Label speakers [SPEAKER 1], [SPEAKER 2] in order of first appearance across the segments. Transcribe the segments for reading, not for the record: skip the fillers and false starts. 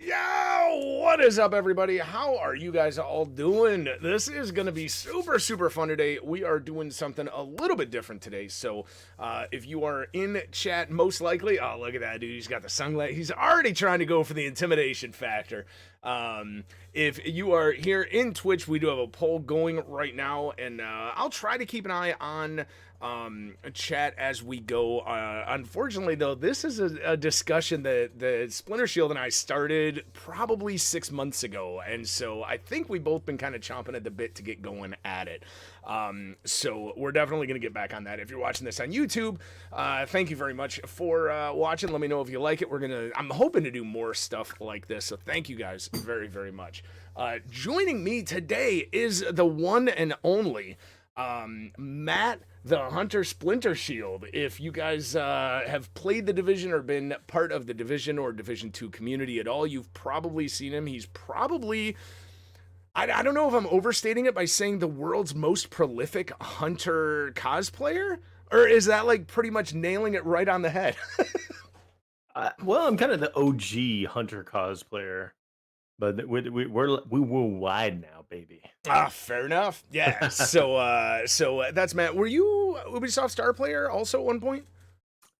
[SPEAKER 1] Yo, what is up, everybody? How are you guys all doing? This is going to be super fun today. We are doing something a little bit different today. So, if you are in chat, most likely, oh, look at that dude. He's got the sunglasses. He's already trying to go for the intimidation factor. If you are here in Twitch, we do have a poll going right now, and I'll try to keep an eye on chat as we go. Unfortunately, though, this is a discussion that the Splintershield and I started probably 6 months ago, and so I think we've both been kind of chomping at the bit to get going at it. So we're definitely going to get back on that. If you're watching this on YouTube, thank you very much for watching. Let me know if you like it. I'm hoping to do more stuff like this, so thank you guys very much. Joining me today is the one and only Matt the Hunter Splintershield. If you guys have played the Division or been part of the Division or Division 2 community at all, you've probably seen him. He's probably, I don't know if I'm overstating it by saying the world's most prolific Hunter cosplayer, or is that like pretty much nailing it right on the head?
[SPEAKER 2] Well, I'm kind of the OG Hunter cosplayer, but we're wide now, baby.
[SPEAKER 1] Fair enough. Yeah. So that's Matt. Were you Ubisoft star player also at one point?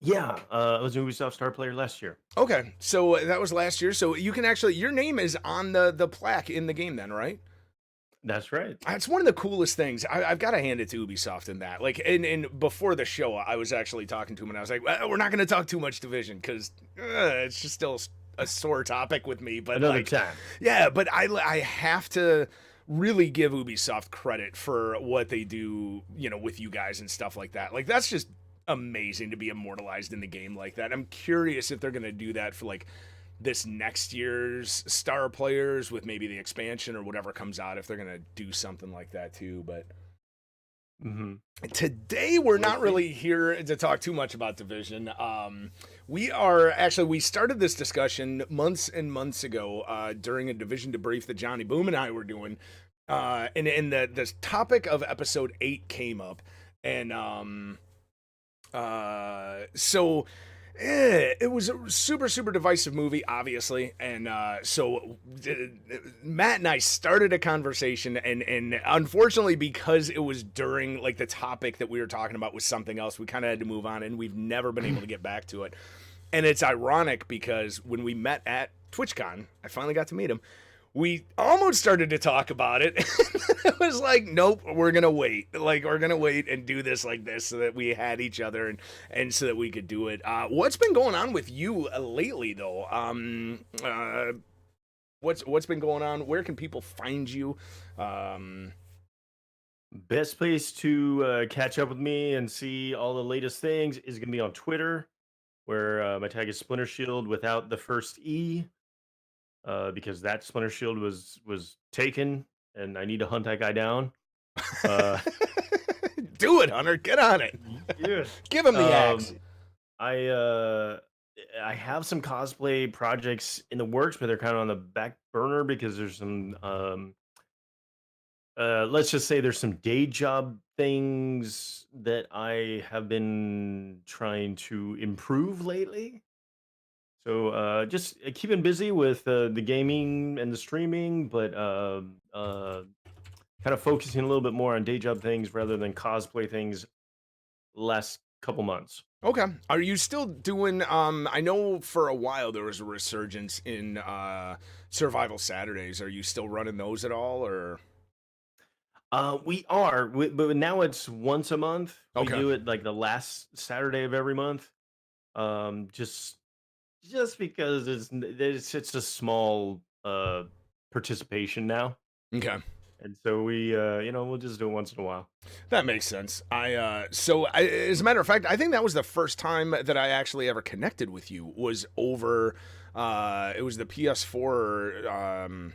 [SPEAKER 2] Yeah, I was an Ubisoft star player last year.
[SPEAKER 1] Okay, so that was last year. So you can actually, your name is on the plaque in the game, then, right?
[SPEAKER 2] That's right.
[SPEAKER 1] That's one of the coolest things. I've got to hand it to Ubisoft in that. Like, and before the show, I was actually talking to him, and I was like, well, "We're not going to talk too much Division because it's just still a sore topic with me." But
[SPEAKER 2] Another
[SPEAKER 1] like,
[SPEAKER 2] time.
[SPEAKER 1] yeah, but I have to really give Ubisoft credit for what they do, with you guys and stuff like that. Like, that's just amazing to be immortalized in the game like that. I'm curious if they're going to do that for like this next year's star players with maybe the expansion or whatever comes out, if they're going to do something like that too. But today we're not really here to talk too much about Division. We started this discussion months and months ago during a Division debrief that Johnny Boom and I were doing. And the topic of episode 8 came up. And so it was a super divisive movie, obviously, and so Matt and I started a conversation, and unfortunately, because it was during like the topic that we were talking about was something else, we kind of had to move on, and we've never been able to get back to it. And it's ironic because when we met at TwitchCon, I finally got to meet him. We almost started to talk about it. It was like, nope, we're gonna wait. Like, we're gonna wait and do this like this so that we had each other and so that we could do it. What's been going on with you lately, though? What's been going on? Where can people find you?
[SPEAKER 2] Best place to catch up with me and see all the latest things is going to be on Twitter, where my tag is Splinter Shield without the first E. Because that Splinter Shield was taken, and I need to hunt that guy down.
[SPEAKER 1] Do it, Hunter. Get on it.
[SPEAKER 2] Yeah.
[SPEAKER 1] Give him the axe.
[SPEAKER 2] I have some cosplay projects in the works, but they're kind of on the back burner because there's some let's just say there's some day job things that I have been trying to improve lately. So just keeping busy with the gaming and the streaming, but kind of focusing a little bit more on day job things rather than cosplay things last couple months.
[SPEAKER 1] Okay. Are you still doing I know for a while there was a resurgence in Survival Saturdays. Are you still running those at all, or
[SPEAKER 2] But now it's once a month. We
[SPEAKER 1] okay.
[SPEAKER 2] do it like the last Saturday of every month. Just because it's a small participation now,
[SPEAKER 1] Okay.
[SPEAKER 2] and so we we'll just do it once in a while.
[SPEAKER 1] That makes sense. As a matter of fact, I think that was the first time that I actually ever connected with you was over it was the PS4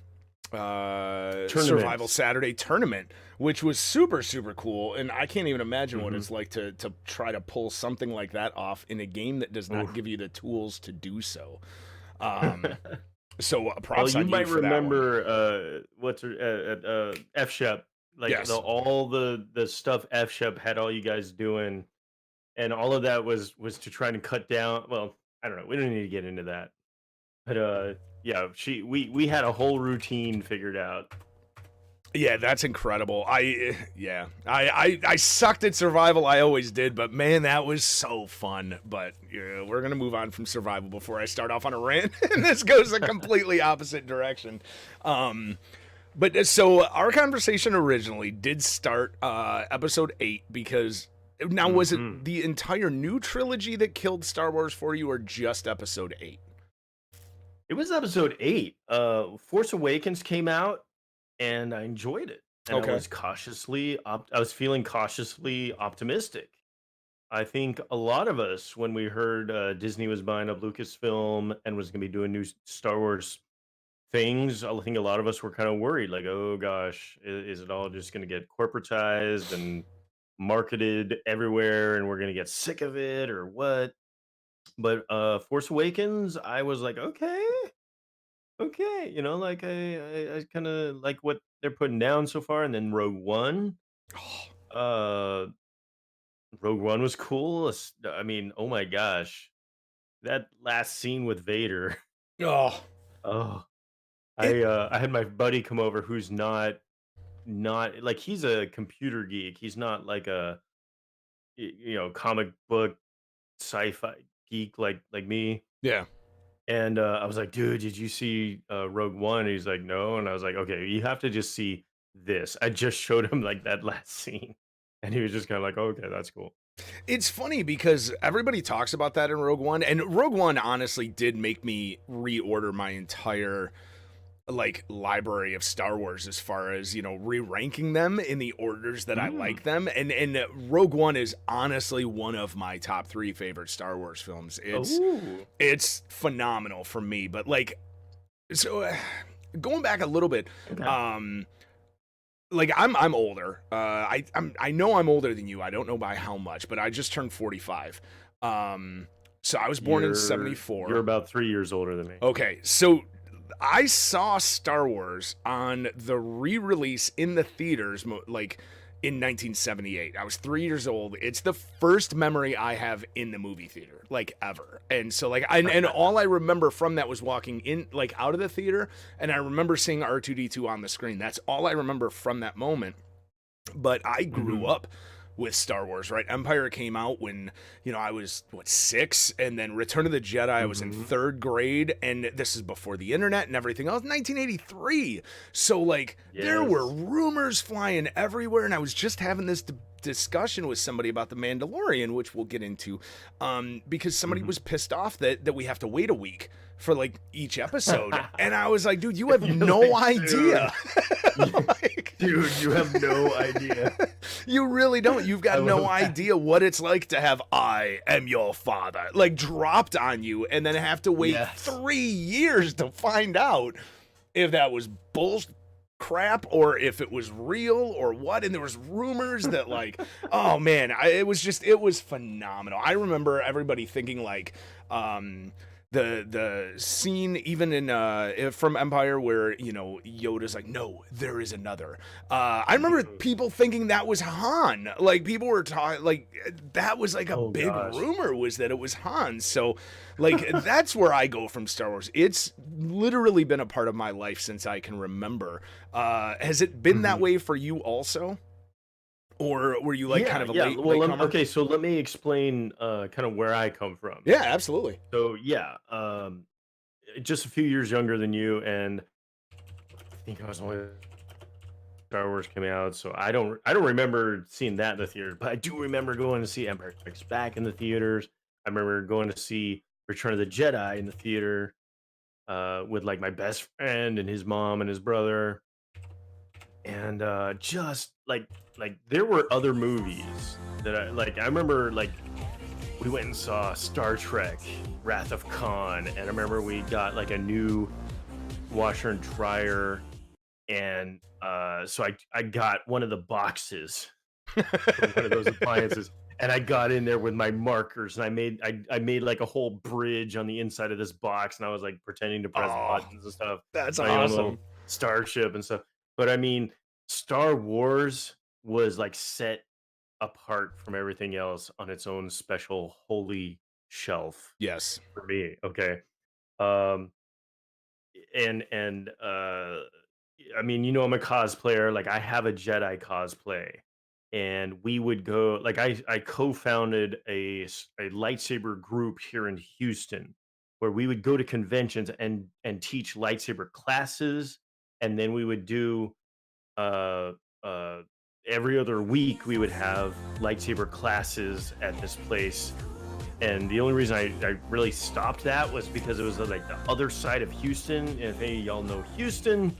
[SPEAKER 1] Survival
[SPEAKER 2] Tournament.
[SPEAKER 1] Saturday tournament, which was super cool, and I can't even imagine what
[SPEAKER 2] Mhm.
[SPEAKER 1] it's like to try to pull something like that off in a game that does not
[SPEAKER 2] Oof.
[SPEAKER 1] give you the tools to do so. Um so
[SPEAKER 2] Well,
[SPEAKER 1] props
[SPEAKER 2] you
[SPEAKER 1] on you
[SPEAKER 2] might
[SPEAKER 1] for that one.
[SPEAKER 2] remember F Shep, like
[SPEAKER 1] Yes.
[SPEAKER 2] all the stuff F Shep had all you guys doing, and all of that was to try to cut down. Well, I don't know. We don't need to get into that, but yeah, we had a whole routine figured out.
[SPEAKER 1] Yeah, that's incredible. I sucked at survival. I always did, but man, that was so fun. But yeah, we're gonna move on from survival before I start off on a rant, and this goes a completely opposite direction. Um, so our conversation originally did start episode 8 because now was it
[SPEAKER 2] Hmm.
[SPEAKER 1] the entire new trilogy that killed Star Wars for you, or just episode 8?
[SPEAKER 2] It was episode 8. Force Awakens came out, and I enjoyed it. And
[SPEAKER 1] Okay.
[SPEAKER 2] I was feeling cautiously optimistic. I think a lot of us, when we heard Disney was buying up Lucasfilm and was going to be doing new Star Wars things, I think a lot of us were kind of worried, like, oh gosh, is it all just going to get corporatized and marketed everywhere, and we're going to get sick of it, or what? But Force Awakens, I was like, okay, okay, like I kind of like what they're putting down so far, and then uh, Rogue One was cool. I mean, oh my gosh, that last scene with Vader.
[SPEAKER 1] Oh,
[SPEAKER 2] Oh,
[SPEAKER 1] it.
[SPEAKER 2] I had my buddy come over who's not like, he's a computer geek. He's not like a comic book sci-fi geek like me.
[SPEAKER 1] Yeah.
[SPEAKER 2] And I was like, dude, did you see Rogue One? And he's like, no. And I was like, okay, you have to just see this. I just showed him like that last scene, and he was just kind of like, okay, that's cool.
[SPEAKER 1] It's funny because everybody talks about that in Rogue One, and Rogue One honestly did make me reorder my entire like library of Star Wars as far as, re-ranking them in the orders that I
[SPEAKER 2] Mm.
[SPEAKER 1] like them. And Rogue One is honestly one of my top 3 favorite Star Wars films.
[SPEAKER 2] Oh,
[SPEAKER 1] It's phenomenal for me, but like so going back a little bit,
[SPEAKER 2] okay.
[SPEAKER 1] um like I'm older. I know I'm older than you. I don't know by how much, but I just turned 45. So I was born in
[SPEAKER 2] You're
[SPEAKER 1] 74.
[SPEAKER 2] about 3 years older than me.
[SPEAKER 1] Okay, so I saw Star Wars on the re-release in the theaters, like in 1978. I was 3 years old. It's the first memory I have in the movie theater, like ever. And so, like, and all I remember from that was walking in, like, out of the theater, and I remember seeing R2D2 on the screen. That's all I remember from that moment. But I grew
[SPEAKER 2] Hmm.
[SPEAKER 1] up with Star Wars, right? Empire came out when, I was, 6, and then Return of the Jedi, I was in
[SPEAKER 2] Hmm.
[SPEAKER 1] 3rd grade, and this is before the internet and everything else, 1983. So, like, there were
[SPEAKER 2] Yes.
[SPEAKER 1] rumors flying everywhere, and I was just having this discussion with somebody about the Mandalorian, which we'll get into, because somebody
[SPEAKER 2] Hmm.
[SPEAKER 1] was pissed off that we have to wait a week for like each episode, and I was like, dude, you have no
[SPEAKER 2] Dude,
[SPEAKER 1] idea.
[SPEAKER 2] you-
[SPEAKER 1] Like,
[SPEAKER 2] dude, you have no idea.
[SPEAKER 1] you really don't. You've
[SPEAKER 2] I
[SPEAKER 1] got no
[SPEAKER 2] will.
[SPEAKER 1] idea what it's like to have "I am your father" like dropped on you, and then have to wait
[SPEAKER 2] Yes.
[SPEAKER 1] 3 years to find out if that was bull crap or if it was real or what. And there was rumors that like, oh man, it was phenomenal. I remember everybody thinking like, the scene even in from Empire where Yoda's like, no, there is another. I remember
[SPEAKER 2] Dude.
[SPEAKER 1] people thinking that was Han. Like people were talking like that was like a
[SPEAKER 2] Oh
[SPEAKER 1] big
[SPEAKER 2] gosh.
[SPEAKER 1] rumor was that it was Han. So like that's where I go from Star Wars. It's literally been a part of my life since I can remember. Has it been that
[SPEAKER 2] Mhm.
[SPEAKER 1] way for you also, or were you like kind
[SPEAKER 2] Yeah,
[SPEAKER 1] of a
[SPEAKER 2] yeah.
[SPEAKER 1] late
[SPEAKER 2] Well,
[SPEAKER 1] latecomer?
[SPEAKER 2] okay. So let me explain kind of where I come from.
[SPEAKER 1] Yeah, absolutely.
[SPEAKER 2] So yeah, just a few years younger than you, and I think I was only Star Wars came out, so I don't remember seeing that in the theater, but I do remember going to see Empire Strikes Back in the theaters. I remember going to see Return of the Jedi in the theater with like my best friend and his mom and his brother, and just like there were other movies that I like. I remember like we went and saw Star Trek Wrath of Khan, and I remember we got like a new washer and dryer, and so I got one of the boxes from one of those appliances, and I got in there with my markers, and I made like a whole bridge on the inside of this box, and I was like pretending to press
[SPEAKER 1] Oh,
[SPEAKER 2] buttons and stuff,
[SPEAKER 1] that's
[SPEAKER 2] my own
[SPEAKER 1] awesome.
[SPEAKER 2] little starship and stuff. But I mean, Star Wars was like set apart from everything else on its own special holy shelf
[SPEAKER 1] Yes.
[SPEAKER 2] for me. Okay. Um I mean, I'm a cosplayer. Like, I have a Jedi cosplay, and we would go. Like, I co-founded a lightsaber group here in Houston, where we would go to conventions and teach lightsaber classes, and then we would do uh uh every other week we would have lightsaber classes at this place. And the only reason I really stopped that was because it was like the other side of Houston. And if any of y'all know Houston,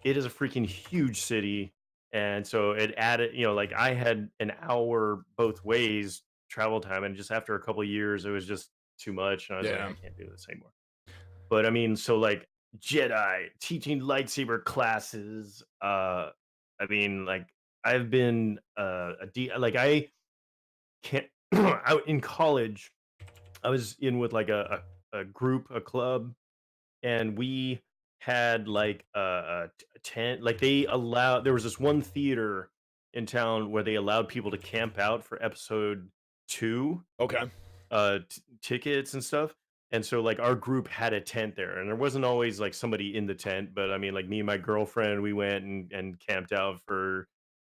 [SPEAKER 2] it is a freaking huge city. And so it added, like I had an hour both ways travel time. And just after a couple of years, it was just too much. And I was like,
[SPEAKER 1] Yeah.
[SPEAKER 2] I can't do this anymore. But I mean, so like Jedi teaching lightsaber classes. I mean, like I've been like I can't out in college. I was in with like a group, a club, and we had like a tent. Like there was this one theater in town where they allowed people to camp out for episode 2
[SPEAKER 1] Okay.
[SPEAKER 2] tickets and stuff. And so like our group had a tent there, and there wasn't always like somebody in the tent, but I mean, like me and my girlfriend, we went and camped out for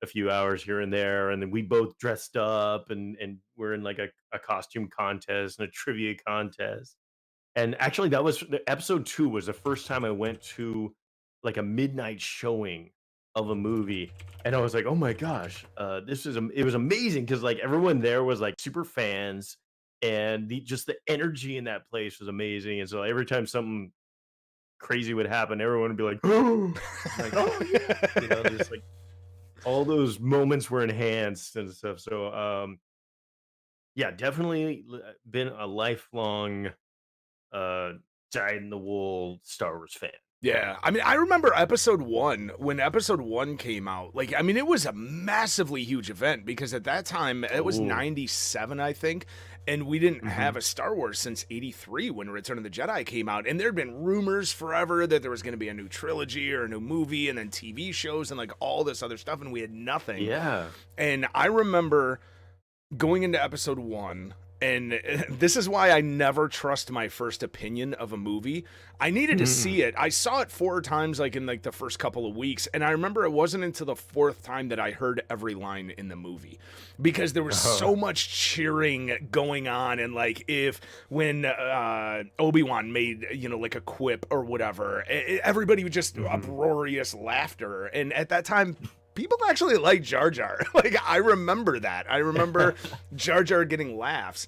[SPEAKER 2] a few hours here and there, and then we both dressed up and we're in like a costume contest and a trivia contest. And actually, that was the episode 2 was the first time I went to like a midnight showing of a movie, and I was like, "Oh my gosh, it was amazing," because like everyone there was like super fans, and just the energy in that place was amazing. And so every time something crazy would happen, everyone would be like, like, "Oh yeah," just like all those moments were enhanced and stuff. So yeah, definitely been a lifelong uh dyed in the wool Star Wars fan.
[SPEAKER 1] Yeah, I mean, I remember episode 1 when episode 1 came out. Like, I mean, it was a massively huge event because at that time it was
[SPEAKER 2] Oh.
[SPEAKER 1] 97, I think, and we didn't
[SPEAKER 2] Hmm.
[SPEAKER 1] have a Star Wars since 83 when Return of the Jedi came out. And there'd been rumors forever that there was going to be a new trilogy or a new movie and then TV shows and like all this other stuff, and we had nothing.
[SPEAKER 2] Yeah.
[SPEAKER 1] And I remember going into episode 1, and this is why I never trust my first opinion of a movie. I needed to
[SPEAKER 2] Mhm.
[SPEAKER 1] see it. I saw it 4 times like in like the first couple of weeks, and I remember it wasn't until the 4th time that I heard every line in the movie because there was
[SPEAKER 2] Uh-huh.
[SPEAKER 1] so much cheering going on. And like if when Obi-Wan made like a quip or whatever, everybody would just
[SPEAKER 2] Mhm.
[SPEAKER 1] uproarious laughter. And at that time people actually like Jar Jar. Like I remember that. I remember Jar Jar getting laughs.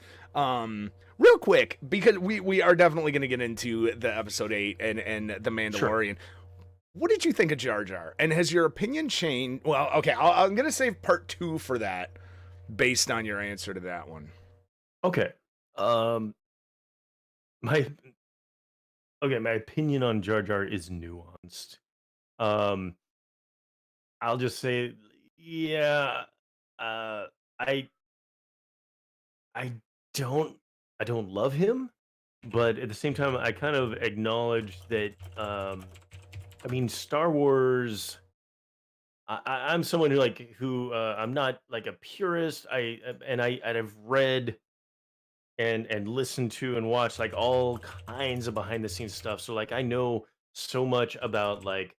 [SPEAKER 1] Real quick, because we are definitely going to get into the episode 8 and the
[SPEAKER 2] Sure.
[SPEAKER 1] Mandalorian. What did you think of Jar Jar? And has your opinion changed? Well, okay, I'm going to save part 2 for that based on your answer to that one.
[SPEAKER 2] Okay. Um my my opinion on Jar Jar is nuanced. Um I'll just say yeah, uh I I don't I don't love him, but at the same time I kind of acknowledge that I mean Star Wars I'm someone who I'm not like a purist. I've read and listened to and watched like all kinds of behind the scenes stuff. So like I know so much about like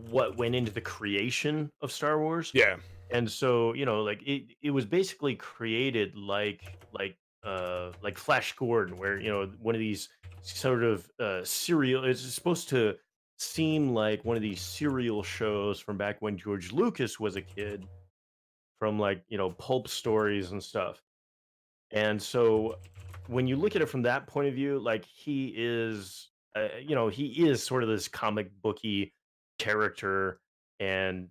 [SPEAKER 2] what went into the creation of Star Wars.
[SPEAKER 1] Yeah.
[SPEAKER 2] And so, like it was basically created like Flash Gordon, where, one of these sort of serial it's supposed to seem like one of these serial shows from back when George Lucas was a kid, from like, pulp stories and stuff. And so when you look at it from that point of view, like he is sort of this comic booky character and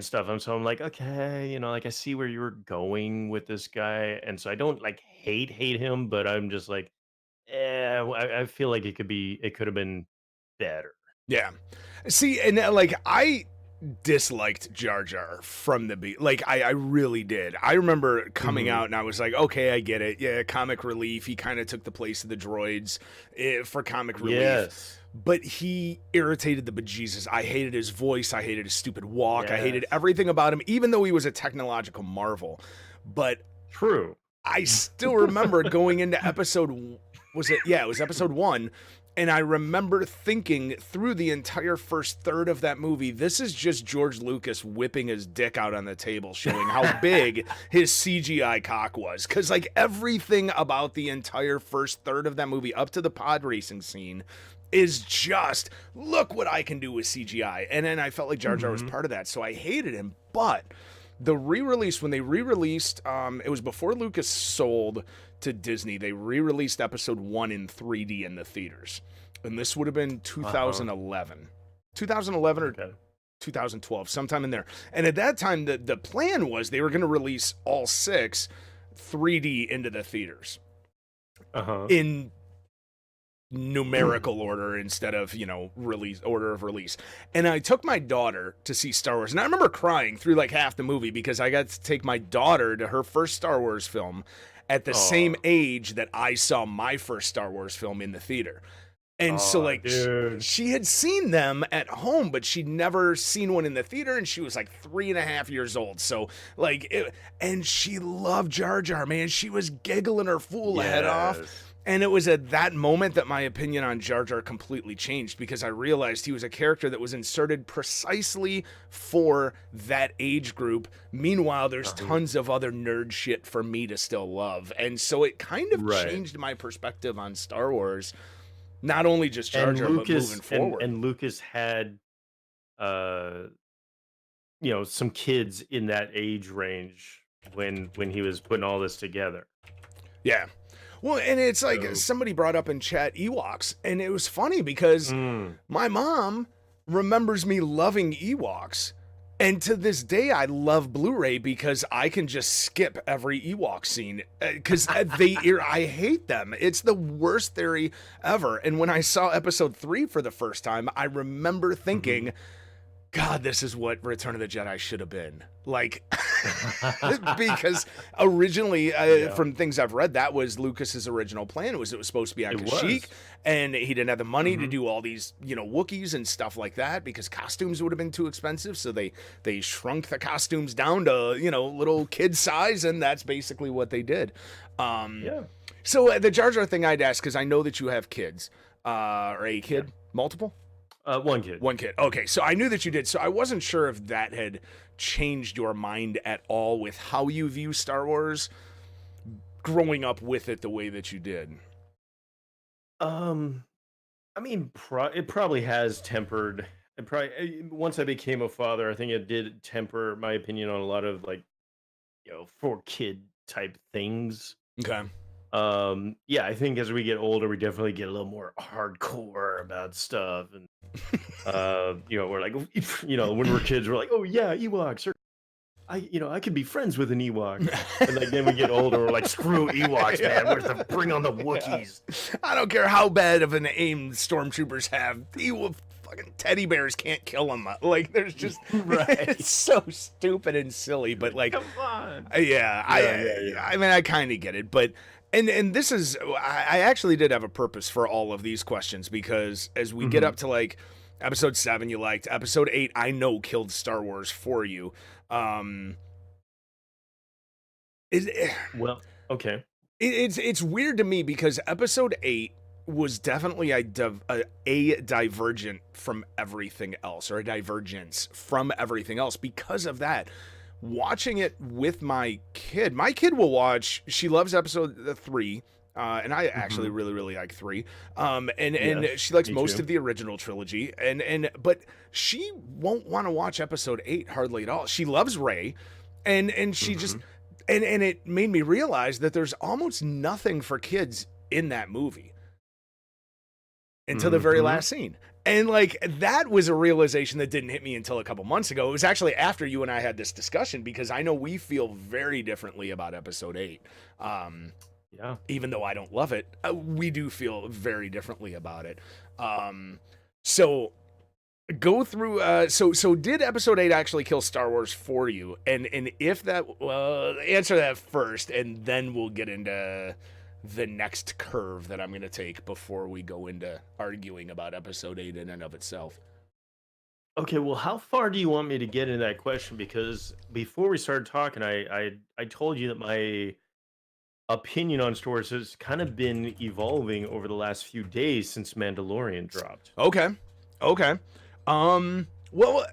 [SPEAKER 2] stuff. And so I'm like, okay, like I see where you were going with this guy. And so I don't like hate him, but I'm just like, I feel like it could have been better.
[SPEAKER 1] Yeah. See, and like I disliked Jar Jar from the beat. Like I really did. I remember coming
[SPEAKER 2] Hmm.
[SPEAKER 1] out and I was like, okay, I get it. Yeah, comic relief. He kind of took the place of the droids for comic relief.
[SPEAKER 2] Yes.
[SPEAKER 1] But he irritated the bejesus. I hated his voice. I hated his stupid walk. I hated
[SPEAKER 2] Yes.
[SPEAKER 1] everything about him, even though he was a technological marvel. But
[SPEAKER 2] True.
[SPEAKER 1] I still remember going into episode was it? Yeah, it was episode 1, And I remember thinking through the entire first third of that movie, this is just George Lucas whipping his dick out on the table, showing how big his CGI cock was. Because, like, everything about the entire first third of that movie, up to the pod racing scene, is just, look what I can do with CGI. And then I felt like Jar Jar was part of that, so I hated him. But the re-release, when they re-released, it was before Lucas sold to Disney. They re-released episode 1 in 3D in the theaters, and this would have been 2011 or 2012, sometime in there. And at that time, the plan was they were going to release all 6 3D into the theaters in numerical order instead of, order of release. And I took my daughter to see Star Wars, and I remember crying through like half the movie because I got to take my daughter to her first Star Wars film at the same age that I saw my first Star Wars film in the theater. And so, like, she had seen them at home, but she'd never seen one in the theater, and she was like 3.5 years old. So, like, and she loved Jar Jar, man. She was giggling her fool head off. And it was at that moment that my opinion on Jar Jar completely changed, because I realized he was a character that was inserted precisely for that age group. Meanwhile, there's tons of other nerd shit for me to still love. And so it kind of changed my perspective on Star Wars, not only just Jar Jar, but moving forward.
[SPEAKER 2] And Lucas had, some kids in that age range when he was putting all this together.
[SPEAKER 1] Yeah. Well, and it's like somebody brought up in chat Ewoks, and it was funny because my mom remembers me loving Ewoks, and to this day I love Blu-ray because I can just skip every Ewok scene because I hate them. It's the worst theory ever. And when I saw episode 3 for the first time, I remember thinking, God, this is what Return of the Jedi should have been. Like, because originally, from things I've read, that was Lucas's original plan. It was supposed to be on Kashyyyk, and he didn't have the money to do all these, Wookiees and stuff like that because costumes would have been too expensive. So they shrunk the costumes down to, little kid size, and that's basically what they did. So the Jar Jar thing I'd ask, because I know that you have kids, or a kid, multiple?
[SPEAKER 2] One kid.
[SPEAKER 1] One kid. Okay, so I knew that you did. So I wasn't sure if that had changed your mind at all with how you view Star Wars growing up with it the way that you did.
[SPEAKER 2] I mean, it probably has tempered. It probably, once I became a father, I think it did temper my opinion on a lot of, like, for kid type things.
[SPEAKER 1] Okay.
[SPEAKER 2] I think as we get older, we definitely get a little more hardcore about stuff, and we're like, when we're kids, we're like, oh yeah, Ewoks, or I could be friends with an Ewok, and like then we get older, we're like, screw Ewoks, man, bring on the Wookiees.
[SPEAKER 1] I don't care how bad of an aim stormtroopers have. Fucking teddy bears can't kill them. Like, there's just it's so stupid and silly, but like,
[SPEAKER 2] come on.
[SPEAKER 1] I mean, I kind of get it, but. And this is, I actually did have a purpose for all of these questions, because as we get up to like episode 7 you liked, episode 8 I know killed Star Wars for you.
[SPEAKER 2] Okay.
[SPEAKER 1] It's weird to me because episode 8 was definitely a divergent from everything else, or a divergence from everything else. Because of that, watching it with my kid will watch. She loves episode 3, and I actually really, really like 3. And she likes most of the original trilogy, but she won't want to watch episode 8 hardly at all. She loves Rey, and she just and it made me realize that there's almost nothing for kids in that movie until the very last scene. And like, that was a realization that didn't hit me until a couple months ago. It was actually after you and I had this discussion, because I know we feel very differently about episode 8. Even though I don't love it, we do feel very differently about it. So go through. So did episode 8 actually kill Star Wars for you? And if that, answer that first, and then we'll get into the next curve that I'm going to take before we go into arguing about episode 8 in and of itself.
[SPEAKER 2] Okay, well, how far do you want me to get in that question? Because before we started talking, I told you that opinion on Star Wars has kind of been evolving over the last few days since Mandalorian dropped.
[SPEAKER 1] Okay. Okay. Well,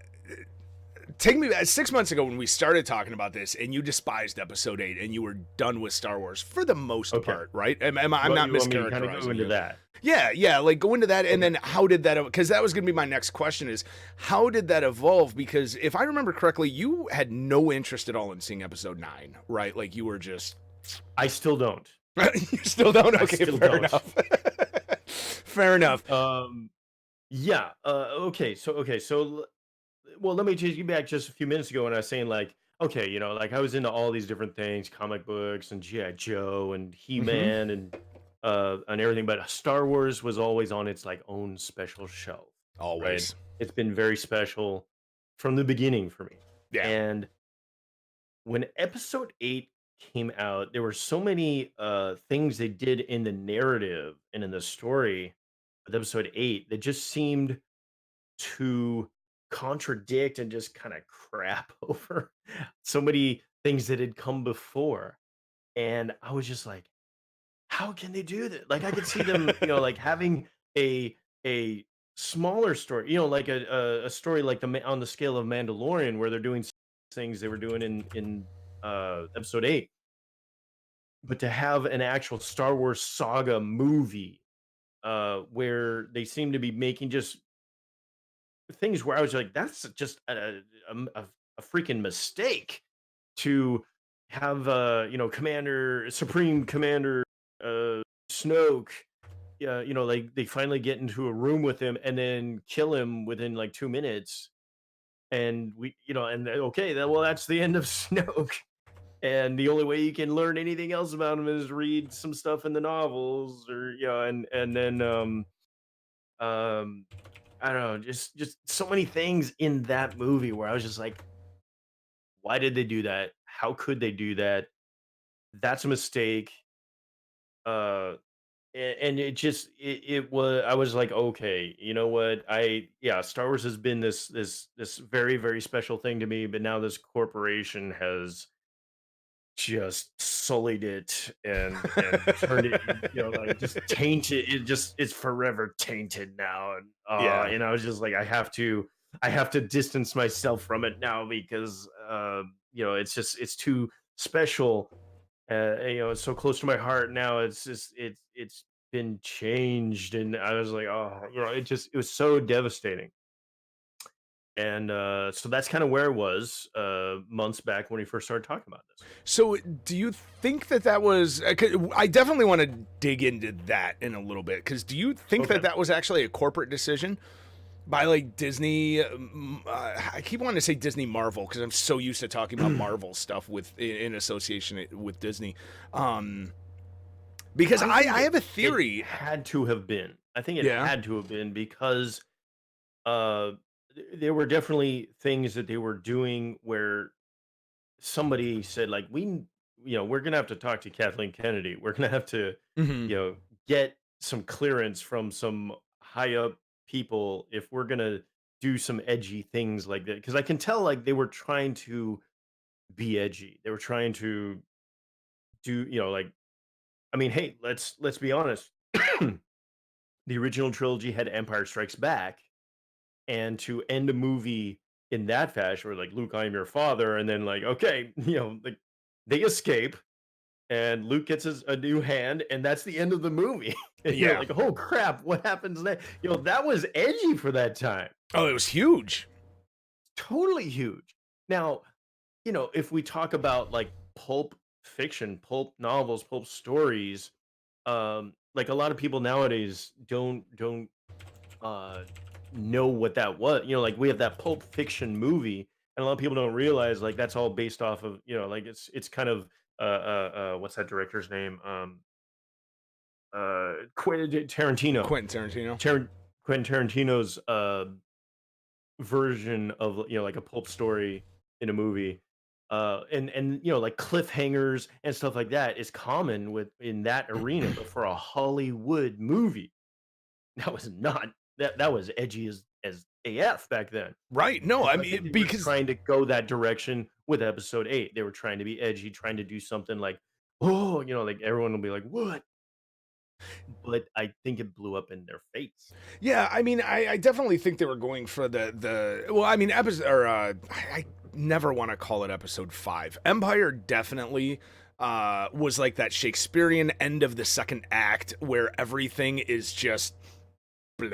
[SPEAKER 1] take me back 6 months ago when we started talking about this, and you despised Episode 8, and you were done with Star Wars for the most
[SPEAKER 2] Okay.
[SPEAKER 1] part, right? I'm
[SPEAKER 2] Well,
[SPEAKER 1] not
[SPEAKER 2] you want me to kind of go
[SPEAKER 1] mischaracterizing
[SPEAKER 2] into
[SPEAKER 1] you.
[SPEAKER 2] that?
[SPEAKER 1] Yeah, yeah. Like go into that, and
[SPEAKER 2] Okay.
[SPEAKER 1] then how did that? Because that was going to be my next question: is how did that evolve? Because if I remember correctly, you had no interest at all in seeing Episode 9, right? Like you were just
[SPEAKER 2] I still don't.
[SPEAKER 1] you still don't.
[SPEAKER 2] I
[SPEAKER 1] Okay,
[SPEAKER 2] still
[SPEAKER 1] fair
[SPEAKER 2] don't.
[SPEAKER 1] enough. Fair enough.
[SPEAKER 2] Um, yeah. Well, let me take you back just a few minutes ago when I was saying like, okay, like I was into all these different things, comic books and GI Joe and He
[SPEAKER 1] Hmm.
[SPEAKER 2] Man and everything, but Star Wars was always on its like own special shelf, right?
[SPEAKER 1] Always.
[SPEAKER 2] It's been very special from the beginning for me.
[SPEAKER 1] Yeah.
[SPEAKER 2] And when Episode 8 came out, there were so many things they did in the narrative and in the story with Episode 8 that just seemed to contradict and just kind of crap over so many things that had come before. And I was just like, how can they do that? Like I could see them, like having a a smaller story, like a story like on the scale of Mandalorian, where they're doing things they were doing in Episode 8, but to have an actual Star Wars saga movie where they seem to be making just things where I was like, that's just a freaking mistake to have Commander Supreme Commander Snoke. Yeah, like they finally get into a room with him and then kill him within like 2 minutes. And okay, well, that's the end of Snoke. And the only way you can learn anything else about him is read some stuff in the novels, or and then um I don't know, just so many things in that movie where I was just like, why did they do that? How could they do that? That's a mistake. Uh and it was, I was like, okay, you know what? Star Wars has been this very, very special thing to me, but now this corporation has just sullied it and turned it, like just tainted it. Just it's forever tainted now,
[SPEAKER 1] Yeah.
[SPEAKER 2] and I was just like, I have to distance myself from it now because it's too special. It's so close to my heart now. It's just it's been changed, and I was like, oh, it was so devastating. And so that's kind of where I was months back when we first started talking about this.
[SPEAKER 1] So, do you think that that was? I definitely want to dig into that in a little bit. Because do you think that
[SPEAKER 2] Okay.
[SPEAKER 1] that was actually a corporate decision by like Disney? I keep wanting to say Disney Marvel because I'm so used to talking about Marvel stuff with in association with Disney. Um, because
[SPEAKER 2] I
[SPEAKER 1] I
[SPEAKER 2] think
[SPEAKER 1] have a
[SPEAKER 2] it
[SPEAKER 1] theory.
[SPEAKER 2] had to have been. I think it
[SPEAKER 1] Yeah.
[SPEAKER 2] had to have been because uh, there were definitely things that they were doing where somebody said, like, we're gonna have to talk to Kathleen Kennedy. We're gonna have to,
[SPEAKER 1] Hmm.
[SPEAKER 2] you know, get some clearance from some high up people if we're gonna do some edgy things like that. Because I can tell, like, they were trying to be edgy. They were trying to do, like, I mean, hey, let's be honest. The original trilogy had Empire Strikes Back, and to end a movie in that fashion, where like, Luke, I am your father, and then like, okay, like they escape, and Luke gets a new hand, and that's the end of the movie. And you're
[SPEAKER 1] Yeah.
[SPEAKER 2] like, oh crap, what happens next? That was edgy for that time.
[SPEAKER 1] Oh, it was huge.
[SPEAKER 2] Totally huge. Now, if we talk about like pulp fiction, pulp novels, pulp stories, like a lot of people nowadays don't uh know what that was. Like we have that Pulp Fiction movie, and a lot of people don't realize like that's all based off of, like it's kind of what's that director's name? Quentin Tarantino.
[SPEAKER 1] Quentin Tarantino.
[SPEAKER 2] Tar- Quentin Tarantino's version of, like a pulp story in a movie. And like cliffhangers and stuff like that is common with in that arena, but for a Hollywood movie, that was not that was edgy as AF back then.
[SPEAKER 1] Right. No,
[SPEAKER 2] And
[SPEAKER 1] I
[SPEAKER 2] so I think
[SPEAKER 1] mean
[SPEAKER 2] they were
[SPEAKER 1] because
[SPEAKER 2] trying to go that direction with Episode 8. They were trying to be edgy, trying to do something like oh, like everyone will be like, what? But I think it blew up in their face.
[SPEAKER 1] Yeah, I mean, I definitely think they were going for the well, I mean, episode or I never want to call it episode 5. Empire definitely was like that Shakespearean end of the second act where everything is just blah,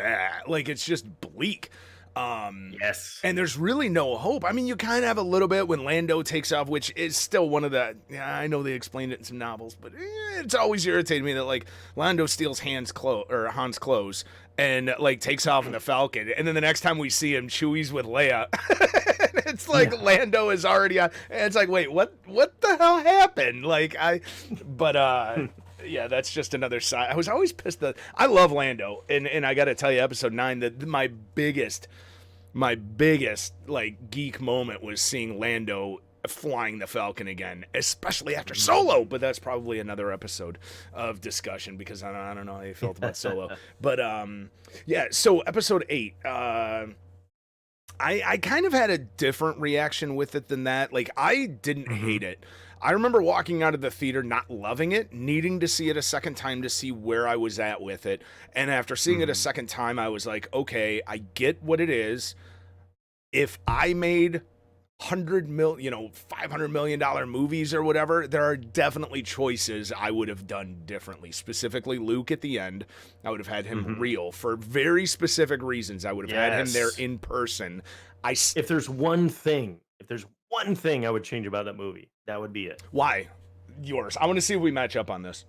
[SPEAKER 1] like it's just bleak. Um
[SPEAKER 2] Yes.
[SPEAKER 1] and there's really no hope. I mean, you kind of have a little bit when Lando takes off, which is still one of the. Yeah, I know they explained it in some novels, but it's always irritated me that like Lando steals Han's clothes and like takes off in the Falcon, and then the next time we see him, Chewie's with Leia. It's like
[SPEAKER 2] Yeah.
[SPEAKER 1] Lando is already on, and it's like, wait, what the hell happened? But yeah, that's just another side. I was always pissed that I love Lando, and I got to tell you, episode 9, that my biggest like geek moment was seeing Lando flying the Falcon again, especially after Solo. But that's probably another episode of discussion because I don't know how you felt about Solo. But yeah. So episode 8, I kind of had a different reaction with it than that. Like, I didn't
[SPEAKER 2] Mhm.
[SPEAKER 1] hate it. I remember walking out of the theater not loving it, needing to see it a second time to see where I was at with it. And after seeing it a
[SPEAKER 2] Mhm.
[SPEAKER 1] second time, I was like, okay, I get what it is. If I made 500 million, $500 million movies or whatever, there are definitely choices I would have done differently. Specifically, Luke at the end, I would have had him
[SPEAKER 2] Mhm.
[SPEAKER 1] real for very specific reasons. I would have had him there
[SPEAKER 2] Yes.
[SPEAKER 1] in person. I s-
[SPEAKER 2] If there's one thing I would change about that movie, that would be it.
[SPEAKER 1] why yours? I want to see if we match up on this.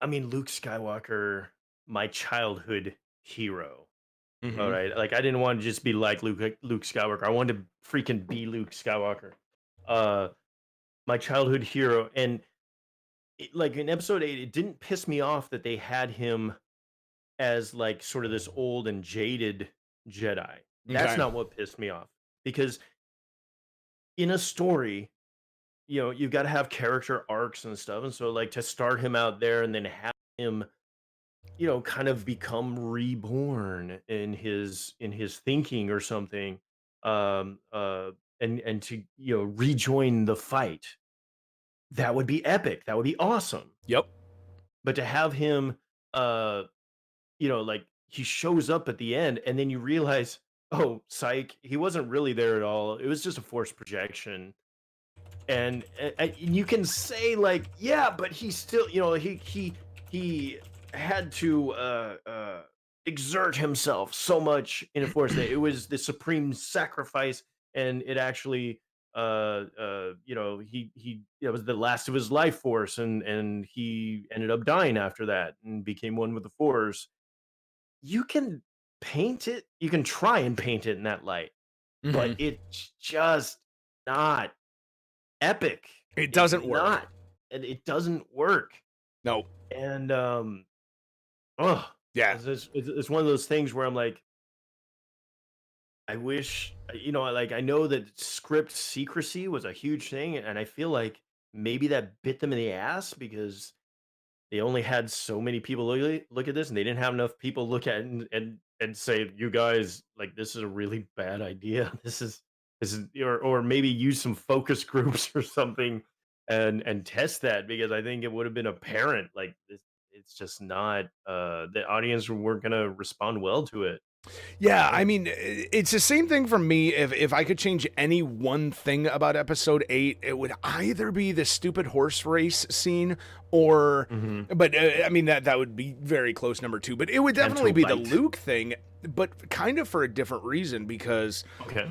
[SPEAKER 2] I mean, Luke Skywalker, my childhood hero. All
[SPEAKER 1] Mm-hmm.
[SPEAKER 2] right, like I didn't want to just be like Luke Skywalker. I wanted to freaking be Luke Skywalker, uh, my childhood hero. And like in episode 8, it didn't piss me off that they had him as like sort of this old and jaded Jedi. That's
[SPEAKER 1] Okay.
[SPEAKER 2] not what pissed me off because in a story, you've got to have character arcs and stuff. And so, like, to start him out there and then have him, kind of become reborn in his thinking or something, um, uh, and to rejoin the fight, that would be epic. That would be awesome.
[SPEAKER 1] Yep.
[SPEAKER 2] But to have him, uh, like he shows up at the end, and then you realize, oh, psych, he wasn't really there at all. It was just a forced projection. And you can say like, yeah, but he still, he had to exert himself so much in a force that it was the supreme sacrifice, and it actually he it was the last of his life force, and he ended up dying after that and became one with the force. You can you can try and paint it in that light, but
[SPEAKER 1] Mm-hmm.
[SPEAKER 2] it's just not epic.
[SPEAKER 1] It
[SPEAKER 2] It's
[SPEAKER 1] doesn't work.
[SPEAKER 2] not, and it doesn't work.
[SPEAKER 1] No.
[SPEAKER 2] And oh,
[SPEAKER 1] Yeah.
[SPEAKER 2] it's one of those things where I'm like, I wish, like I know that script secrecy was a huge thing, and I feel like maybe that bit them in the ass because they only had so many people look at this, and they didn't have enough people look at it and say, you guys, like, this is a really bad idea. This is or maybe use some focus groups or something and test that, because I think it would have been apparent like this. It's just not the audience weren't gonna respond well to it.
[SPEAKER 1] Yeah, I
[SPEAKER 2] Right.
[SPEAKER 1] mean, it's the same thing for me. If I could change any one thing about episode 8, it would either be the stupid horse race scene or,
[SPEAKER 2] Hmm.
[SPEAKER 1] but I mean, that would be very close number 2, but it would definitely
[SPEAKER 2] Canto
[SPEAKER 1] be the
[SPEAKER 2] Bite.
[SPEAKER 1] Luke thing, but kind of for a different reason because
[SPEAKER 2] Okay.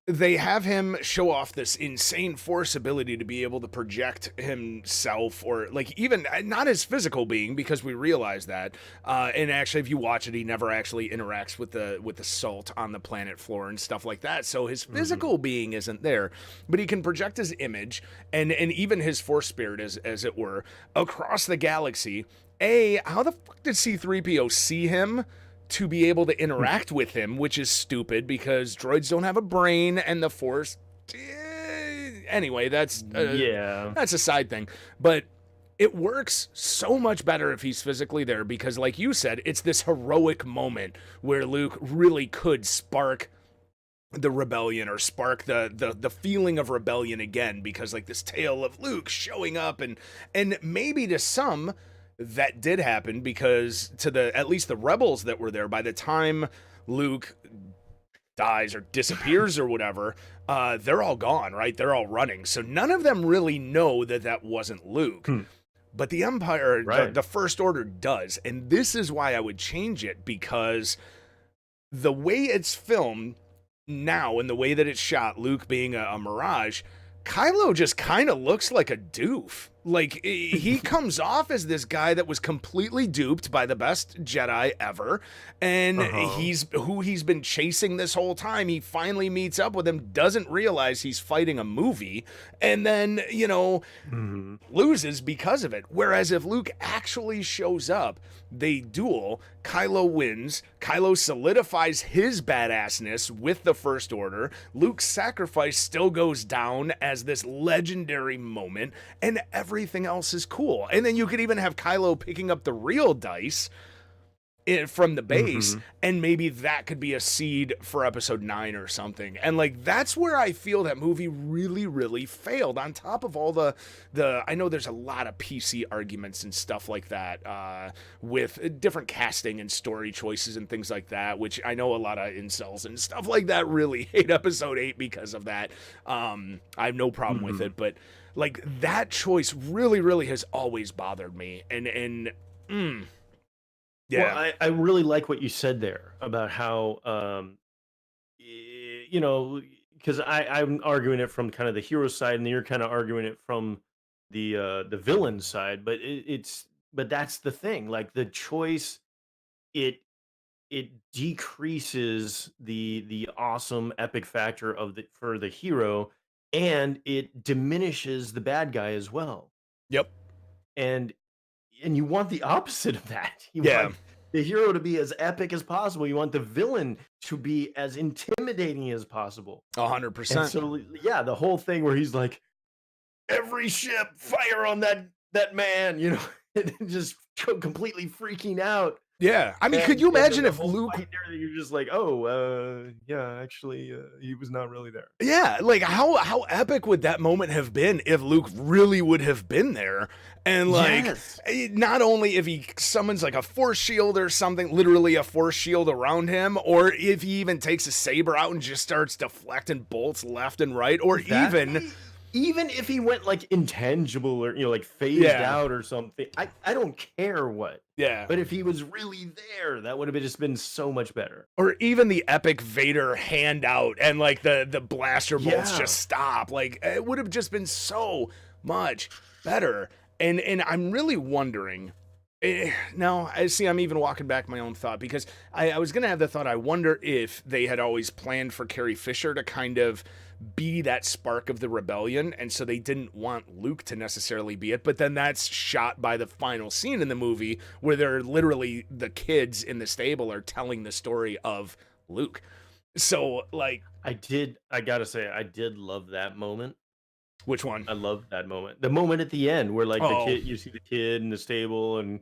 [SPEAKER 1] they have him show off this insane force ability to be able to project himself, or like even not his physical being, because we realize that and actually if you watch it, he never actually interacts with the salt on the planet floor and stuff like that, so his
[SPEAKER 2] Hmm.
[SPEAKER 1] physical being isn't there, but he can project his image and even his force spirit, as it were, across the galaxy. How the fuck did C3PO see him to be able to interact with him, which is stupid because droids don't have a brain and the force. Anyway,
[SPEAKER 2] Yeah.
[SPEAKER 1] that's a side thing, but it works so much better if he's physically there because, like you said, it's this heroic moment where Luke really could spark the rebellion or spark the feeling of rebellion again, because like this tale of Luke showing up, and maybe to some that did happen, because to the at least the rebels that were there, by the time Luke dies or disappears or whatever, they're all gone, right? They're all running, so none of them really know that that wasn't Luke. But the Empire,
[SPEAKER 2] Right.
[SPEAKER 1] the First Order does, and this is why I would change it, because the way it's filmed now and the way that it's shot, Luke being a mirage, Kylo just kind of looks like a doof. Like, he comes off as this guy that was completely duped by the best Jedi ever, and he's been chasing this whole time. He finally meets up with him, doesn't realize he's fighting a movie, and then, you know, loses because of it. Whereas if Luke actually shows up, they duel, Kylo wins, Kylo solidifies his badassness with the First Order, Luke's sacrifice still goes down as this legendary moment, and everything else is cool. And then you could even have Kylo picking up the real dice from the base, and maybe that could be a seed for episode 9 or something. And like, that's where I feel that movie really failed, on top of all the I know there's a lot of PC arguments and stuff like that, with different casting and story choices and things like that, which I know a lot of incels and stuff like that really hate episode 8 because of that. I have no problem with it, but like, that choice really has always bothered me. Yeah.
[SPEAKER 2] Well, I really like what you said there about how, you know, because I'm arguing it from kind of the hero side, and you're kind of arguing it from the villain side. But but that's the thing. Like, the choice, it it decreases the awesome epic factor of the for the hero, and it diminishes the bad guy as well.
[SPEAKER 1] Yep.
[SPEAKER 2] And you want the opposite of that. You
[SPEAKER 1] Yeah.
[SPEAKER 2] want the hero to be as epic as possible. You want the villain to be as intimidating as possible. And
[SPEAKER 1] 100%.
[SPEAKER 2] so, yeah, the whole thing where he's like, every ship fire on that man, you know, and just completely freaking out.
[SPEAKER 1] Yeah. I mean, could
[SPEAKER 2] And
[SPEAKER 1] you
[SPEAKER 2] then
[SPEAKER 1] imagine
[SPEAKER 2] the
[SPEAKER 1] if
[SPEAKER 2] whole
[SPEAKER 1] Luke...
[SPEAKER 2] fight there, you're just like, oh, yeah, actually, he was not really there.
[SPEAKER 1] Yeah, like, how epic would that moment have been if Luke really would have been there? And like,
[SPEAKER 2] Yes.
[SPEAKER 1] not only if he summons like a force shield or something, literally a force shield around him, or if he even takes a saber out and just starts deflecting bolts left and right, or
[SPEAKER 2] Even if he went like intangible, or, you know, like phased
[SPEAKER 1] Yeah.
[SPEAKER 2] out or something, I don't care what.
[SPEAKER 1] Yeah.
[SPEAKER 2] But if he was really there, that would have just been so much better.
[SPEAKER 1] Or even the epic Vader handout and like the blaster bolts
[SPEAKER 2] Yeah.
[SPEAKER 1] just stop. Like, it would have just been so much better. And I'm really wondering. No, I see. I'm even walking back my own thought, because I was gonna have the thought. I wonder if they had always planned for Carrie Fisher to kind of be that spark of the rebellion, and so they didn't want Luke to necessarily be it. But then that's shot by the final scene in the movie, where they're literally, the kids in the stable are telling the story of Luke. So like,
[SPEAKER 2] I gotta say, I did love that moment.
[SPEAKER 1] which one?
[SPEAKER 2] I loved that moment. The moment at the end where, like, the
[SPEAKER 1] Oh.
[SPEAKER 2] kid, you see the kid in the stable, and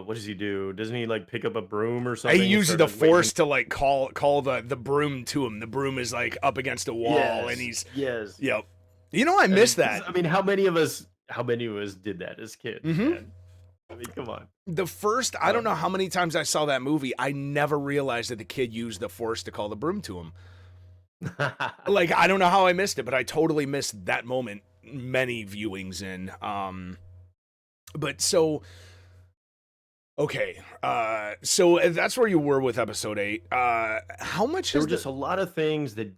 [SPEAKER 2] what does he do? Doesn't he like pick up a broom or something?
[SPEAKER 1] He
[SPEAKER 2] and
[SPEAKER 1] uses
[SPEAKER 2] start,
[SPEAKER 1] the
[SPEAKER 2] like, waving-
[SPEAKER 1] force to like call the broom to him. The broom is like up against a wall,
[SPEAKER 2] Yes,
[SPEAKER 1] and he's...
[SPEAKER 2] yes.
[SPEAKER 1] Yep. You know, I miss that.
[SPEAKER 2] I mean, how many of us did that as kids? Man? I mean, come on.
[SPEAKER 1] The first, I don't know how many times I saw that movie, I never realized that the kid used the force to call the broom to him. Like, I don't know how I missed it, but I totally missed that moment many viewings in. But so, okay, so that's where you were with episode 8. How much
[SPEAKER 2] There
[SPEAKER 1] is
[SPEAKER 2] were just a lot of things that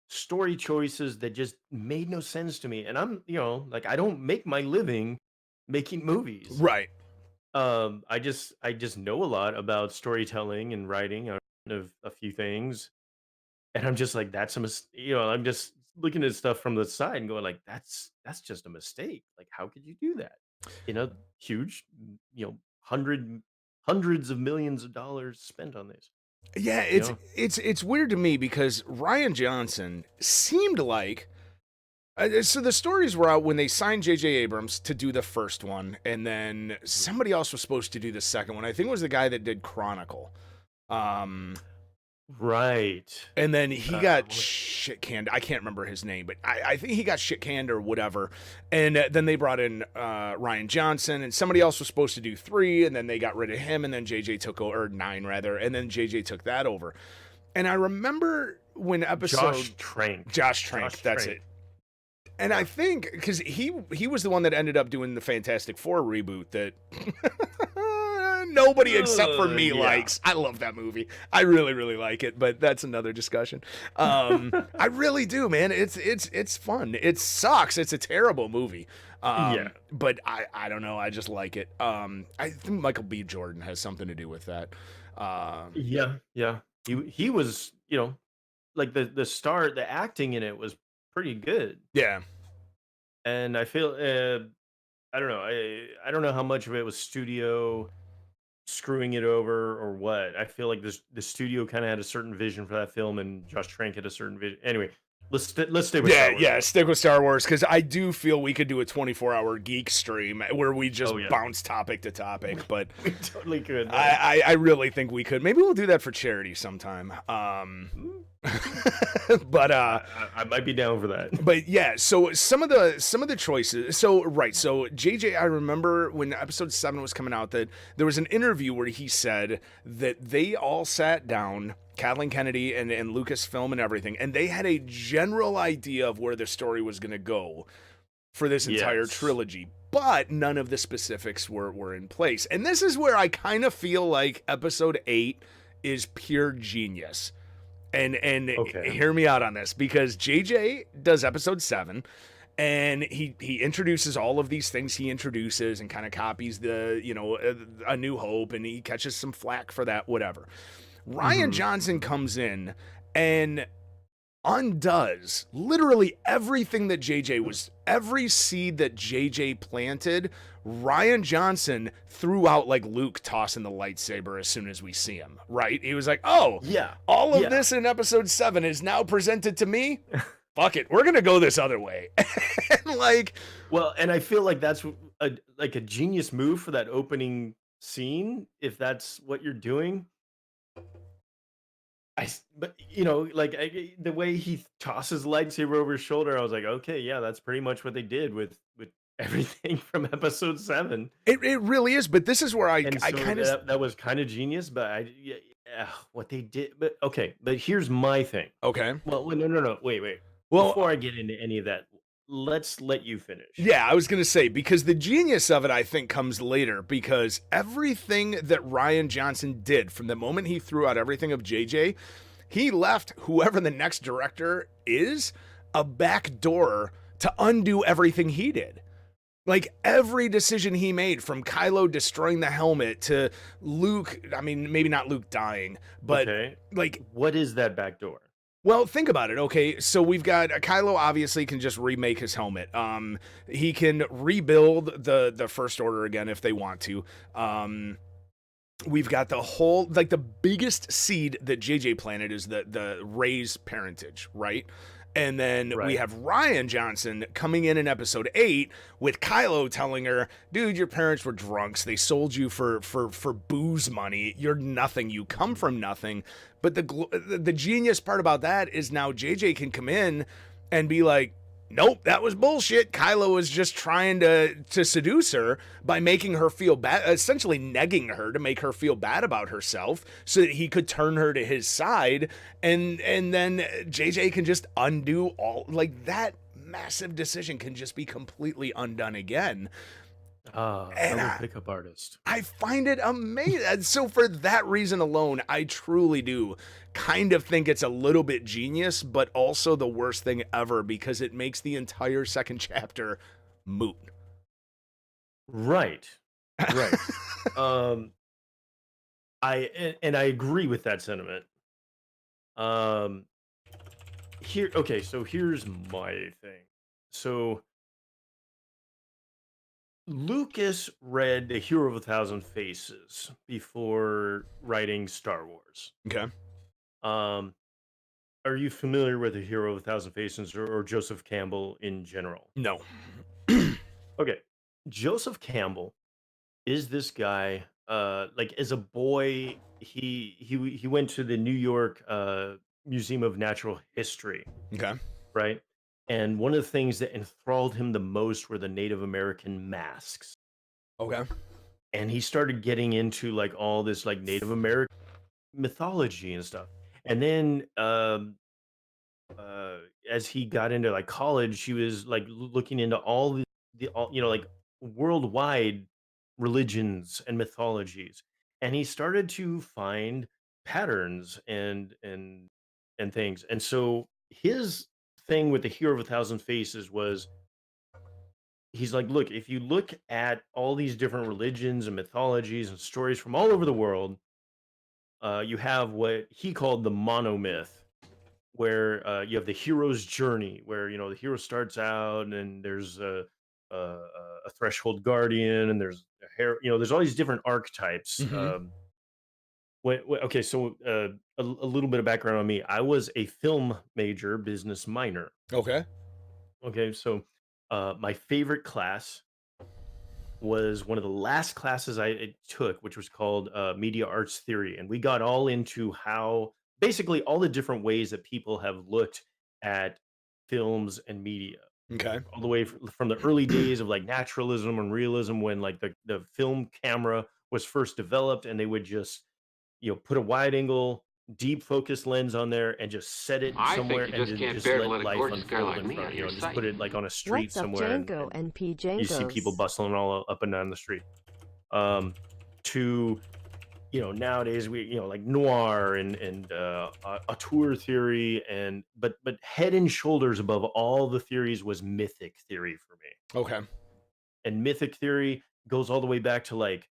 [SPEAKER 2] story choices that just made no sense to me. And I'm, you know, like, I don't make my living making movies.
[SPEAKER 1] right?
[SPEAKER 2] I just know a lot about storytelling and writing of a few things, and I'm just like, that's a you know, I'm just looking at stuff from the side and going like, that's just a mistake. Like, how could you do that? You know, huge, you know, hundreds of millions of dollars spent on this.
[SPEAKER 1] Yeah,
[SPEAKER 2] You know?
[SPEAKER 1] it's weird to me, because Ryan Johnson seemed like... so the stories were out when they signed J.J. Abrams to do the first one, and then somebody else was supposed to do the second one. I think it was the guy that did Chronicle.
[SPEAKER 2] Right.
[SPEAKER 1] And then he got
[SPEAKER 2] What
[SPEAKER 1] shit canned. I can't remember his name, but I think he got shit canned or whatever. And then they brought in Ryan Johnson, and somebody else was supposed to do 3, and then they got rid of him, and then JJ took over, or 9 rather, and then JJ took that over. And I remember when
[SPEAKER 2] Josh Trank.
[SPEAKER 1] Josh Trank, that's it. And I think because he was the one that ended up doing the Fantastic Four reboot that nobody except for me likes. I love that movie. I really, really like it, but that's another discussion. I really do, man. It's fun. It sucks. It's a terrible movie. But I don't know. I just like it. I think Michael B. Jordan has something to do with that.
[SPEAKER 2] Yeah. He was, like the start, the acting in it was pretty good.
[SPEAKER 1] Yeah.
[SPEAKER 2] And I feel I don't know. I don't know how much of it was studio screwing it over or what. I feel like the studio kind of had a certain vision for that film, and Josh Trank had a certain vision. Anyway, let's stay with Star Wars.
[SPEAKER 1] Yeah, stick with Star Wars because I do feel we could do a 24-hour geek stream where we just bounce topic to topic. But
[SPEAKER 2] we totally could.
[SPEAKER 1] I really think we could. Maybe we'll do that for charity sometime. But
[SPEAKER 2] I might be down for that.
[SPEAKER 1] But yeah, so some of the choices. So JJ, I remember when episode 7 was coming out that there was an interview where he said that they all sat down, Kathleen Kennedy and Lucasfilm and everything, and they had a general idea of where the story was going to go for this entire trilogy, but none of the specifics were in place. And this is where I kind of feel like episode 8 is pure genius. And hear me out on this, because JJ does episode 7 and he introduces all of these things he introduces and kind of copies the, A New Hope, and he catches some flack for that, whatever. Ryan Johnson comes in and undoes literally everything that every seed that JJ planted. Ryan Johnson threw out like Luke tossing the lightsaber as soon as we see him, right? He was like, all of this in episode 7 is now presented to me. Fuck it, we're gonna go this other way.
[SPEAKER 2] And I feel like that's a genius move for that opening scene, if that's what you're doing. The way he tosses lightsaber over his shoulder, I was like, okay, yeah, that's pretty much what they did with everything from episode 7.
[SPEAKER 1] It really is, but this is where I kind of
[SPEAKER 2] that was kind of genius, but what they did. But okay, but here's my thing.
[SPEAKER 1] Okay.
[SPEAKER 2] Well, no, wait. Well, before I get into any of that, let's let you finish.
[SPEAKER 1] Yeah, I was going to say, because the genius of it, I think, comes later, because everything that Ryan Johnson did from the moment he threw out everything of JJ, he left whoever the next director is a back door to undo everything he did. Like, every decision he made, from Kylo destroying the helmet to Luke, I mean, maybe not Luke dying, but
[SPEAKER 2] what is that back door?
[SPEAKER 1] Well, think about it. Okay, so we've got Kylo obviously can just remake his helmet. He can rebuild the First Order again if they want to. We've got the whole, the biggest seed that JJ planted is the Rey's parentage, right? And then we have Ryan Johnson coming in episode 8 with Kylo telling her, dude, your parents were drunks. They sold you for booze money. You're nothing. You come from nothing. But the genius part about that is now JJ can come in and be like, nope, that was bullshit. Kylo was just trying to seduce her by making her feel bad, essentially negging her to make her feel bad about herself so that he could turn her to his side. And then JJ can just undo all, that massive decision can just be completely undone again.
[SPEAKER 2] I'm a pickup artist.
[SPEAKER 1] I find it amazing. So for that reason alone, I truly do kind of think it's a little bit genius, but also the worst thing ever, because it makes the entire second chapter moot.
[SPEAKER 2] Right. I agree with that sentiment. So here's my thing. So Lucas read The Hero of a Thousand Faces before writing Star Wars.
[SPEAKER 1] Okay.
[SPEAKER 2] Are you familiar with The Hero of a Thousand Faces or Joseph Campbell in general?
[SPEAKER 1] No.
[SPEAKER 2] Okay. Joseph Campbell is this guy. like as a boy, he went to the New York Museum of Natural History,
[SPEAKER 1] Okay.
[SPEAKER 2] right? And one of the things that enthralled him the most were the Native American masks.
[SPEAKER 1] Okay.
[SPEAKER 2] And he started getting into like all this like Native American mythology and stuff. And then uh as he got into like college, he was like looking into all the all, like worldwide religions and mythologies. And he started to find patterns and things. And so his thing with the Hero of a Thousand Faces was he's like, look, if you look at all these different religions and mythologies and stories from all over the world, you have what he called the monomyth, where you have the hero's journey, where the hero starts out and there's a threshold guardian, and there's a hair, there's all these different archetypes.
[SPEAKER 1] Hmm.
[SPEAKER 2] Okay, so a little bit of background on me. I was a film major, business minor.
[SPEAKER 1] Okay.
[SPEAKER 2] Okay, so my favorite class was one of the last classes I took, which was called Media Arts Theory. And we got all into how basically all the different ways that people have looked at films and media,
[SPEAKER 1] Okay.
[SPEAKER 2] all the way from the early days of like naturalism and realism, when like the film camera was first developed, and they would just, put a wide angle, deep focus lens on there and just set it
[SPEAKER 3] I think
[SPEAKER 2] somewhere
[SPEAKER 3] you
[SPEAKER 2] and
[SPEAKER 3] just
[SPEAKER 2] then
[SPEAKER 3] can't
[SPEAKER 2] just
[SPEAKER 3] bear to
[SPEAKER 2] let
[SPEAKER 3] let a
[SPEAKER 2] life
[SPEAKER 3] gorgeous guy
[SPEAKER 2] unfold
[SPEAKER 3] like
[SPEAKER 2] in
[SPEAKER 3] me
[SPEAKER 2] front
[SPEAKER 3] out
[SPEAKER 2] of
[SPEAKER 3] of
[SPEAKER 2] you.
[SPEAKER 3] your
[SPEAKER 2] Just
[SPEAKER 3] sight.
[SPEAKER 2] put it like on a street
[SPEAKER 4] What's up,
[SPEAKER 2] somewhere,
[SPEAKER 4] Janko
[SPEAKER 2] and
[SPEAKER 4] and P.
[SPEAKER 2] you see people
[SPEAKER 4] Jankos?
[SPEAKER 2] bustling all up and down the street. To nowadays we like noir and auteur theory, and but head and shoulders above all the theories was mythic theory for me.
[SPEAKER 1] Okay.
[SPEAKER 2] And mythic theory goes all the way back to like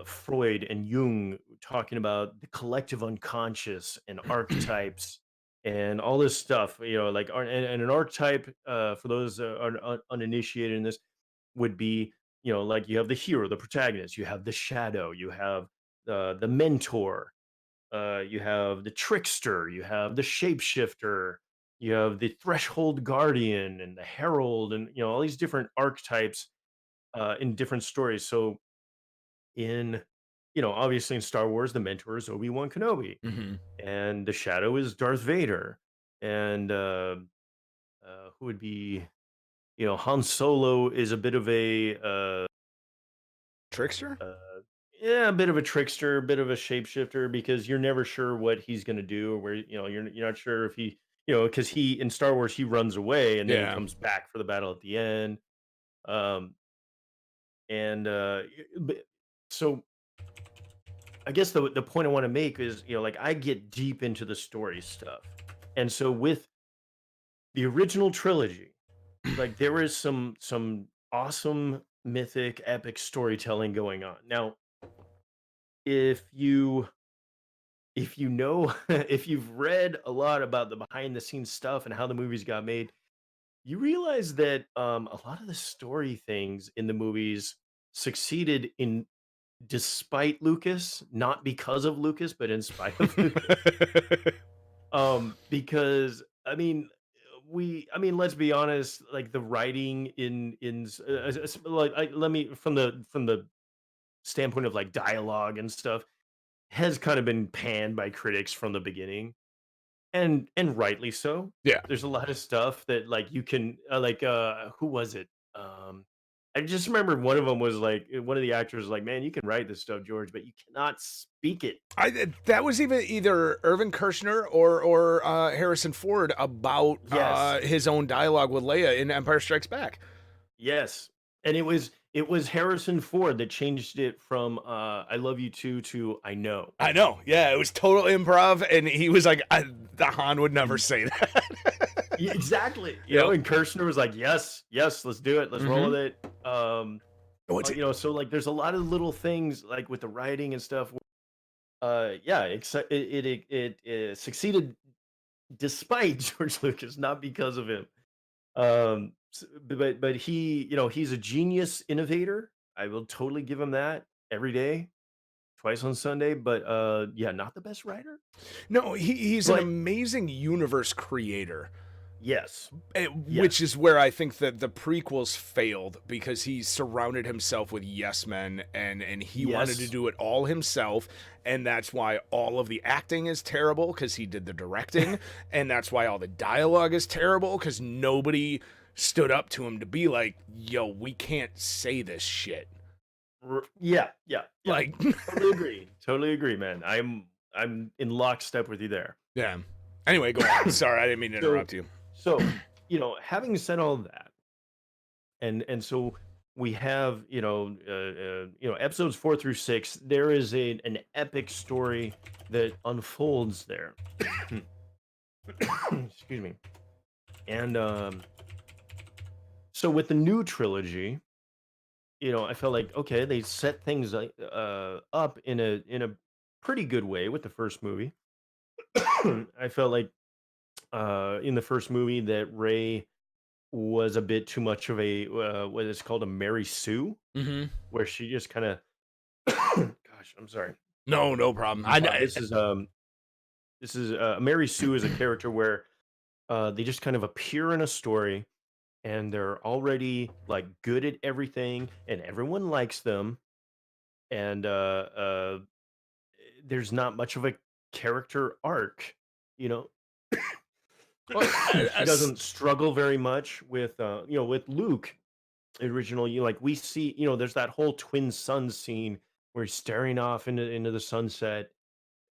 [SPEAKER 2] Freud and Jung, talking about the collective unconscious and archetypes and all this stuff. Like and an archetype, for those that are uninitiated in this, would be, like you have the hero, the protagonist, you have the shadow, you have the mentor, you have the trickster, you have the shapeshifter, you have the threshold guardian and the herald, and all these different archetypes in different stories. So in obviously in Star Wars, the mentor is Obi-Wan Kenobi,
[SPEAKER 1] Hmm.
[SPEAKER 2] and the shadow is Darth Vader, and who would be, Han Solo is a bit of a
[SPEAKER 1] Trickster.
[SPEAKER 2] uh, yeah, a bit of a trickster, a bit of a shapeshifter, because you're never sure what he's going to do, or where, you're not sure if he, because he in Star Wars he runs away and then he
[SPEAKER 1] Yeah.
[SPEAKER 2] comes back for the battle at the end. Um, and so I guess the point I want to make is, like I get deep into the story stuff, and so with the original trilogy, like there is some awesome mythic epic storytelling going on. Now, if you know if you've read a lot about the behind the scenes stuff and how the movies got made, you realize that a lot of the story things in the movies succeeded in despite Lucas, not because of Lucas, but in spite of Lucas. Because I mean, let's be honest, like the writing like let me from the standpoint of like dialogue and stuff has kind of been panned by critics from the beginning, and rightly so.
[SPEAKER 1] Yeah.
[SPEAKER 2] There's a lot of stuff that like you can who was it? Um I just remember one of them was like one of the actors was like, "Man, you can write this stuff, George, but you cannot speak it."
[SPEAKER 1] That was even either Irvin Kershner or Harrison Ford about
[SPEAKER 2] Yes.
[SPEAKER 1] his own dialogue with Leia in Empire Strikes Back.
[SPEAKER 2] Yes. And it was Harrison Ford that changed it from "I love you too" to "I know."
[SPEAKER 1] I know. Yeah, it was total improv, and he was like, "The Han would never
[SPEAKER 2] And
[SPEAKER 1] say that."
[SPEAKER 2] yeah, exactly.
[SPEAKER 1] Yep.
[SPEAKER 2] And Kirshner was like, "Yes, yes, let's do it. Let's roll
[SPEAKER 1] Hmm.
[SPEAKER 2] with it."
[SPEAKER 1] What's
[SPEAKER 2] So like there's a lot of little things like with the writing and stuff. Yeah, it succeeded despite George Lucas, not because of him. But he, he's a genius innovator. I will totally give him that every day, twice on Sunday. But yeah, not the best writer.
[SPEAKER 1] No, he's an
[SPEAKER 2] But
[SPEAKER 1] amazing universe creator.
[SPEAKER 2] Yes.
[SPEAKER 1] Which is where I think that the prequels failed because he surrounded himself with yes men and he wanted to
[SPEAKER 2] Yes.
[SPEAKER 1] do it all himself, and that's why all of the acting is terrible because he did the directing, and that's why all the dialogue is terrible because nobody stood up to him to be like, yo, we can't say this shit.
[SPEAKER 2] Yeah, yeah, yeah.
[SPEAKER 1] Like,
[SPEAKER 2] Totally agree, man. I'm in lockstep with you there.
[SPEAKER 1] yeah. Anyway, go on. Sorry, I didn't mean to interrupt you.
[SPEAKER 2] So, having said all that, and so we have, episodes 4 through 6. There is an epic story that unfolds there. Excuse me. And so with the new trilogy, I felt like, okay, they set things up in a pretty good way with the first movie. I felt like in the first movie that Ray was a bit too much of a what is called a Mary Sue,
[SPEAKER 1] Mm-hmm.
[SPEAKER 2] where she just kind of gosh, I'm sorry.
[SPEAKER 1] No problem.
[SPEAKER 2] This is Mary Sue is a character where they just kind of appear in a story and they're already like good at everything and everyone likes them, and there's not much of a character arc, you know.
[SPEAKER 1] Well,
[SPEAKER 2] She doesn't struggle very much with with Luke original. Like we see, there's that whole twin sun scene where he's staring off into the sunset,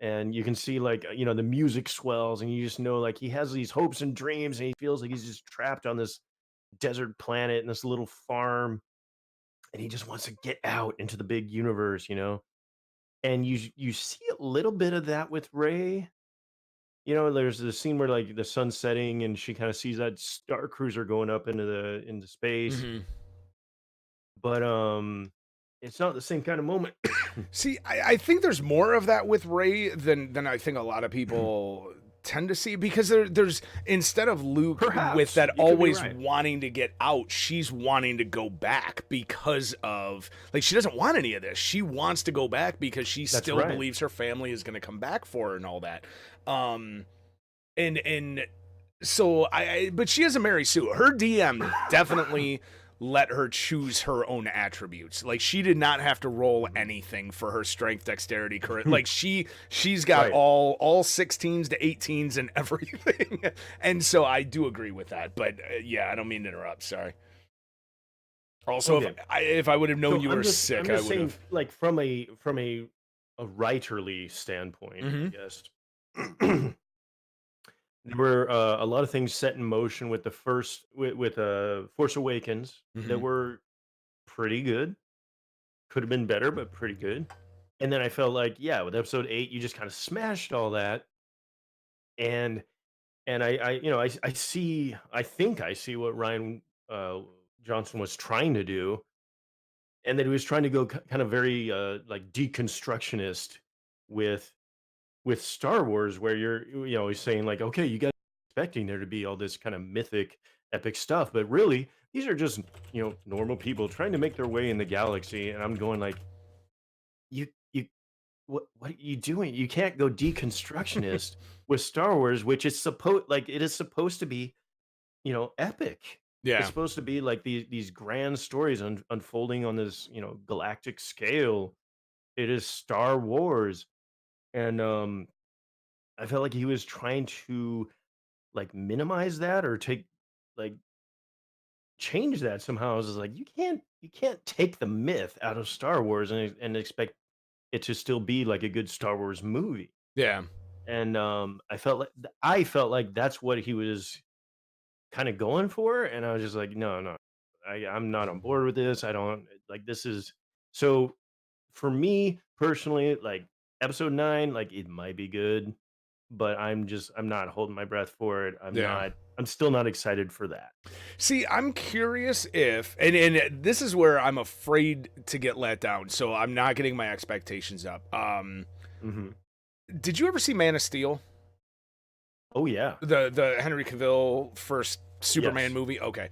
[SPEAKER 2] and you can see like the music swells, and you just know like he has these hopes and dreams, and he feels like he's just trapped on this desert planet in this little farm, and he just wants to get out into the big universe, and you see a little bit of that with Ray. There's the scene where like the sun's setting and she kind of sees that star cruiser going up into space,
[SPEAKER 1] Mhm.
[SPEAKER 2] but it's not the same kind of moment.
[SPEAKER 1] See, I think there's more of that with Ray than I think a lot of people tend to see, because there's, instead of Luke with
[SPEAKER 2] Perhaps
[SPEAKER 1] that
[SPEAKER 2] you could be
[SPEAKER 1] always
[SPEAKER 2] right.
[SPEAKER 1] wanting to get out, she's wanting to go back because of, like, she doesn't want any of this. She wants to go back because she
[SPEAKER 2] That's
[SPEAKER 1] still
[SPEAKER 2] right.
[SPEAKER 1] believes her family is going to come back for her and all that. And so but she is a Mary Sue. Her DM definitely let her choose her own attributes. Like, she did not have to roll anything for her strength, dexterity, courage. Like, she's got
[SPEAKER 2] Right.
[SPEAKER 1] all 16s to 18s and everything. And so I do agree with that. But yeah, I don't mean to interrupt. Sorry. Also,
[SPEAKER 2] Okay.
[SPEAKER 1] if I would have known
[SPEAKER 2] So
[SPEAKER 1] you were sick,
[SPEAKER 2] I'm
[SPEAKER 1] I
[SPEAKER 2] just
[SPEAKER 1] would
[SPEAKER 2] saying,
[SPEAKER 1] have.
[SPEAKER 2] like from a writerly standpoint, I
[SPEAKER 1] Mhm.
[SPEAKER 2] guess. There were a lot of things set in motion with the first with Force Awakens that
[SPEAKER 1] Mhm.
[SPEAKER 2] were pretty good. Could have been better, but pretty good. And then I felt like, yeah, with episode 8, you just kind of smashed all that. And I think I see what Ryan uh, Johnson was trying to do, and that he was trying to go kind of very like deconstructionist with Star Wars, where he's saying like, okay, you guys are expecting there to be all this kind of mythic, epic stuff, but really these are just normal people trying to make their way in the galaxy. And I'm going like, you what are you doing? You can't go deconstructionist with Star Wars, which is supposed to be epic. It's
[SPEAKER 1] Yeah.
[SPEAKER 2] supposed to be like these grand stories unfolding on this galactic scale. It is Star Wars, and I felt like he was trying to like minimize that or like change that somehow. I was just like, you can't take the myth out of Star Wars and expect it to still be like a good Star Wars movie.
[SPEAKER 1] Yeah.
[SPEAKER 2] And I felt like that's what he was kind of going for, and I was just like, no, no, I'm not on board with this. I don't like this is so for me personally, like episode 9, like it might be good, but I'm not holding my breath for it.
[SPEAKER 1] Yeah.
[SPEAKER 2] I'm still not excited for that.
[SPEAKER 1] See, I'm curious if, and this is where I'm afraid to get let down, so I'm not getting my expectations up.
[SPEAKER 2] Hmm.
[SPEAKER 1] Did you ever see Man of Steel?
[SPEAKER 2] Oh yeah.
[SPEAKER 1] The Henry Cavill first Superman
[SPEAKER 2] Yes.
[SPEAKER 1] movie? Okay.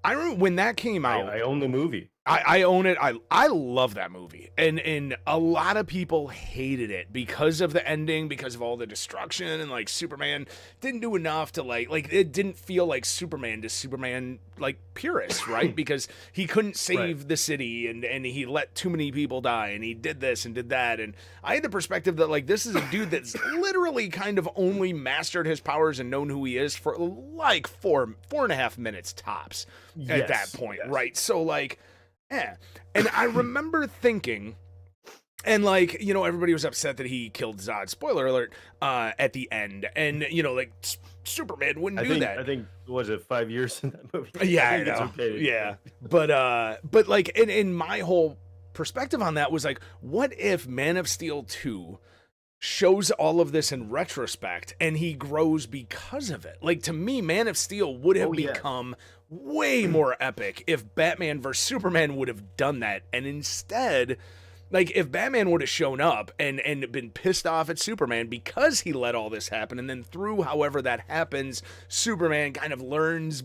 [SPEAKER 1] I remember when that came out.
[SPEAKER 2] I own the movie.
[SPEAKER 1] I own it. I love that movie, and a lot of people hated it because of the ending, because of all the destruction, and like Superman didn't do enough to like it didn't feel like Superman to Superman like purists, right? Because he couldn't
[SPEAKER 2] Right.
[SPEAKER 1] save the city, and he let too many people die, and he did this and did that, and I had the perspective that like this is a dude that's literally kind of only mastered his powers and known who he is for like 4.5 minutes tops at that
[SPEAKER 2] Yes.
[SPEAKER 1] point,
[SPEAKER 2] Yes.
[SPEAKER 1] right? So like. Yeah. And I remember thinking, and like, everybody was upset that he killed Zod, spoiler alert, at the end. And, like, Superman wouldn't do that.
[SPEAKER 2] I think was it 5 years in that movie?
[SPEAKER 1] Yeah,
[SPEAKER 2] I
[SPEAKER 1] I
[SPEAKER 2] think it's
[SPEAKER 1] know.
[SPEAKER 2] okay.
[SPEAKER 1] Yeah. But like, in my whole perspective on that was like, what if Man of Steel 2 shows all of this in retrospect and he grows because of it? Like, to me, Man of Steel would have
[SPEAKER 2] Oh, yeah.
[SPEAKER 1] become way more epic if Batman vs Superman would have done that. And instead, like, if Batman would have shown up and been pissed off at Superman because he let all this happen, and then through however that happens, Superman kind of learns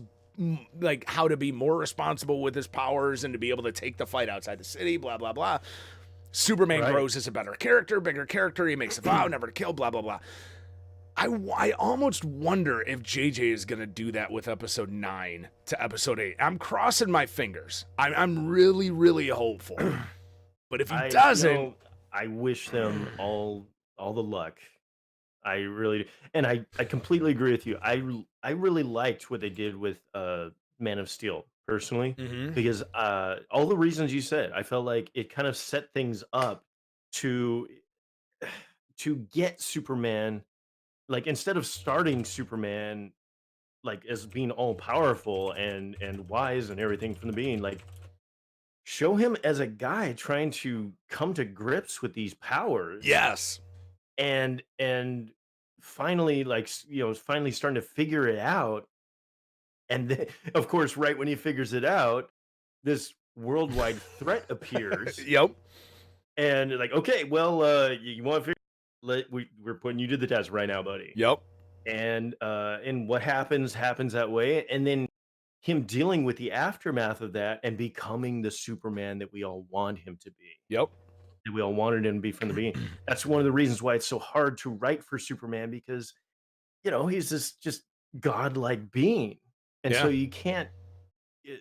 [SPEAKER 1] like how to be more responsible with his powers and to be able to take the fight outside the city, blah blah blah. Superman
[SPEAKER 2] Right.
[SPEAKER 1] grows as a better character, bigger character. He makes a vow never to kill, blah blah blah. I almost wonder if JJ is gonna do that with episode 9 to episode 8. I'm crossing my fingers. I'm really really hopeful. But if he doesn't,
[SPEAKER 2] I wish them all the luck. I really and I completely agree with you. I really liked what they did with Man of Steel personally
[SPEAKER 1] Mhm.
[SPEAKER 2] because all the reasons you said, I felt like it kind of set things up to get Superman, like instead of starting Superman like as being all powerful and wise and everything from the beginning, like show him as a guy trying to come to grips with these powers
[SPEAKER 1] yes,
[SPEAKER 2] and finally like finally starting to figure it out. And then, of course, right when he figures it out, this worldwide threat appears
[SPEAKER 1] yep,
[SPEAKER 2] and like, okay, well, you want to figure we're putting you to the test right now, buddy.
[SPEAKER 1] yep,
[SPEAKER 2] And what happens that way, and then him dealing with the aftermath of that and becoming the Superman that we all want him to be,
[SPEAKER 1] yep,
[SPEAKER 2] that we all wanted him to be from the beginning. That's one of the reasons why it's so hard to write for Superman because he's this just godlike being, and so
[SPEAKER 1] yeah,
[SPEAKER 2] you can't.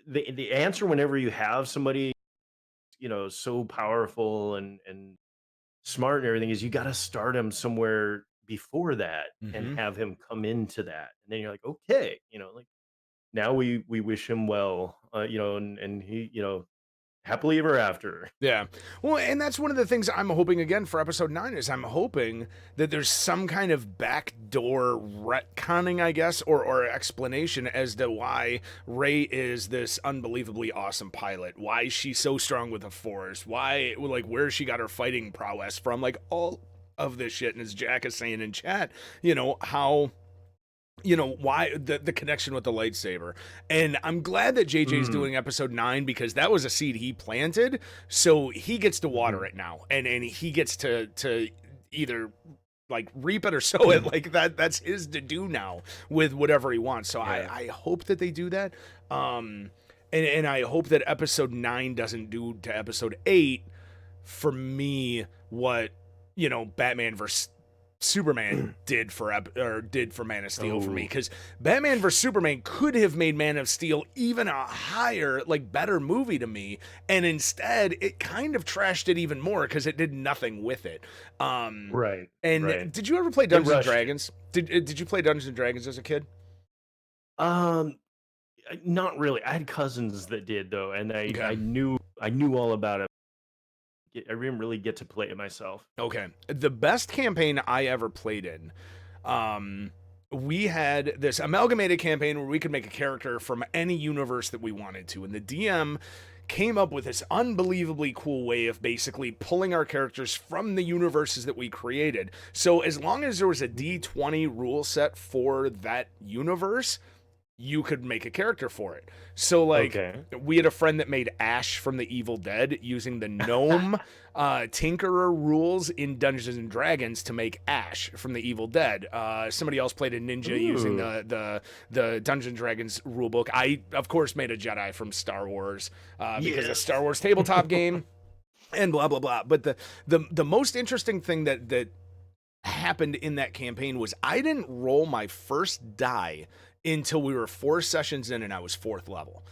[SPEAKER 2] The answer whenever you have somebody so powerful and smart and everything is you got to start him somewhere before that and
[SPEAKER 1] hmm,
[SPEAKER 2] have him come into that, and then you're like, okay, like now we wish him well, and he, happily ever after.
[SPEAKER 1] yeah. Well, and that's one of the things I'm hoping again for episode 9 is I'm hoping that there's some kind of backdoor retconning, I guess, or explanation as to why Rey is this unbelievably awesome pilot, why she's so strong with the Force, why like where she got her fighting prowess from, like all of this shit. And as Jack is saying in chat, how why the connection with the lightsaber. And I'm glad that JJ's
[SPEAKER 2] Mm,
[SPEAKER 1] doing episode 9 because that was a seed he planted, so he gets to water
[SPEAKER 2] mhm.
[SPEAKER 1] it now, and he gets to either like reap it or sow it. Like that's his to do now with whatever he wants. So
[SPEAKER 2] Yeah.
[SPEAKER 1] I hope that they do that. And I hope that episode 9 doesn't do to episode 8 for me what Batman versus Superman did for did for Man of Steel for me,
[SPEAKER 2] Oh,
[SPEAKER 1] because Batman vs Superman could have made Man of Steel even a higher, like better movie to me, and instead it kind of trashed it even more because it did nothing with it. Um,
[SPEAKER 2] right,
[SPEAKER 1] and
[SPEAKER 2] right.
[SPEAKER 1] did you ever play
[SPEAKER 2] It
[SPEAKER 1] Dungeons and
[SPEAKER 2] rushed it.
[SPEAKER 1] Dragons? Did you play Dungeons and Dragons as a kid?
[SPEAKER 2] Um, Not really. I had cousins that did though, and
[SPEAKER 1] Okay.
[SPEAKER 2] I knew all about it. I didn't really get to play it myself.
[SPEAKER 1] Okay. The best campaign I ever played in, um, we had this amalgamated campaign where we could make a character from any universe that we wanted to. And the DM came up with this unbelievably cool way of basically pulling our characters from the universes that we created. So as long as there was a D20 rule set for that universe, you could make a character for it. So like
[SPEAKER 2] Okay.
[SPEAKER 1] we had a friend that made Ash from the Evil Dead using the gnome tinkerer rules in Dungeons and Dragons to make Ash from the Evil Dead. Somebody else played a ninja using the Dungeons and Dragons rulebook. I of course made a Jedi from Star Wars because a Star Wars tabletop game and blah blah blah. But the most interesting thing that happened in that campaign was I didn't roll my first die until we were 4 sessions in and I was 4th level.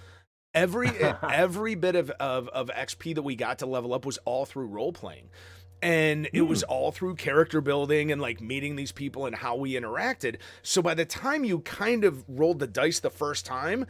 [SPEAKER 1] Every bit of XP that we got to level up was all through role playing. And it was all through character building and like meeting these people and how we interacted. So by the time you kind of rolled the dice the first time,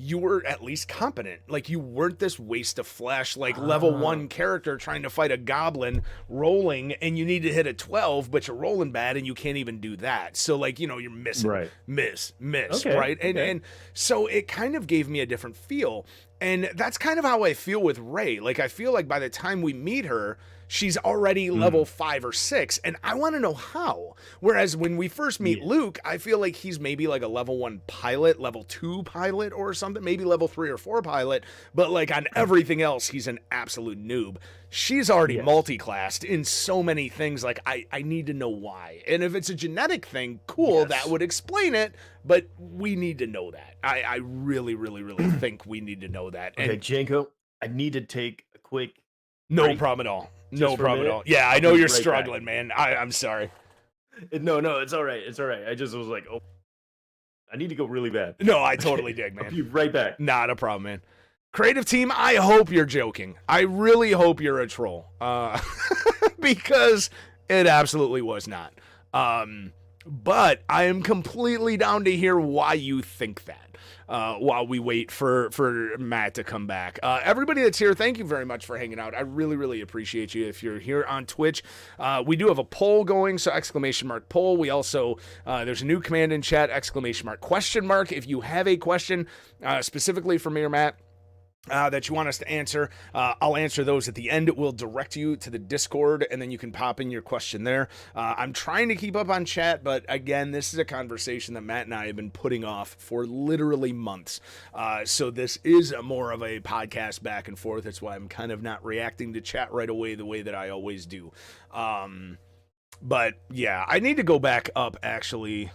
[SPEAKER 1] you were at least competent. Like you weren't this waste of flesh, like level 1 character trying to fight a goblin rolling and you need to hit a 12, but you're rolling bad and you can't even do that. So like, you're missing, miss,
[SPEAKER 2] Okay,
[SPEAKER 1] right? And so it kind of gave me a different feel. And that's kind of how I feel with Rey. Like I feel like by the time we meet her, she's already level 5 or 6, and I want to know how. Whereas when we first meet Luke, I feel like he's maybe like a level 1 pilot, level 2 pilot or something, maybe level 3 or 4 pilot, but like on everything else, he's an absolute noob. She's already multi-classed in so many things, like I need to know why. And if it's a genetic thing, cool, that would explain it, but we need to know that. I really, really, really think we need to know that.
[SPEAKER 2] Okay,
[SPEAKER 1] And
[SPEAKER 2] Janko, I need to take a quick
[SPEAKER 1] no
[SPEAKER 2] break.
[SPEAKER 1] problem at all.
[SPEAKER 2] Just
[SPEAKER 1] No
[SPEAKER 2] for a
[SPEAKER 1] problem at
[SPEAKER 2] minute?
[SPEAKER 1] all. Yeah, I
[SPEAKER 2] I'll
[SPEAKER 1] know
[SPEAKER 2] be
[SPEAKER 1] you're
[SPEAKER 2] right back.
[SPEAKER 1] struggling, man. I'm sorry.
[SPEAKER 2] No, it's all right. It's all right. I just was like, oh, I need to go really bad.
[SPEAKER 1] No, I totally dig,
[SPEAKER 2] I'll
[SPEAKER 1] man.
[SPEAKER 2] be right back.
[SPEAKER 1] Not a problem, man. Creative team, I hope you're joking. I really hope you're a troll. Because it absolutely was not. But I am completely down to hear why you think that. While we wait for Matt to come back. Everybody that's here, thank you very much for hanging out. I really, really appreciate you. If you're here on Twitch, we do have a poll going, so ! poll. We also, there's a new command in chat, ! question mark. If you have a question specifically for me or Matt, that you want us to answer, I'll answer those at the end. It will direct you to the Discord, and then you can pop in your question there. I'm trying to keep up on chat, but again, this is a conversation that Matt and I have been putting off for literally months. So this is more of a podcast back and forth. That's why I'm kind of not reacting to chat right away the way that I always do. But yeah, I need to go back up actually.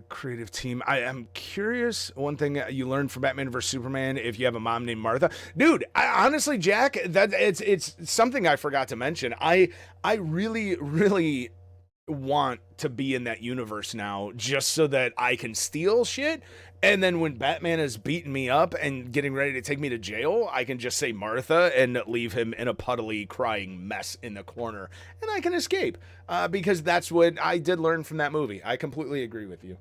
[SPEAKER 1] Creative team. I am curious. One thing you learned from Batman vs Superman: if you have a mom named Martha, dude. Honestly, Jack, that it's something I forgot to mention. I really, really want to be in that universe now, just so that I can steal shit. And then when Batman is beating me up and getting ready to take me to jail, I can just say Martha and leave him in a puddly crying mess in the corner. And I can escape. Because that's what I did learn from that movie. I completely agree with you.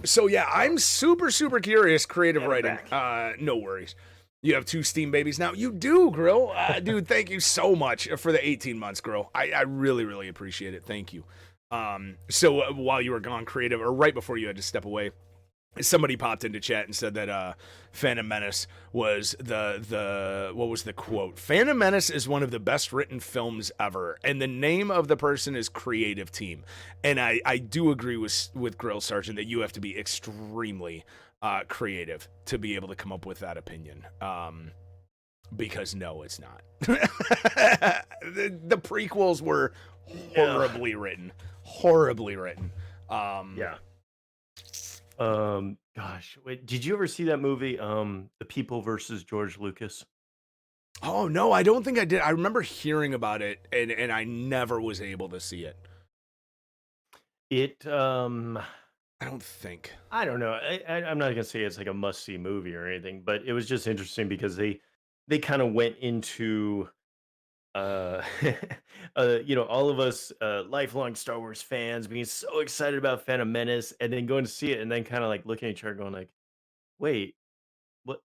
[SPEAKER 1] So yeah, I'm super, super curious. Creative writing. No worries. You have 2 Steam babies now. You do, Grill. Dude, thank you so much for the 18 months, Grill. I really, really appreciate it. Thank you. So while you were gone, Creative, or right before you had to step away, somebody popped into chat and said that Phantom Menace was what was the quote? Phantom Menace is one of the best written films ever, and the name of the person is Creative Team. And I do agree with Grill Sergeant that you have to be extremely creative to be able to come up with that opinion. Because no, it's not. the prequels were horribly written.
[SPEAKER 2] Gosh, wait, did you ever see that movie, The People versus George Lucas?
[SPEAKER 1] Oh no, I don't think I did. I remember hearing about it, and I never was able to see it. I don't think.
[SPEAKER 2] I don't know. I'm not gonna say it's like a must-see movie or anything, but it was just interesting because they kind of went into all of us lifelong Star Wars fans being so excited about Phantom Menace, and then going to see it, and then kind of like looking at each other, going like, "Wait, what?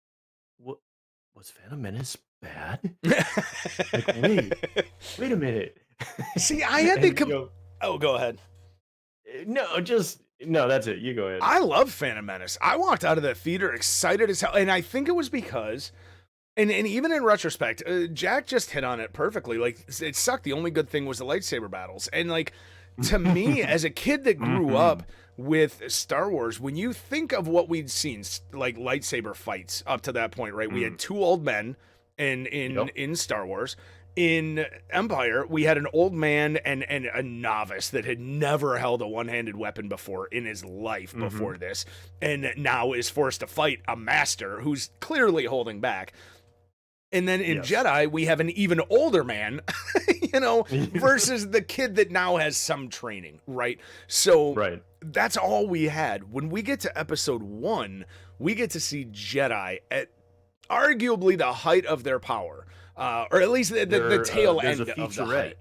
[SPEAKER 2] Was Phantom Menace bad? Like, wait a minute."
[SPEAKER 1] See, I had to Oh, go ahead.
[SPEAKER 2] No, that's it. You go ahead.
[SPEAKER 1] I love Phantom Menace. I walked out of the theater excited as hell, and I think it was because. And even in retrospect, Jack just hit on it perfectly. Like, it sucked. The only good thing was the lightsaber battles. And, like, to me, as a kid that grew
[SPEAKER 2] Mhm.
[SPEAKER 1] up with Star Wars, when you think of what we'd seen, like lightsaber fights up to that point, right? We
[SPEAKER 2] Mm.
[SPEAKER 1] had two old men
[SPEAKER 2] Yep.
[SPEAKER 1] in Star Wars. In Empire, we had an old man and a novice that had never held a one-handed weapon before in his life
[SPEAKER 2] Mhm.
[SPEAKER 1] before this, and now is forced to fight a master who's clearly holding back. And then in
[SPEAKER 2] Yes.
[SPEAKER 1] Jedi, we have an even older man, versus the kid that now has some training, right? So
[SPEAKER 2] Right.
[SPEAKER 1] that's all we had. When we get to episode 1, we get to see Jedi at arguably the height of their power, or at least the tail
[SPEAKER 2] There's a
[SPEAKER 1] end of the
[SPEAKER 2] featurette
[SPEAKER 1] height.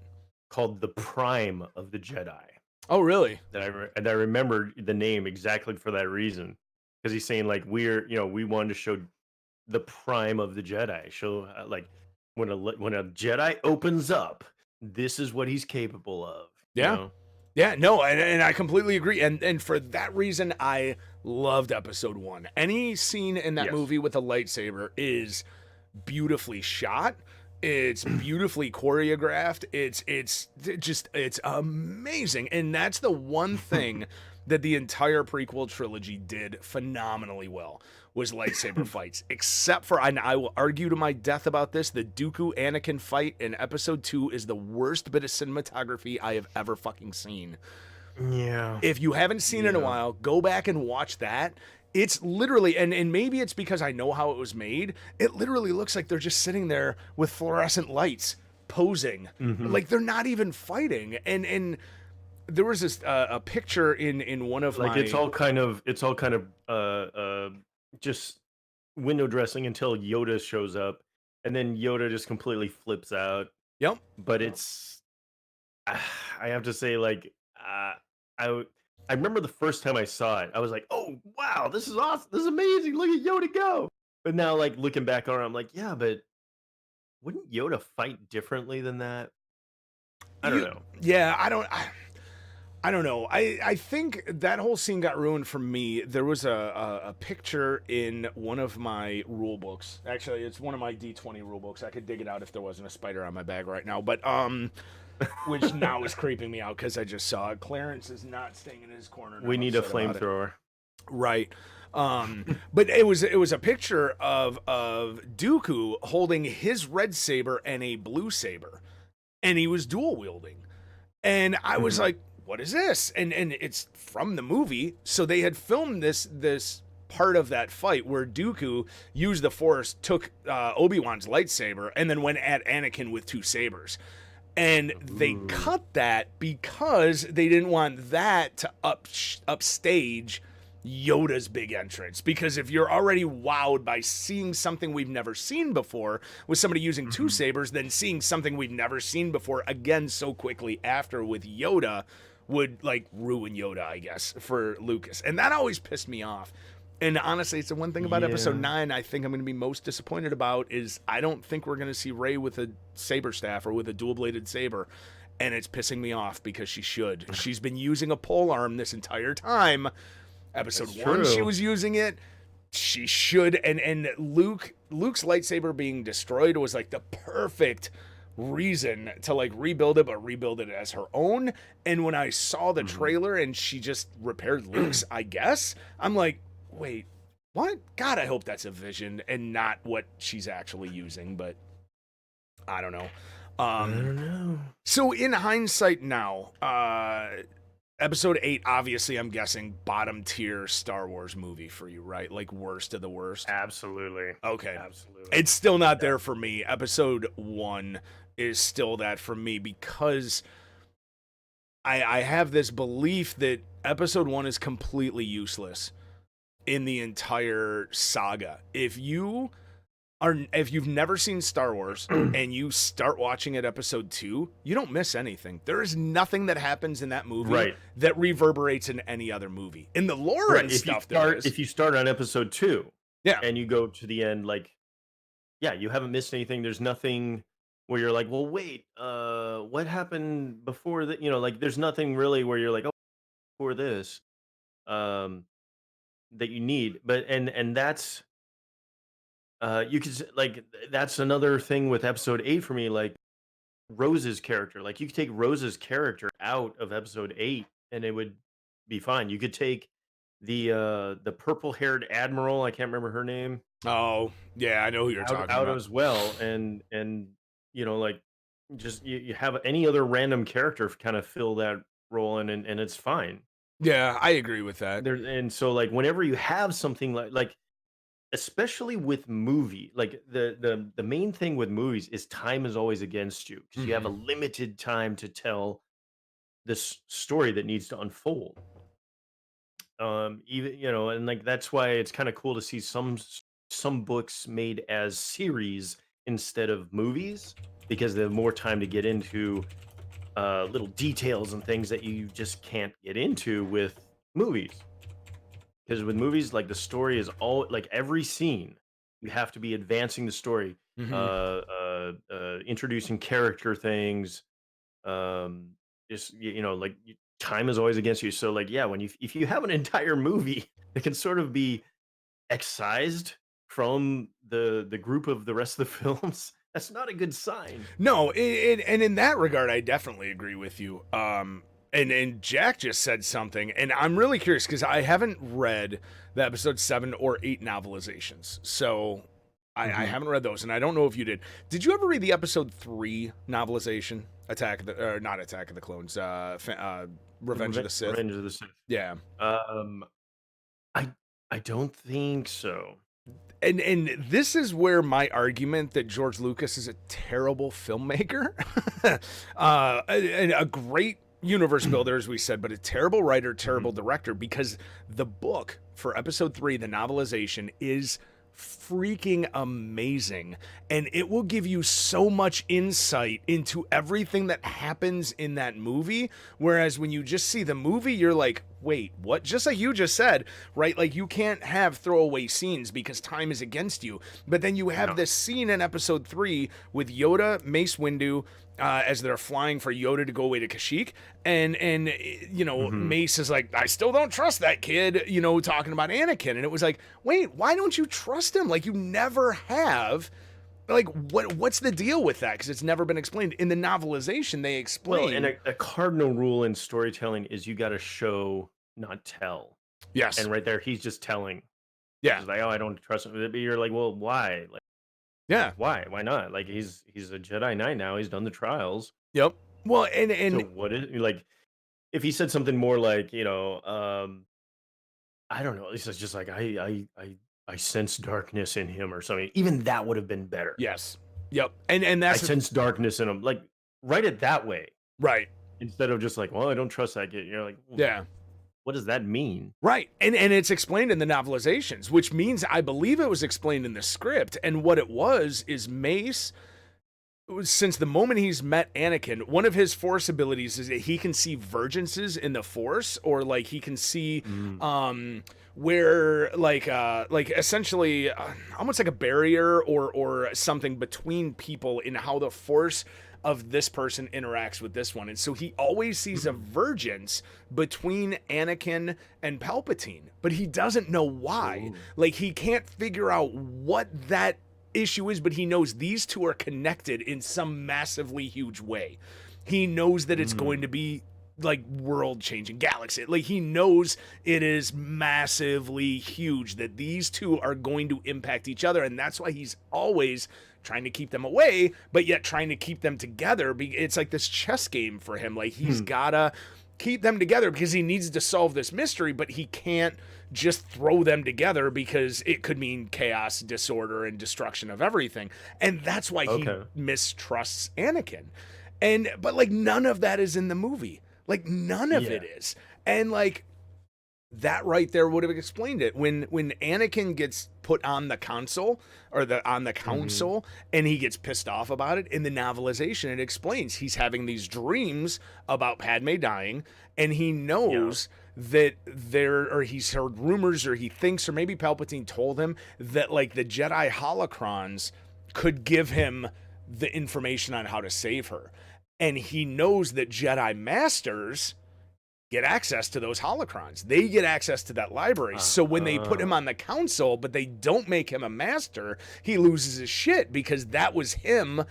[SPEAKER 2] called "The Prime of the Jedi"
[SPEAKER 1] Oh, really?
[SPEAKER 2] and I remembered the name exactly for that reason, because he's saying like we wanted to show the prime of the Jedi, show like when a Jedi opens up, this is what he's capable of. You
[SPEAKER 1] Yeah.
[SPEAKER 2] know.
[SPEAKER 1] Yeah, no, and I completely agree. And for that reason, I loved episode 1. Any scene in that
[SPEAKER 2] Yes.
[SPEAKER 1] movie with a lightsaber is beautifully shot. It's beautifully choreographed. It's amazing. And that's the one thing that the entire prequel trilogy did phenomenally well was lightsaber fights. Except for, and I will argue to my death about this, the Dooku Anakin fight in episode 2 is the worst bit of cinematography I have ever fucking seen.
[SPEAKER 2] Yeah.
[SPEAKER 1] If you haven't seen it in a while, go back and watch that. It's literally, and maybe it's because I know how it was made, it literally looks like they're just sitting there with fluorescent lights posing.
[SPEAKER 2] Hmm.
[SPEAKER 1] Like they're not even fighting. And there was this a picture in one of
[SPEAKER 2] Like
[SPEAKER 1] my
[SPEAKER 2] it's all kind of just window dressing until Yoda shows up, and then Yoda just completely flips out.
[SPEAKER 1] Yep.
[SPEAKER 2] But it's I have to say, like, I w- I remember the first time I saw it, I was like, "Oh wow, this is awesome! This is amazing! Look at Yoda go!" But now, like looking back on it, I'm like, "Yeah, but wouldn't Yoda fight differently than that?" I don't
[SPEAKER 1] You
[SPEAKER 2] know.
[SPEAKER 1] yeah, I don't know. I think that whole scene got ruined for me. There was a picture in one of my rule books. Actually, it's one of my D20 rule books. I could dig it out if there wasn't a spider on my bag right now. But which now is creeping me out because I just saw it. Clarence is not staying in his corner. And
[SPEAKER 2] We
[SPEAKER 1] I'm
[SPEAKER 2] need a
[SPEAKER 1] upset about it.
[SPEAKER 2] flamethrower.
[SPEAKER 1] Right. But it was a picture of Dooku holding his red saber and a blue saber, and he was dual wielding. And I was
[SPEAKER 2] Mhm.
[SPEAKER 1] like, what is this? And it's from the movie. So they had filmed this part of that fight where Dooku used the Force, took Obi-Wan's lightsaber, and then went at Anakin with two sabers. And they
[SPEAKER 2] Ooh.
[SPEAKER 1] cut that because they didn't want that to upstage Yoda's big entrance. Because if you're already wowed by seeing something we've never seen before with somebody using two
[SPEAKER 2] Mhm.
[SPEAKER 1] sabers, then seeing something we've never seen before again so quickly after with Yoda would like ruin Yoda, I guess, for Lucas. And that always pissed me off. And honestly, it's the one thing about episode
[SPEAKER 2] Yeah.
[SPEAKER 1] 9 I think I'm going to be most disappointed about is I don't think we're going to see Rey with a saber staff or with a dual bladed saber. And it's pissing me off because she should. She's been using a pole arm this entire time. Episode
[SPEAKER 2] That's
[SPEAKER 1] 1 she
[SPEAKER 2] true.
[SPEAKER 1] was using it. She should, and Luke's lightsaber being destroyed was like the perfect reason to like rebuild it, but rebuild it as her own. And when I saw the
[SPEAKER 2] Mhm.
[SPEAKER 1] trailer and she just repaired Luke's, I guess, I'm like, wait, what? God, I hope that's a vision and not what she's actually using, but I don't know.
[SPEAKER 2] I
[SPEAKER 1] Um,
[SPEAKER 2] don't know.
[SPEAKER 1] so in hindsight now, episode 8, obviously, I'm guessing bottom tier Star Wars movie for you, right? Like worst of the worst.
[SPEAKER 2] Absolutely.
[SPEAKER 1] Okay.
[SPEAKER 2] Absolutely.
[SPEAKER 1] It's still not
[SPEAKER 2] Yeah.
[SPEAKER 1] there for me. Episode 1 is still that for me because I have this belief that episode 1 is completely useless in the entire saga. If you've never seen Star Wars and you start watching at episode 2, you don't miss anything. There is nothing that happens in that movie
[SPEAKER 2] Right.
[SPEAKER 1] that reverberates in any other movie. In the lore
[SPEAKER 2] Right.
[SPEAKER 1] and stuff, there is.
[SPEAKER 2] If you start on episode 2
[SPEAKER 1] Yeah.
[SPEAKER 2] and you go to the end, like, yeah, you haven't missed anything. There's nothing where you're like, well, wait, what happened before that? Like there's nothing really where you're like, oh, before this, um, that you need. But and that's you could like that's another thing with episode 8 for me. Like Rose's character, like you could take Rose's character out of episode 8 and it would be fine. You could take the purple-haired admiral, I can't remember her name,
[SPEAKER 1] Oh, yeah, I know who you're
[SPEAKER 2] out
[SPEAKER 1] talking
[SPEAKER 2] out
[SPEAKER 1] about.
[SPEAKER 2] as well, and like just you have any other random character kind of fill that role in, and it's fine.
[SPEAKER 1] Yeah, I agree with that.
[SPEAKER 2] There and so like whenever you have something like especially with like the main thing with movies is time is always against you because you have a
[SPEAKER 1] Mhm.
[SPEAKER 2] limited time to tell this story that needs to unfold. Even and like that's why it's kind of cool to see some books made as series instead of movies because they have more time to get into little details and things that you just can't get into with movies. Because with movies, like the story is all like every scene, you have to be advancing the story,
[SPEAKER 1] Mhm.
[SPEAKER 2] introducing character things. Just like time is always against you. So like, yeah, when if you have an entire movie that can sort of be excised from the group of the rest of the films, that's not a good sign.
[SPEAKER 1] No, and in that regard, I definitely agree with you. And Jack just said something, and I'm really curious because I haven't read the episode 7 or 8 novelizations, so I
[SPEAKER 2] Hmm.
[SPEAKER 1] haven't read those, and I don't know if you did. Did you ever read the episode 3 novelization, Attack of the, or not Attack of the Clones, Revenge of the Sith?
[SPEAKER 2] Revenge of the Sith.
[SPEAKER 1] Yeah.
[SPEAKER 2] Um, I I don't think so.
[SPEAKER 1] And this is where my argument that George Lucas is a terrible filmmaker, a great universe builder, as we said, but a terrible writer,
[SPEAKER 2] Mhm.
[SPEAKER 1] terrible director, because the book for episode 3, the novelization, is freaking amazing, and it will give you so much insight into everything that happens in that movie, whereas when you just see the movie you're like, wait, what? Just like you just said, right? Like, you can't have throwaway scenes because time is against you, but then you have
[SPEAKER 2] No.
[SPEAKER 1] this scene in episode 3 with Yoda, Mace Windu, as they're flying for Yoda to go away to Kashyyyk, and
[SPEAKER 2] Mhm.
[SPEAKER 1] Mace is like, I still don't trust that kid, talking about Anakin, and it was like, wait, why don't you trust him? Like, you never have. Like, what's the deal with that? Because it's never been explained in the novelization. They
[SPEAKER 2] Well, and
[SPEAKER 1] explain,
[SPEAKER 2] a cardinal rule in storytelling is you gotta show, not tell.
[SPEAKER 1] yes,
[SPEAKER 2] And right there, he's just telling. He's
[SPEAKER 1] yeah,
[SPEAKER 2] just like, "Oh, I don't trust him." But you're like, "Well, why?
[SPEAKER 1] yeah,
[SPEAKER 2] Why? Why not? Like, he's a Jedi Knight now. He's done the trials.
[SPEAKER 1] yep. Well,
[SPEAKER 2] So
[SPEAKER 1] and
[SPEAKER 2] what is like if he said something more like, I don't know, it's just like I sense darkness in him or something. Even that would have been better.
[SPEAKER 1] yes, yep, and
[SPEAKER 2] I
[SPEAKER 1] that's
[SPEAKER 2] sense darkness in him. Like, write it that way
[SPEAKER 1] right,
[SPEAKER 2] instead of just like, well, I don't trust that kid. You're like,
[SPEAKER 1] yeah.
[SPEAKER 2] what does that mean?
[SPEAKER 1] Right. And it's explained in the novelizations, which means I believe it was explained in the script. And what it was is Mace, since the moment he's met Anakin, one of his force abilities is that he can see vergences in the force, or like he can see
[SPEAKER 2] Mm,
[SPEAKER 1] where like essentially almost like a barrier or something between people in how the force of this person interacts with this one. And so he always sees a vergence between Anakin and Palpatine, but he doesn't know why.
[SPEAKER 2] ooh,
[SPEAKER 1] Like, he can't figure out what that issue is, but he knows these two are connected in some massively huge way. He knows that it's going to
[SPEAKER 2] mm,
[SPEAKER 1] be like world changing, galaxy. Like, he knows it is massively huge, that these two are going to impact each other. And that's why he's always trying to keep them away, but yet trying to keep them together. It's like this chess game for him. Like, he's
[SPEAKER 2] hmm,
[SPEAKER 1] gotta keep them together because he needs to solve this mystery, but he can't just throw them together because it could mean chaos, disorder, and destruction of everything. And that's why he
[SPEAKER 2] okay,
[SPEAKER 1] mistrusts Anakin. But like, none of that is in the movie. Like, none of it
[SPEAKER 2] yeah,
[SPEAKER 1] is. And like, that right there would have explained it. When Anakin gets put on the console, or the on the
[SPEAKER 2] hmm,
[SPEAKER 1] council, and he gets pissed off about it, in the novelization it explains he's having these dreams about Padme dying, and he
[SPEAKER 2] yeah,
[SPEAKER 1] knows that or he's heard rumors, or he thinks, or maybe Palpatine told him that like the Jedi holocrons could give him the information on how to save her. And he knows that Jedi masters get access to those holocrons. They get access to that library. So when they put him
[SPEAKER 2] uh-huh,
[SPEAKER 1] on the council, but they don't make him a master, he loses his shit, because that was him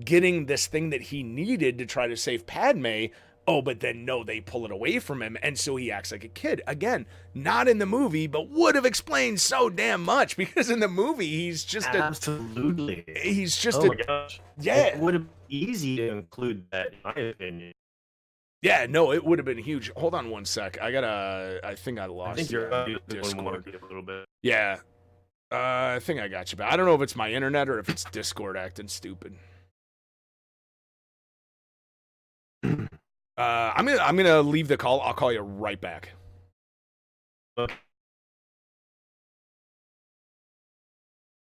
[SPEAKER 1] getting this thing that he needed to try to save Padme Oh, but then no, they pull it away from him, and so he acts like a kid. Again, not in the movie, but would have explained so damn much, because in the movie he's just
[SPEAKER 2] Absolutely.
[SPEAKER 1] he's just
[SPEAKER 2] Oh my gosh.
[SPEAKER 1] yeah.
[SPEAKER 2] It would have been easy to include that, in my opinion.
[SPEAKER 1] Yeah, no, it would have been huge. Hold on one sec. I think I lost
[SPEAKER 2] I think your audio is going
[SPEAKER 1] Discord.
[SPEAKER 2] to be a little bit.
[SPEAKER 1] Yeah. I think I got you, but I don't know if it's my internet or if it's Discord acting stupid. I'm gonna leave the call. I'll call you right back.
[SPEAKER 2] Okay.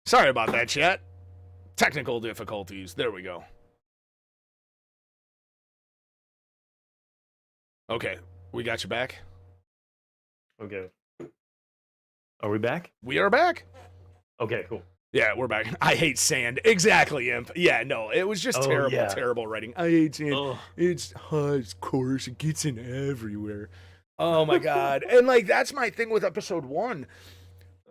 [SPEAKER 1] Sorry about that, chat. Technical difficulties. There we go. Okay, we got you back.
[SPEAKER 2] Okay. Are we back?
[SPEAKER 1] We are back.
[SPEAKER 2] Okay, cool.
[SPEAKER 1] Yeah, we're back. I hate sand. Exactly, Imp. Yeah, no, it was just terrible writing. I hate sand.
[SPEAKER 2] Ugh.
[SPEAKER 1] It's hot, coarse, it gets in everywhere. Oh my god. And like that's my thing with episode 1.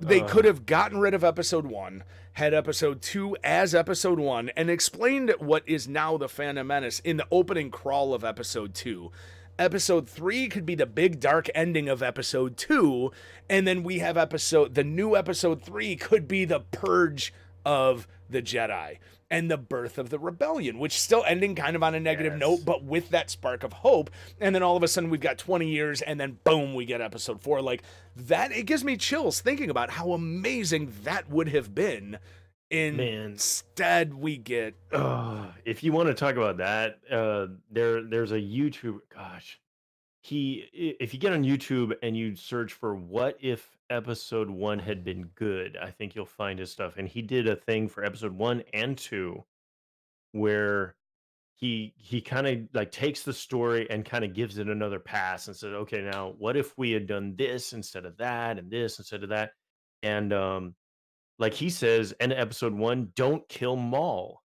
[SPEAKER 1] They could have gotten rid of episode 1, had episode 2 as episode 1, and explained what is now the Phantom Menace in the opening crawl of episode 2. Episode 3 could be the big dark ending of episode 2, and then we have the new episode 3 could be the purge of the Jedi and the birth of the rebellion, which is still ending kind of on a negative note, but with that spark of hope. And then all of a sudden we've got 20 years, and then boom, we get episode 4. Like that, it gives me chills thinking about how amazing that would have been. Instead, we get.
[SPEAKER 2] If you want to talk about that, there's a YouTube. Gosh, if you get on YouTube and you search for "what if episode 1 had been good," I think you'll find his stuff. And he did a thing for episode 1 and 2 where he kind of like takes the story and kind of gives it another pass and says, "Okay, now what if we had done this instead of that, and this instead of that?" And like he says in episode 1, don't kill Maul.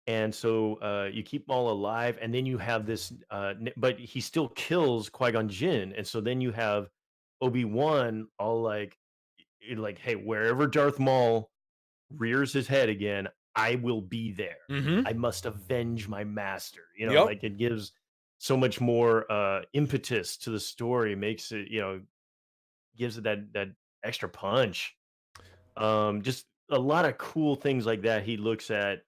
[SPEAKER 2] And so you keep Maul alive, and then you have this, but he still kills Qui-Gon Jinn. And so then you have Obi-Wan all like, hey, wherever Darth Maul rears his head again, I will be there.
[SPEAKER 1] Mm-hmm.
[SPEAKER 2] I must avenge my master.
[SPEAKER 1] Yep.
[SPEAKER 2] Like it gives so much more impetus to the story, makes it, gives it that extra punch. Just a lot of cool things like that. He looks at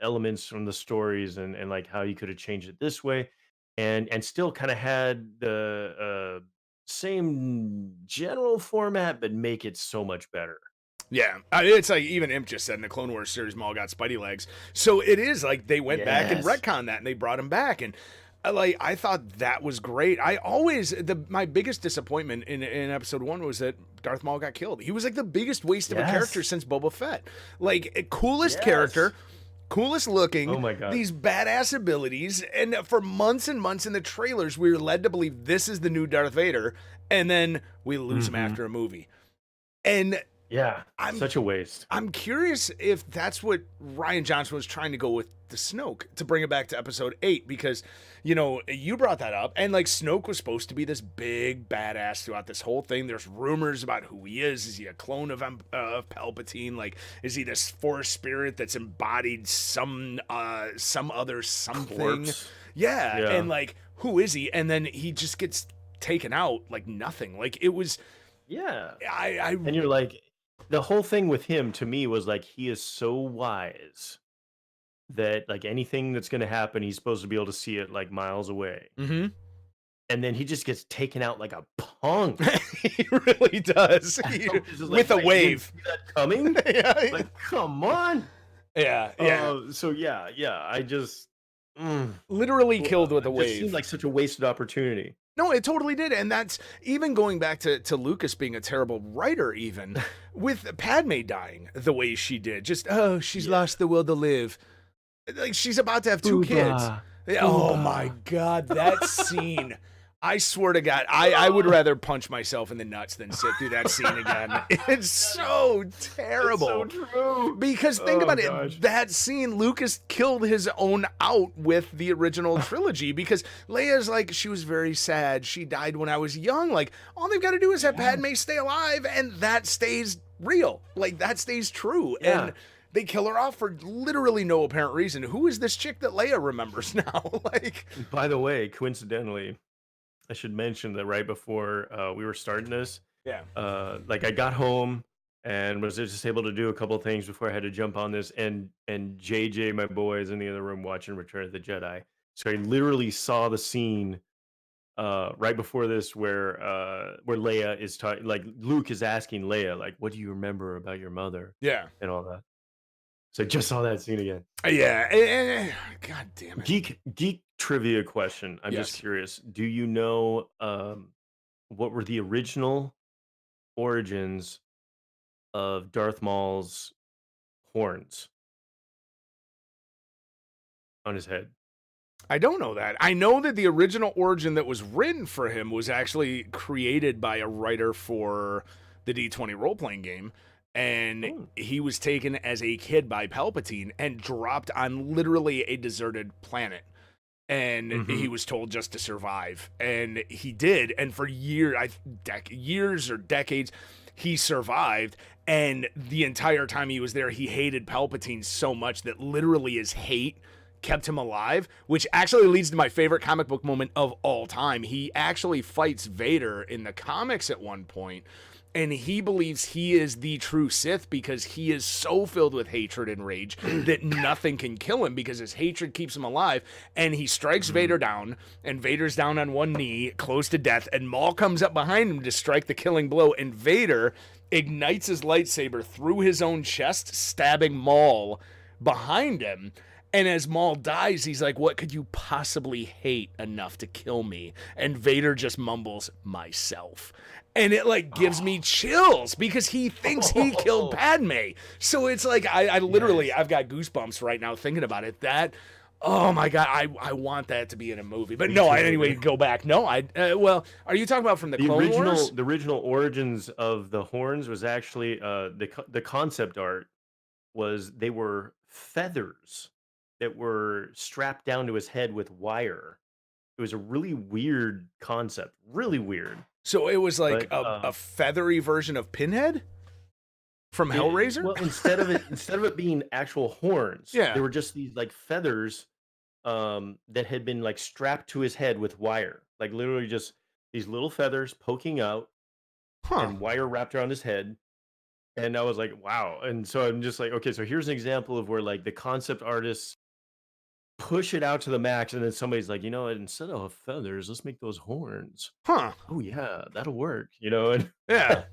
[SPEAKER 2] elements from the stories and like how you could have changed it this way, and still kind of had the same general format, but make it so much better.
[SPEAKER 1] Yeah, it's like even Imp just said in the Clone Wars series, Maul got Spidey legs. So it is like they went back and retconned that, and they brought him back, and I thought that was great. My biggest disappointment in episode 1 was that Darth Maul got killed. He was like the biggest waste of a character since Boba Fett. Like coolest character, coolest looking.
[SPEAKER 2] Oh my god,
[SPEAKER 1] these badass abilities, and for months and months in the trailers, we were led to believe this is the new Darth Vader, and then we lose him after a movie, and.
[SPEAKER 2] Yeah, such a waste.
[SPEAKER 1] I'm curious if that's what Rian Johnson was trying to go with the Snoke, to bring it back to episode 8, because, you brought that up, and like Snoke was supposed to be this big badass throughout this whole thing. There's rumors about who he is. Is he a clone of Palpatine? Like, is he this Force spirit that's embodied some other something?
[SPEAKER 2] Corpse.
[SPEAKER 1] Yeah, and like, who is he? And then he just gets taken out like nothing. Like, it was...
[SPEAKER 2] Yeah. And you're like... The whole thing with him to me was like he is so wise that like anything that's going to happen, he's supposed to be able to see it like miles away.
[SPEAKER 1] Mm-hmm.
[SPEAKER 2] And then he just gets taken out like a punk.
[SPEAKER 1] He really does. With a wave.
[SPEAKER 2] You see that coming?
[SPEAKER 1] Yeah.
[SPEAKER 2] Like, come on.
[SPEAKER 1] Yeah.
[SPEAKER 2] So yeah. I just
[SPEAKER 1] literally killed with a wave.
[SPEAKER 2] It seemed like such a wasted opportunity.
[SPEAKER 1] No, it totally did. And that's even going back to Lucas being a terrible writer, even with Padme dying the way she did. Just, she's lost the will to live. Like, she's about to have 2 kids. Oh my God, that scene. I swear to God, I would rather punch myself in the nuts than sit through that scene again. It's so terrible.
[SPEAKER 2] It's so true.
[SPEAKER 1] Because think about it, that scene, Lucas killed his own out with the original trilogy, because Leia's like, she was very sad. She died when I was young. Like, all they've got to do is have Padme stay alive, and that stays real. Like, that stays true.
[SPEAKER 2] Yeah.
[SPEAKER 1] And they kill her off for literally no apparent reason. Who is this chick that Leia remembers now? Like,
[SPEAKER 2] By the way, coincidentally, I should mention that right before we were starting this,
[SPEAKER 1] yeah.
[SPEAKER 2] like I got home and was just able to do a couple of things before I had to jump on this, and JJ, my boy, is in the other room watching Return of the Jedi. So I literally saw the scene right before this where Leia is talking, like Luke is asking Leia, like, "What do you remember about your mother?"
[SPEAKER 1] Yeah.
[SPEAKER 2] and all that. So I just saw that scene again.
[SPEAKER 1] Yeah. God damn it.
[SPEAKER 2] Geek trivia question. I'm just
[SPEAKER 1] Yes.
[SPEAKER 2] curious. Do you know what were the original origins of Darth Maul's horns on his head?
[SPEAKER 1] I don't know that. I know that the original origin that was written for him was actually created by a writer for the D20 role playing game. And
[SPEAKER 2] Oh.
[SPEAKER 1] he was taken as a kid by Palpatine and dropped on literally a deserted planet. And he was told just to survive. And he did. And for years or decades, he survived. And the entire time he was there, he hated Palpatine so much that literally his hate kept him alive, which actually leads to my favorite comic book moment of all time. He actually fights Vader in the comics at one point, and he believes he is the true Sith because he is so filled with hatred and rage that nothing can kill him because his hatred keeps him alive. And he strikes Vader down, and Vader's down on one knee, close to death, and Maul comes up behind him to strike the killing blow, and Vader ignites his lightsaber through his own chest, stabbing Maul behind him. And as Maul dies, he's like, "What could you possibly hate enough to kill me?" And Vader just mumbles, "Myself." And it like gives me chills because he thinks he killed Padme. So it's like I literally
[SPEAKER 2] Yes.
[SPEAKER 1] I've got goosebumps right now thinking about it. That, oh my god, I want that to be in a movie. But
[SPEAKER 2] Me
[SPEAKER 1] no,
[SPEAKER 2] too,
[SPEAKER 1] anyway,
[SPEAKER 2] dude.
[SPEAKER 1] go back. No, well, are you talking about from the Clone Wars?
[SPEAKER 2] The original origins of the horns was actually the concept art was they were feathers that were strapped down to his head with wire. It was a really weird concept, really weird.
[SPEAKER 1] So it was like
[SPEAKER 2] But
[SPEAKER 1] a feathery version of Pinhead from Hellraiser?
[SPEAKER 2] well, instead of it being actual horns,
[SPEAKER 1] Yeah.
[SPEAKER 2] they were just these like feathers that had been like strapped to his head with wire, like literally just these little feathers poking out
[SPEAKER 1] Huh.
[SPEAKER 2] and wire wrapped around his head. And I was like, wow. And so I'm just like, okay, so here's an example of where like the concept artists push it out to the max, and then somebody's like, you know what, instead of feathers, let's make those horns.
[SPEAKER 1] Huh.
[SPEAKER 2] Oh yeah, that'll work, you know. And
[SPEAKER 1] Yeah.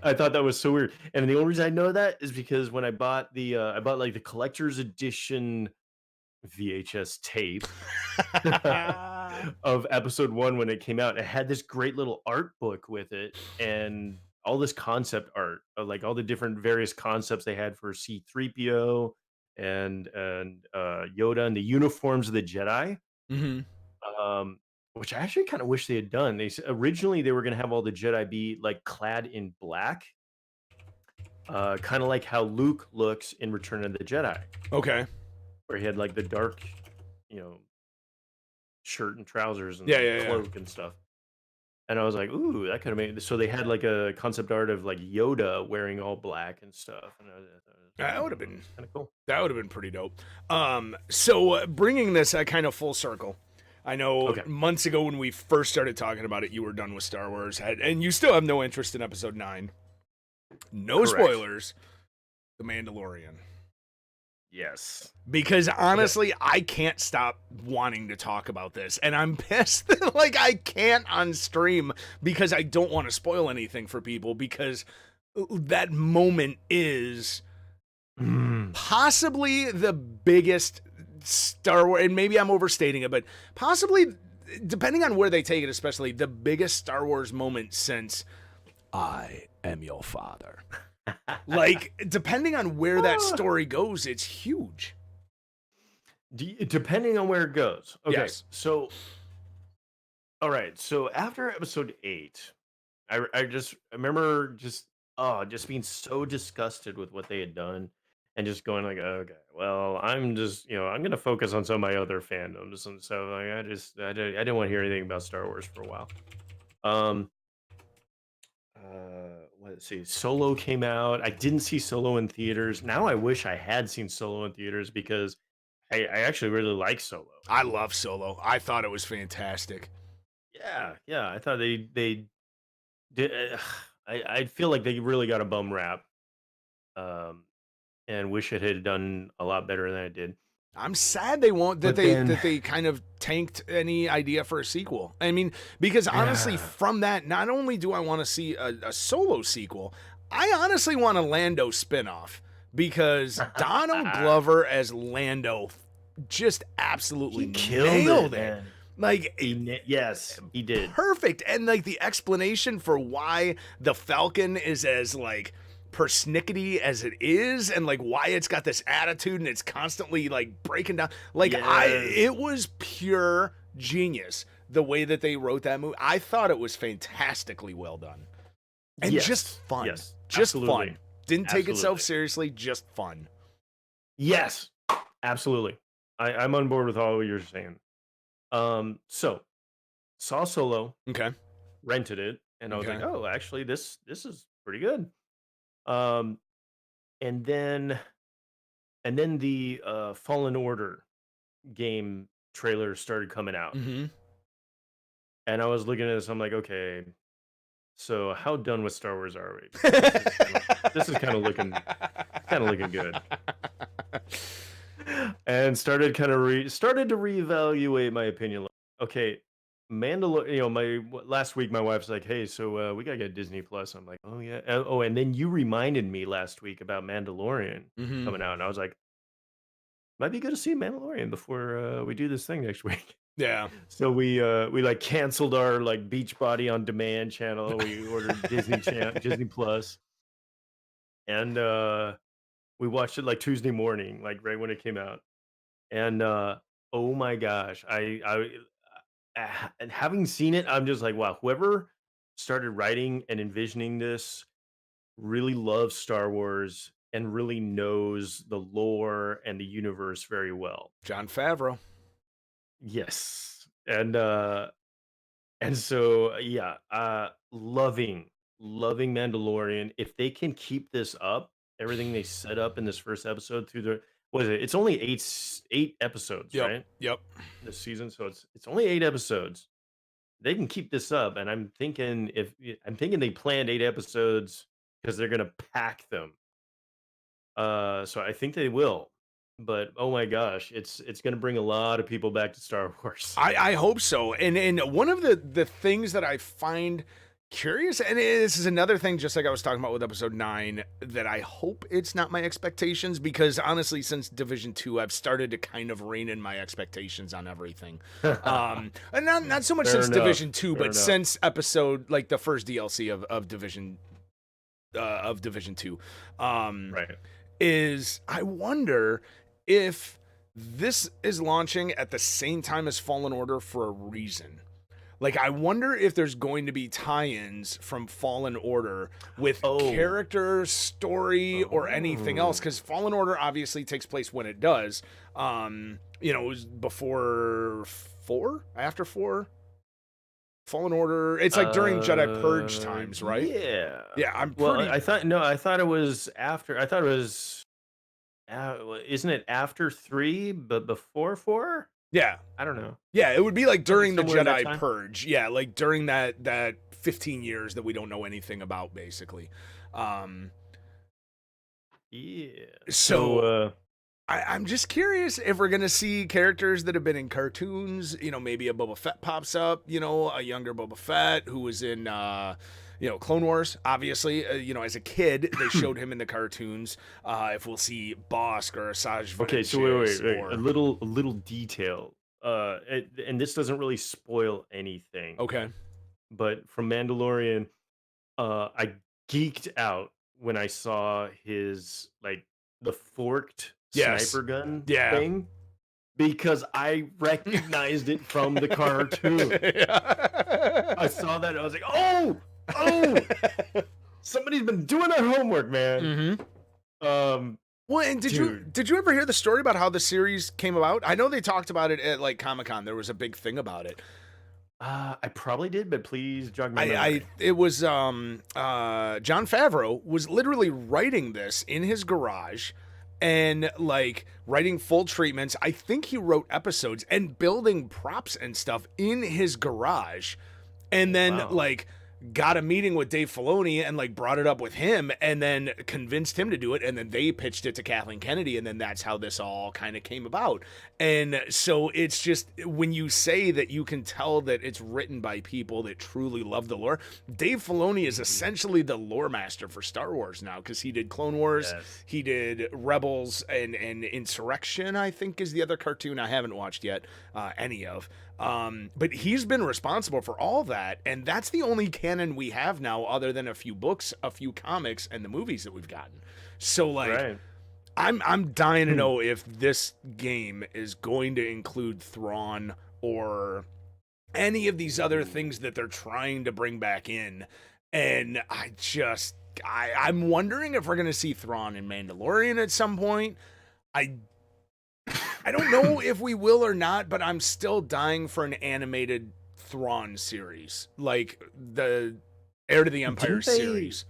[SPEAKER 2] I thought that was so weird. And the only reason I know that is because when I bought I bought like the collector's edition VHS tape of episode 1 when it came out. It had this great little art book with it and all this concept art of like all the different various concepts they had for C3PO and Yoda and the uniforms of the Jedi.
[SPEAKER 1] Mm-hmm.
[SPEAKER 2] Which I actually kind of wish they had done. Originally they were going to have all the Jedi be like clad in black, kind of like how Luke looks in Return of the Jedi,
[SPEAKER 1] Okay.
[SPEAKER 2] where he had like the dark, you know, shirt and trousers and
[SPEAKER 1] Yeah.
[SPEAKER 2] cloak and stuff. And I was like, ooh, that could have made. So they had like a concept art of like Yoda wearing all black and stuff. And
[SPEAKER 1] That would have been
[SPEAKER 2] kind of cool.
[SPEAKER 1] That would have been pretty dope. So bringing this kind of full circle. I know
[SPEAKER 2] Okay.
[SPEAKER 1] months ago when we first started talking about it, you were done with Star Wars, and you still have no interest in Episode 9. No
[SPEAKER 2] Correct.
[SPEAKER 1] spoilers. The Mandalorian.
[SPEAKER 2] Yes.
[SPEAKER 1] Because honestly, I can't stop wanting to talk about this, and I'm pissed that like I can't on stream because I don't want to spoil anything for people because that moment is possibly the biggest Star Wars, and maybe I'm overstating it, but possibly, depending on where they take it, especially the biggest Star Wars moment since I am your father. Like, depending on where that story goes, it's huge.
[SPEAKER 2] Depending on where it goes. Okay.
[SPEAKER 1] Yes.
[SPEAKER 2] So, all right. So after episode 8, I remember just being so disgusted with what they had done and just going like, okay, well, I'm just, I'm going to focus on some of my other fandoms. And so like, I didn't want to hear anything about Star Wars for a while. let's see. Solo came out. I didn't see Solo in theaters. Now I wish I had seen Solo in theaters because I actually really like Solo.
[SPEAKER 1] I love Solo. I thought it was fantastic.
[SPEAKER 2] Yeah, yeah. I thought they did. I feel like they really got a bum rap, um, and wish it had done a lot better than it did.
[SPEAKER 1] I'm sad they won't
[SPEAKER 2] But then,
[SPEAKER 1] that they kind of tanked any idea for a sequel. I mean, because honestly,
[SPEAKER 2] yeah,
[SPEAKER 1] from that, not only do I want to see a Solo sequel, I honestly want a Lando spinoff because Donald Glover as Lando just absolutely
[SPEAKER 2] he killed
[SPEAKER 1] nailed
[SPEAKER 2] it,
[SPEAKER 1] it.
[SPEAKER 2] man.
[SPEAKER 1] Like
[SPEAKER 2] Yes, he did.
[SPEAKER 1] perfect, and like the explanation for why the Falcon is as like persnickety as it is, and like why it's got this attitude and it's constantly like breaking down, like
[SPEAKER 2] Yes,
[SPEAKER 1] it was pure genius the way that they wrote that movie. I thought it was fantastically well done and just
[SPEAKER 2] yes,
[SPEAKER 1] fun.
[SPEAKER 2] yes.
[SPEAKER 1] Just
[SPEAKER 2] Absolutely,
[SPEAKER 1] fun. Didn't take itself
[SPEAKER 2] absolutely.
[SPEAKER 1] seriously, just fun.
[SPEAKER 2] Yes, absolutely. I'm on board with all what you're saying. So saw Solo,
[SPEAKER 1] Okay.
[SPEAKER 2] rented it, and I was like,
[SPEAKER 1] Okay.
[SPEAKER 2] oh, actually, this is pretty good. Um, and then the Fallen Order game trailer started coming out,
[SPEAKER 1] Mm-hmm.
[SPEAKER 2] and I was looking at this. I'm like, okay, so how done with Star Wars are we? Because this is kind of looking good. And started kind of started to reevaluate my opinion. Okay, Mandalorian. Last week my wife's like, "Hey, so we gotta get Disney Plus." I'm like, "Oh yeah." Oh, and then you reminded me last week about Mandalorian
[SPEAKER 1] Mm-hmm.
[SPEAKER 2] coming out, and I was like, "Might be good to see Mandalorian before we do this thing next week."
[SPEAKER 1] Yeah.
[SPEAKER 2] So we like canceled our like Beachbody on Demand channel. We ordered Disney Plus, and we watched it like Tuesday morning, like right when it came out. And oh my gosh, and having seen it, I'm just like, wow, whoever started writing and envisioning this really loves Star Wars and really knows the lore and the universe very well.
[SPEAKER 1] Jon Favreau.
[SPEAKER 2] Yes. And so yeah, loving Mandalorian. If they can keep this up, everything they set up in this first episode through the what is it? It's only eight episodes,
[SPEAKER 1] Yep.
[SPEAKER 2] right?
[SPEAKER 1] Yep.
[SPEAKER 2] This season, so it's only 8 episodes. They can keep this up, and I'm thinking they planned 8 episodes because they're gonna pack them. So I think they will. But oh my gosh, it's gonna bring a lot of people back to Star Wars.
[SPEAKER 1] I hope so. And one of the things that I find curious, and this is another thing, just like I was talking about with episode 9, that I hope it's not my expectations, because honestly, since Division 2, I've started to kind of rein in my expectations on everything. And not so much
[SPEAKER 2] Fair
[SPEAKER 1] since
[SPEAKER 2] enough.
[SPEAKER 1] Division 2,
[SPEAKER 2] Fair
[SPEAKER 1] but
[SPEAKER 2] enough.
[SPEAKER 1] since episode like the first DLC of Division 2. Um,
[SPEAKER 2] Right.
[SPEAKER 1] is I wonder if this is launching at the same time as Fallen Order for a reason. Like, I wonder if there's going to be tie-ins from Fallen Order with
[SPEAKER 2] Oh.
[SPEAKER 1] character, story, or anything else.
[SPEAKER 2] Oh.
[SPEAKER 1] Because Fallen Order obviously takes place when it does. It was before 4, after 4. Fallen Order. It's like during Jedi Purge times, right?
[SPEAKER 2] Yeah.
[SPEAKER 1] Yeah, I'm
[SPEAKER 2] Well,
[SPEAKER 1] pretty.
[SPEAKER 2] I thought it was after. I thought it was. Isn't it after 3, but before 4?
[SPEAKER 1] Yeah,
[SPEAKER 2] I don't know.
[SPEAKER 1] yeah. It would be like during the
[SPEAKER 2] Somewhere in that
[SPEAKER 1] Jedi
[SPEAKER 2] time.
[SPEAKER 1] Purge. Yeah, like during that 15 years that we don't know anything about, basically. Um,
[SPEAKER 2] Yeah. So,
[SPEAKER 1] so I'm just curious if we're gonna see characters that have been in cartoons. Maybe a Boba Fett pops up. A younger Boba Fett who was in, Clone Wars. Obviously, as a kid they showed him in the cartoons. If we'll see Bosk or Asajj
[SPEAKER 2] okay. So wait.
[SPEAKER 1] Ventress
[SPEAKER 2] A little detail. And this doesn't really spoil anything.
[SPEAKER 1] okay.
[SPEAKER 2] But from Mandalorian, I geeked out when I saw his like the forked
[SPEAKER 1] Yes.
[SPEAKER 2] sniper gun
[SPEAKER 1] Yeah.
[SPEAKER 2] thing because I recognized it from the cartoon. I saw that and I was like, oh, somebody's been doing their homework, man.
[SPEAKER 1] Mm-hmm.
[SPEAKER 2] Um,
[SPEAKER 1] Well, and
[SPEAKER 2] dude,
[SPEAKER 1] did you ever hear the story about how the series came about? I know they talked about it at like Comic-Con. There was a big thing about it.
[SPEAKER 2] I probably did, but please jog my
[SPEAKER 1] I
[SPEAKER 2] memory.
[SPEAKER 1] it was John Favreau was literally writing this in his garage and like writing full treatments. I think he wrote episodes and building props and stuff in his garage, and
[SPEAKER 2] Oh,
[SPEAKER 1] then
[SPEAKER 2] wow.
[SPEAKER 1] like got a meeting with Dave Filoni and like brought it up with him and then convinced him to do it, and then they pitched it to Kathleen Kennedy, and then that's how this all kind of came about. And so it's just when you say that you can tell that it's written by people that truly love the lore. Dave Filoni is
[SPEAKER 2] Mhm.
[SPEAKER 1] essentially the lore master for Star Wars now, because he did Clone Wars,
[SPEAKER 2] Yes.
[SPEAKER 1] he did Rebels, and Insurrection, I think, is the other cartoon I haven't watched yet, any of. But he's been responsible for all that, and that's the only canon we have now, other than a few books, a few comics, and the movies that we've gotten. So like,
[SPEAKER 2] Right.
[SPEAKER 1] I'm dying to
[SPEAKER 2] Hmm.
[SPEAKER 1] know if this game is going to include Thrawn or any of these other
[SPEAKER 2] Ooh.
[SPEAKER 1] things that they're trying to bring back in. And I'm wondering if we're gonna see Thrawn in Mandalorian at some point. I I don't know if we will or not, but I'm still dying for an animated Thrawn series, like the Heir to the Empire
[SPEAKER 2] Didn't they
[SPEAKER 1] series.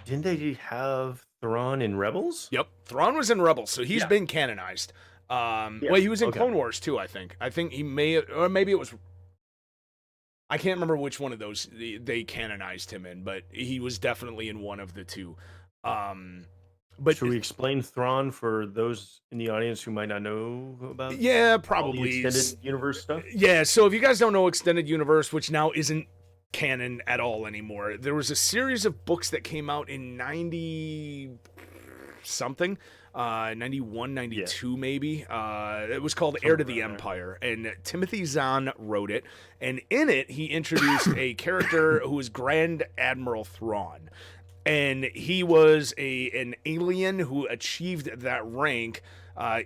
[SPEAKER 2] didn't they have Thrawn in Rebels?
[SPEAKER 1] Yep, Thrawn was in Rebels, so he's
[SPEAKER 2] Yeah.
[SPEAKER 1] been canonized.
[SPEAKER 2] Yeah.
[SPEAKER 1] Well, he was in
[SPEAKER 2] Okay.
[SPEAKER 1] Clone Wars too, I think. I think he may, or maybe it was. I can't remember which one of those they canonized him in, but he was definitely in one of the two. Um, but
[SPEAKER 2] Should we explain Thrawn for those in the audience who might not know about
[SPEAKER 1] yeah,
[SPEAKER 2] all the
[SPEAKER 1] probably.
[SPEAKER 2] extended universe stuff?
[SPEAKER 1] Yeah, so if you guys don't know Extended Universe, which now isn't canon at all anymore, there was a series of books that came out in 90 something, 91,
[SPEAKER 2] Yeah,
[SPEAKER 1] 92 maybe. It was called Heir to
[SPEAKER 2] somewhere
[SPEAKER 1] the
[SPEAKER 2] around there.
[SPEAKER 1] Empire, and Timothy Zahn wrote it. And in it, he introduced a character who was Grand Admiral Thrawn. And he was an alien who achieved that rank,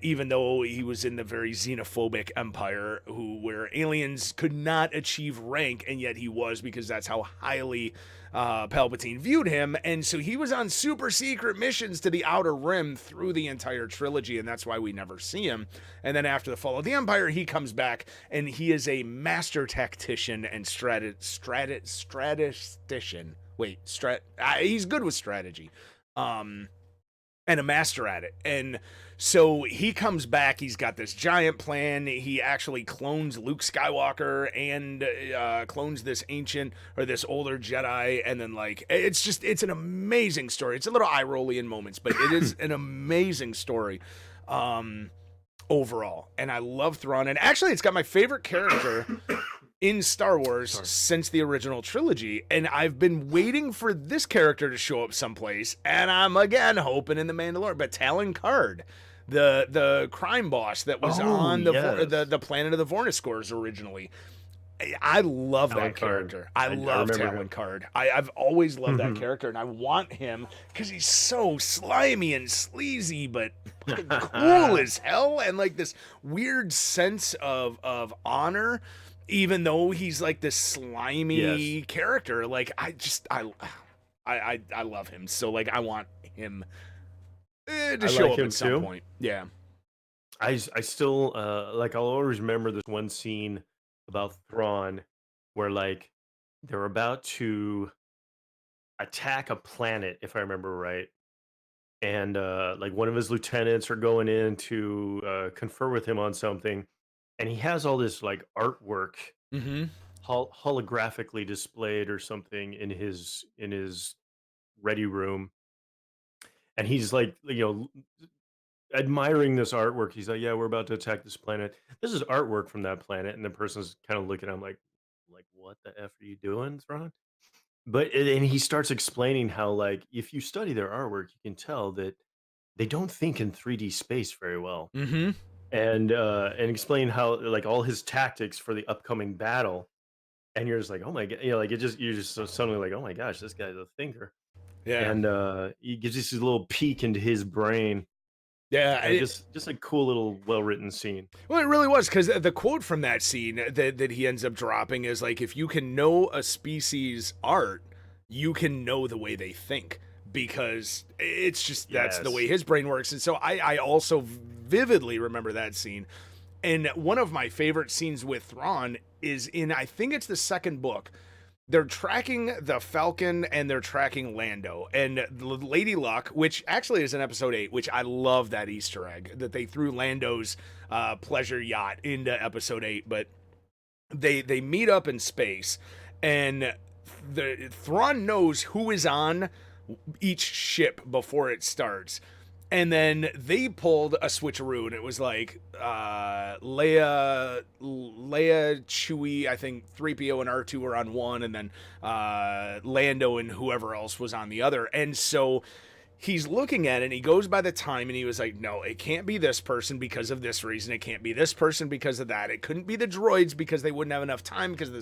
[SPEAKER 1] even though he was in the very xenophobic empire, where aliens could not achieve rank, and yet he was, because that's how highly Palpatine viewed him. And so he was on super secret missions to the Outer Rim through the entire trilogy, and that's why we never see him. And then after the fall of the Empire, he comes back, and he is a master tactician and statistician. He's good with strategy, um, and a master at it. And so he comes back. He's got this giant plan. He actually clones Luke Skywalker and clones this ancient or this older Jedi. And then like it's an amazing story. It's a little eye rolly in moments, but it is an amazing story. Overall, and I love Thrawn. And actually, it's got my favorite character in Star Wars
[SPEAKER 2] Sorry.
[SPEAKER 1] since the original trilogy, and I've been waiting for this character to show up someplace, and I'm again hoping in the Mandalorian. But Talon Card, the crime boss that was
[SPEAKER 2] Oh,
[SPEAKER 1] on
[SPEAKER 2] yes.
[SPEAKER 1] the planet of the Vorniskors originally. I love
[SPEAKER 2] Talon
[SPEAKER 1] that
[SPEAKER 2] Card.
[SPEAKER 1] character. I
[SPEAKER 2] I
[SPEAKER 1] love
[SPEAKER 2] remember
[SPEAKER 1] Talon
[SPEAKER 2] him.
[SPEAKER 1] Card. I've always loved that
[SPEAKER 2] Mhm.
[SPEAKER 1] character, and I want him because he's so slimy and sleazy, but fucking cool as hell, and like this weird sense of honor, even though he's like this
[SPEAKER 2] Yes.
[SPEAKER 1] slimy character. Like I love him. So like I want him to
[SPEAKER 2] I
[SPEAKER 1] show
[SPEAKER 2] like
[SPEAKER 1] up
[SPEAKER 2] him
[SPEAKER 1] at some
[SPEAKER 2] too.
[SPEAKER 1] point. Yeah.
[SPEAKER 2] I still like I'll always remember this one scene about Thrawn where like they're about to attack a planet, if I remember right. And like one of his lieutenants are going in to confer with him on something, and he has all this like artwork
[SPEAKER 1] Mm-hmm.
[SPEAKER 2] holographically displayed or something in his ready room, and he's like, admiring this artwork. He's like, "Yeah, we're about to attack this planet. This is artwork from that planet." And the person's kind of looking at him like, "What the f are you doing, Thrawn?" But and he starts explaining how, like, if you study their artwork, you can tell that they don't think in 3D space very well,
[SPEAKER 1] Mm-hmm.
[SPEAKER 2] and explain how like all his tactics for the upcoming battle. And you're just like, "Oh my god," like you're just so suddenly like, "Oh my gosh, this guy's a thinker."
[SPEAKER 1] Yeah.
[SPEAKER 2] And he gives us a little peek into his brain, and
[SPEAKER 1] Yeah.
[SPEAKER 2] just a cool little well written scene.
[SPEAKER 1] Well, it really was, because the quote from that scene that he ends up dropping is like, if you can know a species' art, you can know the way they think, because it's just that's the way
[SPEAKER 2] Yes.
[SPEAKER 1] his brain works. And so I also vividly remember that scene. And one of my favorite scenes with Thrawn is in, I think it's the second book. They're tracking the Falcon and they're tracking Lando. And Lady Luck, which actually is in episode 8, which I love that Easter egg that they threw Lando's pleasure yacht into episode 8. But they meet up in space, and the Thrawn knows who is on each ship before it starts. And then they pulled a switcheroo, and it was like Leia, Chewie, I think 3PO and R2 were on one, and then Lando and whoever else was on the other. And so he's looking at it, and he goes by the time, and he was like, no, it can't be this person because of this reason. It can't be this person because of that. It couldn't be the droids because they wouldn't have enough time because of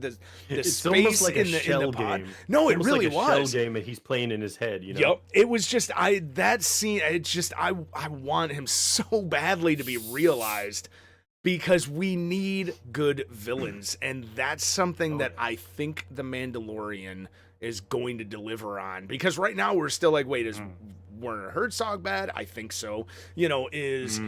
[SPEAKER 1] the
[SPEAKER 2] It's
[SPEAKER 1] space
[SPEAKER 2] almost like a
[SPEAKER 1] in the
[SPEAKER 2] shell
[SPEAKER 1] pod.
[SPEAKER 2] game.
[SPEAKER 1] No,
[SPEAKER 2] It's
[SPEAKER 1] it
[SPEAKER 2] almost
[SPEAKER 1] really
[SPEAKER 2] like a
[SPEAKER 1] was.
[SPEAKER 2] shell game that he's playing in his head.
[SPEAKER 1] Yep. It was just that scene. It's just I want him so badly to be realized because we need good villains, and that's something that I think the Mandalorian is going to deliver on. Because right now we're still like, wait, is Werner Herzog bad? I think so. Is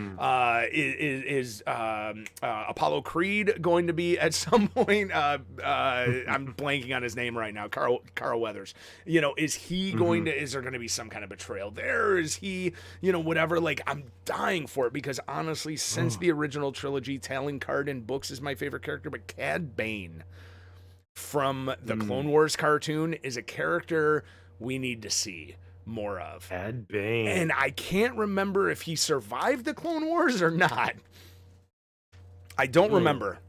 [SPEAKER 1] Apollo Creed going to be at some point? I'm blanking on his name right now. Carl Weathers. Is he going to? Is there going to be some kind of betrayal there? Is he? Whatever. Like, I'm dying for it because honestly, since the original trilogy, Talon Karrde in books is my favorite character, but Cad Bane from the Clone Wars cartoon is a character we need to see more of.
[SPEAKER 2] Cad Bane.
[SPEAKER 1] And I can't remember if he survived the Clone Wars or not. I don't remember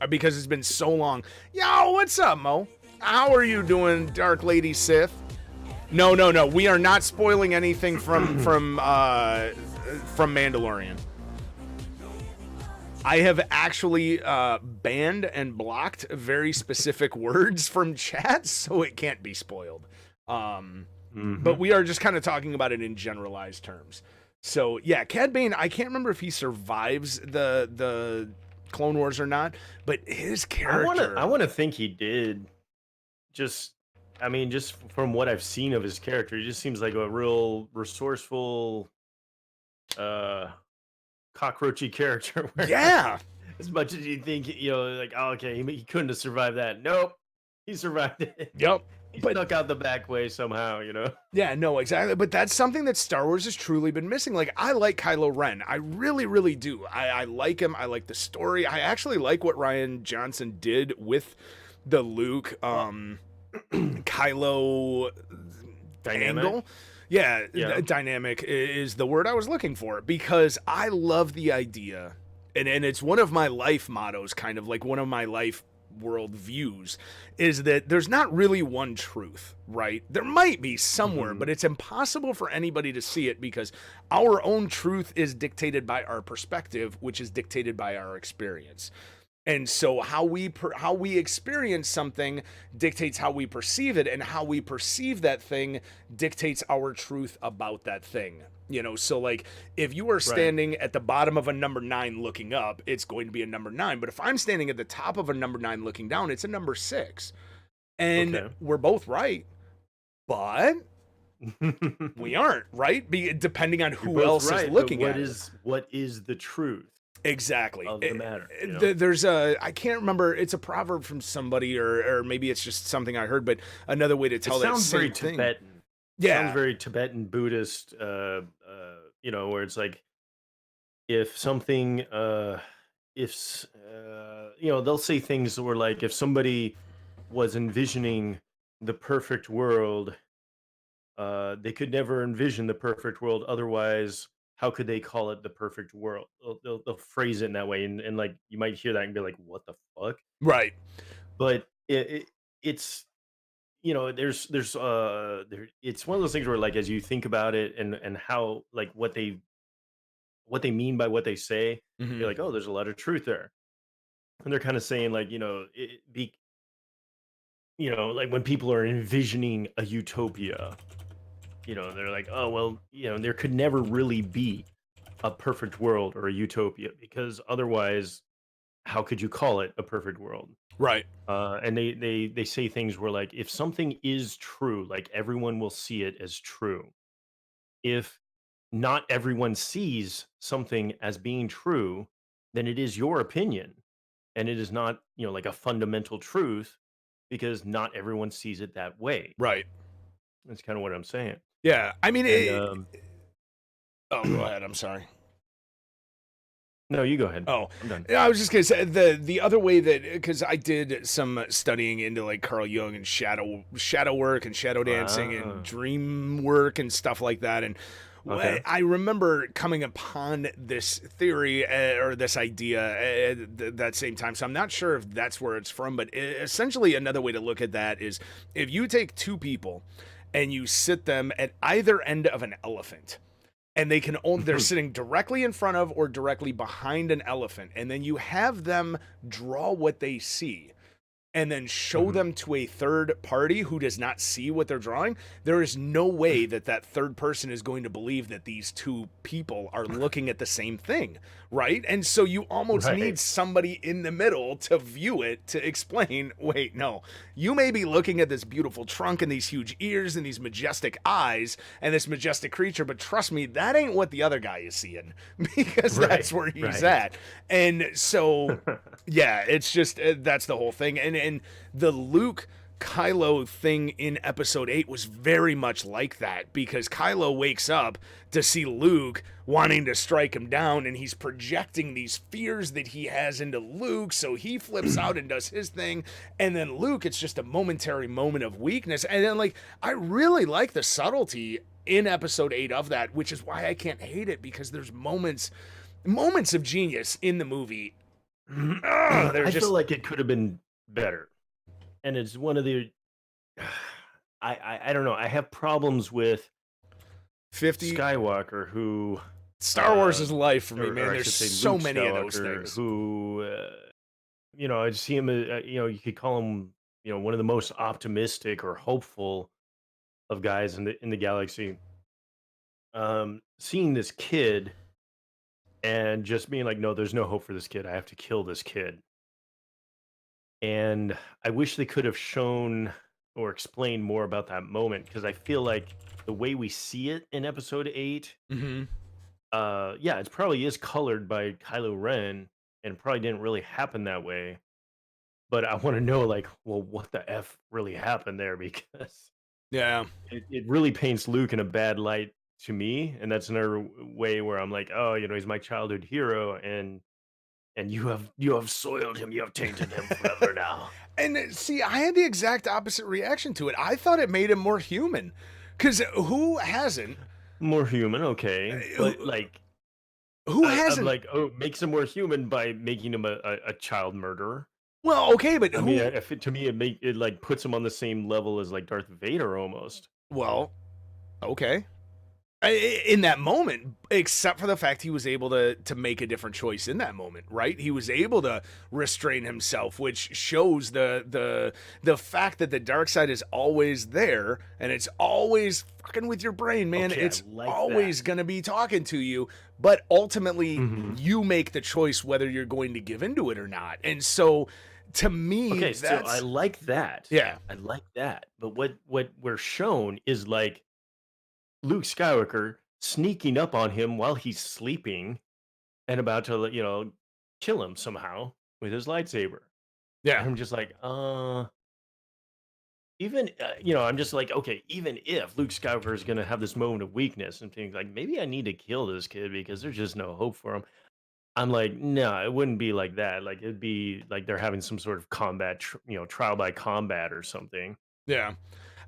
[SPEAKER 1] because it's been so long. Yo, what's up, Mo? How are you doing, Dark Lady Sith? No. We are not spoiling anything from Mandalorian. I have actually banned and blocked very specific words from chat, so it can't be spoiled. But we are just kind of talking about it in generalized terms. So yeah, Cad Bane, I can't remember if he survives the Clone Wars or not, but his character,
[SPEAKER 2] I want to think he did. Just from what I've seen of his character, he just seems like a real resourceful, cockroachy character.
[SPEAKER 1] Yeah.
[SPEAKER 2] As much as you think, like, oh, okay, he couldn't have survived that. Nope, he survived it.
[SPEAKER 1] Yep.
[SPEAKER 2] He snuck out the back way somehow,
[SPEAKER 1] Yeah, no, exactly. But that's something that Star Wars has truly been missing. Like, I like Kylo Ren. I really, really do. I like him. I like the story. I actually like what Rian Johnson did with the Luke, Kylo
[SPEAKER 2] Dynamic.
[SPEAKER 1] angle. Yeah, dynamic is the word I was looking for because I love the idea, and it's one of my life mottos, kind of like one of my life world views, is that there's not really one truth, right? There might be somewhere, but it's impossible for anybody to see it because our own truth is dictated by our perspective, which is dictated by our experience. And so how we experience something dictates how we perceive it, and how we perceive that thing dictates our truth about that thing. So like if you are standing at the bottom of a number 9 looking up, it's going to be a number 9. But if I'm standing at the top of a number 9 looking down, it's a number 6. And we're both right, but we aren't, right? Depending on who else is looking at it.
[SPEAKER 2] What is the truth?
[SPEAKER 1] Exactly.
[SPEAKER 2] Of the matter.
[SPEAKER 1] There's I can't remember, it's a proverb from somebody, or maybe it's just something I heard, but another way to tell that same thing.
[SPEAKER 2] Tibetan.
[SPEAKER 1] Yeah.
[SPEAKER 2] Sounds very Tibetan Buddhist, where it's like, if something, they'll say things that were like, if somebody was envisioning the perfect world, they could never envision the perfect world. Otherwise, how could they call it the perfect world? They'll phrase it in that way, and like you might hear that and be like, "What the fuck?"
[SPEAKER 1] Right.
[SPEAKER 2] But it's it's one of those things where, like, as you think about it and how, like, what they mean by what they say, you're like, oh, there's a lot of truth there. And they're kind of saying, like, like when people are envisioning a utopia, they're like, oh, well, there could never really be a perfect world or a utopia, because otherwise, how could you call it a perfect world?
[SPEAKER 1] Right.
[SPEAKER 2] And they say things where, like, if something is true, like, everyone will see it as true. If not everyone sees something as being true, then it is your opinion, and it is not, like a fundamental truth because not everyone sees it that way.
[SPEAKER 1] Right.
[SPEAKER 2] That's kind of what I'm saying.
[SPEAKER 1] Yeah. I mean,
[SPEAKER 2] And
[SPEAKER 1] oh, go ahead. I'm sorry.
[SPEAKER 2] no, you go ahead.
[SPEAKER 1] Oh,
[SPEAKER 2] I'm done.
[SPEAKER 1] yeah, I was just gonna say the other way that, because I did some studying into like Carl Jung and shadow work and shadow dancing and
[SPEAKER 2] Ah,
[SPEAKER 1] dream work and stuff like that, and
[SPEAKER 2] okay.
[SPEAKER 1] I remember coming upon this theory or this idea at that same time. So I'm not sure if that's where it's from, but essentially another way to look at that is if you take two people and you sit them at either end of an elephant, and they can only, they're sitting directly in front of or directly behind an elephant, and then you have them draw what they see and then show
[SPEAKER 2] Mhm.
[SPEAKER 1] them to a third party who does not see what they're drawing, there is no way that that third person is going to believe that these two people are looking at the same thing, right? And so you almost need
[SPEAKER 2] Right.
[SPEAKER 1] somebody in the middle to view it to explain, wait, no, you may be looking at this beautiful trunk and these huge ears and these majestic eyes and this majestic creature, but trust me, that ain't what the other guy is seeing because
[SPEAKER 2] Right.
[SPEAKER 1] that's where he's
[SPEAKER 2] Right.
[SPEAKER 1] at. And so yeah, it's just that's the whole thing, and the Luke Kylo thing in Episode 8 was very much like that because Kylo wakes up to see Luke wanting to strike him down, and he's projecting these fears that he has into Luke, so he flips out and does his thing, and then Luke, it's just a momentary moment of weakness, and then like I really like the subtlety in Episode 8 of that, which is why I can't hate it because there's moments of genius in the movie. They're
[SPEAKER 2] I feel
[SPEAKER 1] just
[SPEAKER 2] like it could have been better, and it's one of the. I don't know. I have problems with
[SPEAKER 1] 50.
[SPEAKER 2] Skywalker, who,
[SPEAKER 1] Star Wars
[SPEAKER 2] uh,
[SPEAKER 1] is life for me, man.
[SPEAKER 2] or I
[SPEAKER 1] There's
[SPEAKER 2] should say
[SPEAKER 1] so
[SPEAKER 2] Luke
[SPEAKER 1] many of those
[SPEAKER 2] Skywalker,
[SPEAKER 1] things.
[SPEAKER 2] who, I just see him as, you could call him, one of the most optimistic or hopeful of guys in the galaxy. Seeing this kid and just being like, no, there's no hope for this kid. I have to kill this kid. And I wish they could have shown or explained more about that moment because I feel like the way we see it in episode 8,
[SPEAKER 1] Hmm.
[SPEAKER 2] yeah, it probably is colored by Kylo Ren and probably didn't really happen that way. But I want to know, like, well, what the F really happened there because
[SPEAKER 1] Yeah.
[SPEAKER 2] it really paints Luke in a bad light to me. And that's another way where I'm like, oh, he's my childhood hero. And you have soiled him, you have tainted him forever now.
[SPEAKER 1] And see, I had the exact opposite reaction to it. I thought it made him more human. Because who hasn't?
[SPEAKER 2] More human, okay, but
[SPEAKER 1] Who,
[SPEAKER 2] like,
[SPEAKER 1] who
[SPEAKER 2] I'm
[SPEAKER 1] hasn't?
[SPEAKER 2] like, oh, makes him more human by making him a child murderer.
[SPEAKER 1] Well, okay, but
[SPEAKER 2] I mean,
[SPEAKER 1] who?
[SPEAKER 2] if it, to me, it like puts him on the same level as like Darth Vader almost.
[SPEAKER 1] Well, okay. In that moment, except for the fact he was able to make a different choice in that moment, right? He was able to restrain himself, which shows the fact that the dark side is always there and it's always fucking with your brain, man.
[SPEAKER 2] Okay, I
[SPEAKER 1] It's
[SPEAKER 2] like
[SPEAKER 1] always
[SPEAKER 2] that.
[SPEAKER 1] gonna be talking to you, but ultimately
[SPEAKER 2] Hmm.
[SPEAKER 1] you make the choice whether you're going to give into it or not. And so to me,
[SPEAKER 2] Okay, so I
[SPEAKER 1] that's
[SPEAKER 2] like that.
[SPEAKER 1] yeah.
[SPEAKER 2] I like that. But what we're shown is like Luke Skywalker sneaking up on him while he's sleeping and about to, kill him somehow with his lightsaber.
[SPEAKER 1] Yeah.
[SPEAKER 2] And I'm just like, even, I'm just like, okay, even if Luke Skywalker is going to have this moment of weakness and things like, maybe I need to kill this kid because there's just no hope for him. I'm like, no, it wouldn't be like that. Like, it'd be like they're having some sort of combat, trial by combat or something.
[SPEAKER 1] Yeah.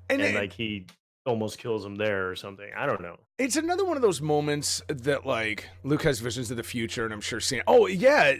[SPEAKER 1] And
[SPEAKER 2] And like he almost kills him there or something. I don't know.
[SPEAKER 1] it's another one of those moments that like Luke has visions of the future, and I'm sure seeing. Oh yeah,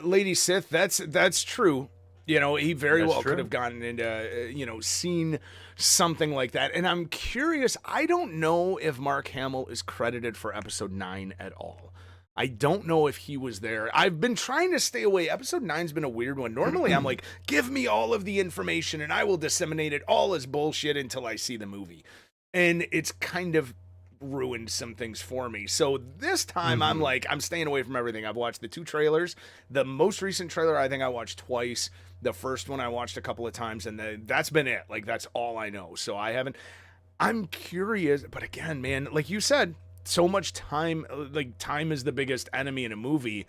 [SPEAKER 1] Lady Sith. That's true. He very
[SPEAKER 2] That's
[SPEAKER 1] well could
[SPEAKER 2] true.
[SPEAKER 1] have gotten into seen something like that. And I'm curious. I don't know if Mark Hamill is credited for Episode 9 at all. I don't know if he was there. I've been trying to stay away. Episode 9's been a weird one. Normally, I'm like, give me all of the information and I will disseminate it all as bullshit until I see the movie. And it's kind of ruined some things for me. So this time I'm
[SPEAKER 2] Hmm.
[SPEAKER 1] like, I'm staying away from everything. I've watched the two trailers. The most recent trailer I think I watched twice. The first one I watched a couple of times, and that's been it. Like that's all I know. So I haven't. I'm curious, but again, man, like you said, so much time. Like time is the biggest enemy in a movie.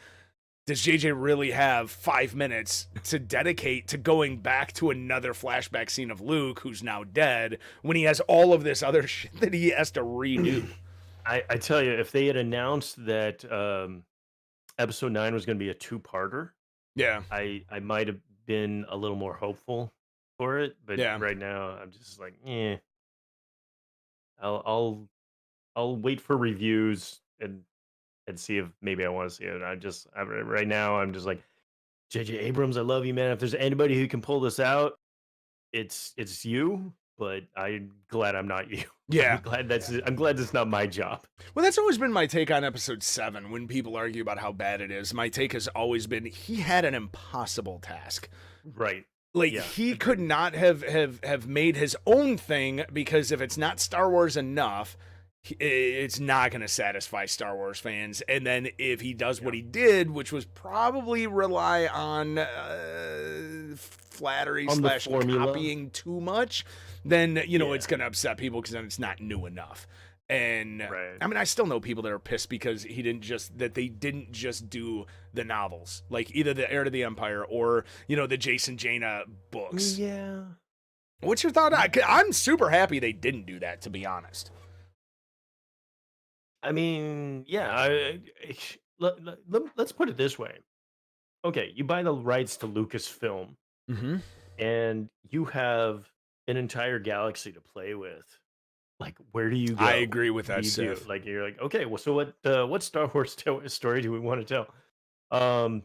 [SPEAKER 1] does JJ really have 5 minutes to dedicate to going back to another flashback scene of Luke, who's now dead, when he has all of this other shit that he has to redo?
[SPEAKER 2] I tell you, if they had announced that episode 9 was going to be a two-parter,
[SPEAKER 1] Yeah,
[SPEAKER 2] I might have been a little more hopeful for it. But
[SPEAKER 1] yeah.
[SPEAKER 2] right now, I'm just like, I'll I'll I'll wait for reviews and see if maybe I want to see it. Right now, I'm just like, JJ Abrams, I love you, man. If there's anybody who can pull this out, it's you. But I'm glad I'm not you.
[SPEAKER 1] Yeah.
[SPEAKER 2] I'm glad that's not my job.
[SPEAKER 1] Well, that's always been my take on episode 7 when people argue about how bad it is. My take has always been he had an impossible task.
[SPEAKER 2] Right.
[SPEAKER 1] Like
[SPEAKER 2] Yeah.
[SPEAKER 1] he could not have made his own thing, because if it's not Star Wars enough, it's not going to satisfy Star Wars fans. And then if he does what he did, which was probably rely on flattery
[SPEAKER 2] On the
[SPEAKER 1] slash
[SPEAKER 2] formula.
[SPEAKER 1] copying too much, then
[SPEAKER 2] Yeah.
[SPEAKER 1] it's going to upset people, because then it's not new enough. And
[SPEAKER 2] Right.
[SPEAKER 1] I mean, I still know people that are pissed because they didn't just do the novels, like either the Heir to the Empire or the Jason Jaina books.
[SPEAKER 2] Yeah.
[SPEAKER 1] What's your thought? I'm super happy they didn't do that, to be honest.
[SPEAKER 2] I mean, yeah. Let's put it this way. Okay, you buy the rights to Lucasfilm,
[SPEAKER 1] Mm-hmm.
[SPEAKER 2] and you have an entire galaxy to play with. Like, where do you go?
[SPEAKER 1] I agree with
[SPEAKER 2] What
[SPEAKER 1] that,
[SPEAKER 2] do you do?
[SPEAKER 1] Sith.
[SPEAKER 2] Like, you're like, okay, well, so what Star Wars story do we want to tell?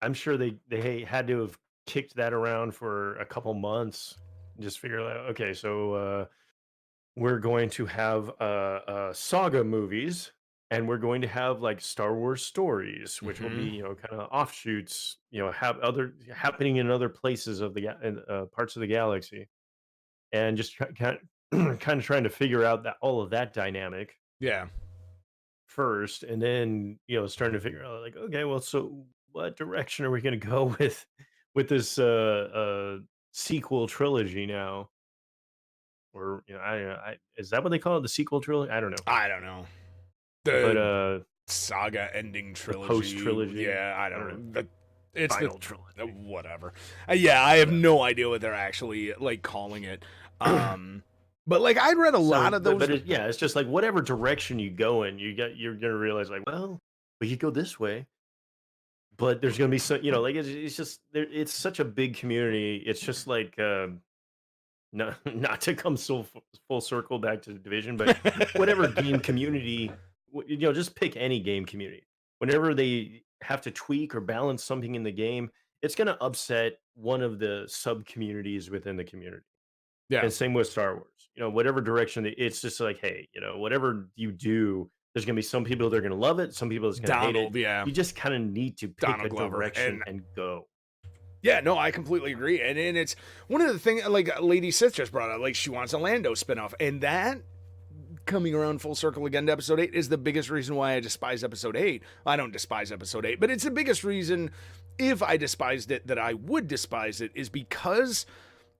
[SPEAKER 2] I'm sure they had to have kicked that around for a couple months, and just figure out, okay, so we're going to have saga movies, and we're going to have like Star Wars stories, which will be
[SPEAKER 1] Mm-hmm.
[SPEAKER 2] kind of offshoots, have other happening in other places of parts of the galaxy, and just kind of trying to figure out that all of that dynamic
[SPEAKER 1] Yeah.
[SPEAKER 2] first, and then starting to figure out like, okay, well, so what direction are we going to go with this sequel trilogy now? Or I is that what they call it, the sequel trilogy? I don't know,
[SPEAKER 1] I don't know.
[SPEAKER 2] but
[SPEAKER 1] The saga ending
[SPEAKER 2] the
[SPEAKER 1] trilogy.
[SPEAKER 2] post trilogy.
[SPEAKER 1] Yeah, I
[SPEAKER 2] I don't know,
[SPEAKER 1] don't know. It's the
[SPEAKER 2] final trilogy.
[SPEAKER 1] whatever. Yeah, I have
[SPEAKER 2] Yeah.
[SPEAKER 1] no idea what they're actually like calling it. But like I'd read a lot of those.
[SPEAKER 2] Yeah, it's just like whatever direction you go in, you're gonna realize like, well, we could go this way, but there's gonna be some, like it's just it's such a big community. It's just like not not to come full circle back to the division, but whatever game community, just pick any game community. Whenever they have to tweak or balance something in the game, it's gonna upset one of the sub communities within the community.
[SPEAKER 1] Yeah,
[SPEAKER 2] And same with Star Wars. Whatever direction it's just like, hey, whatever you do, there's gonna be some people that are gonna love it, some people that's gonna hate it.
[SPEAKER 1] Donald. Yeah,
[SPEAKER 2] You just kind of need to pick
[SPEAKER 1] Donald
[SPEAKER 2] a
[SPEAKER 1] Glover.
[SPEAKER 2] direction
[SPEAKER 1] And
[SPEAKER 2] and go.
[SPEAKER 1] yeah, no, I completely agree. And it's one of the things, like Lady Sith just brought up, like she wants a Lando spinoff, and that coming around full circle again to episode 8 is the biggest reason why I despise episode 8. I don't despise episode 8, but it's the biggest reason, if I despised it, that I would despise it, is because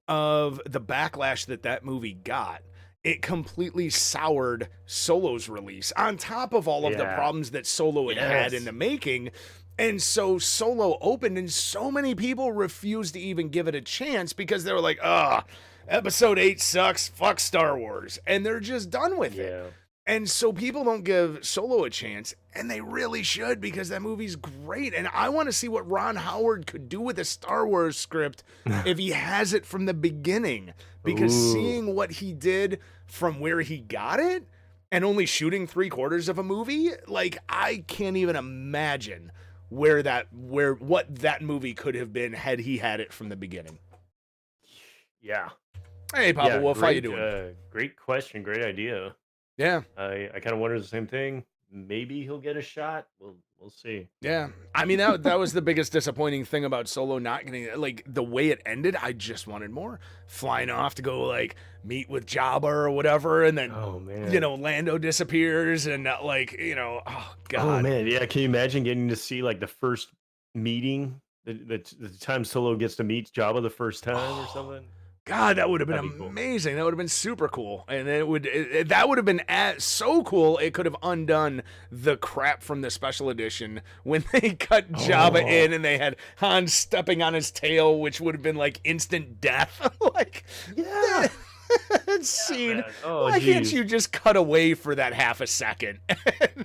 [SPEAKER 1] of the backlash that movie got. It completely soured Solo's release, on top of all of the
[SPEAKER 2] Yeah.
[SPEAKER 1] problems that Solo had in
[SPEAKER 2] Yes.
[SPEAKER 1] the making. And so Solo opened, and so many people refused to even give it a chance because they were like, episode 8 sucks, fuck Star Wars. And they're just done with it.
[SPEAKER 2] Yeah.
[SPEAKER 1] And so people don't give Solo a chance, and they really should, because that movie's great. And I want to see what Ron Howard could do with a Star Wars script if he has it from the beginning. Because
[SPEAKER 2] Ooh.
[SPEAKER 1] seeing what he did from where he got it and only shooting 3/4 of a movie, like I can't even imagine what that movie could have been had he had it from the beginning.
[SPEAKER 2] Yeah.
[SPEAKER 1] Hey, Papa
[SPEAKER 2] Yeah,
[SPEAKER 1] Wolf, how you
[SPEAKER 2] great,
[SPEAKER 1] doing?
[SPEAKER 2] great question, great idea.
[SPEAKER 1] Yeah.
[SPEAKER 2] I kind of wonder the same thing. Maybe he'll get a shot. We'll see.
[SPEAKER 1] Yeah, I mean that was the biggest disappointing thing about Solo not getting, like, the way it ended. I just wanted more, flying off to go like meet with Jabba or whatever, and then
[SPEAKER 2] Oh man.
[SPEAKER 1] Lando disappears, and oh god,
[SPEAKER 2] Oh man, yeah. Can you imagine getting to see like the first meeting, the time Solo gets to meet Jabba the first time or something?
[SPEAKER 1] God, that would have been
[SPEAKER 2] That'd be cool.
[SPEAKER 1] amazing. That would have been super cool, and that would have been so cool. It could have undone the crap from the special edition when they cut Jabba in and they had Han stepping on his tail, which would have been like instant death. Like,
[SPEAKER 2] Yeah.
[SPEAKER 1] that scene.
[SPEAKER 2] Man. Oh,
[SPEAKER 1] Why can't
[SPEAKER 2] geez.
[SPEAKER 1] you just cut away for that half a second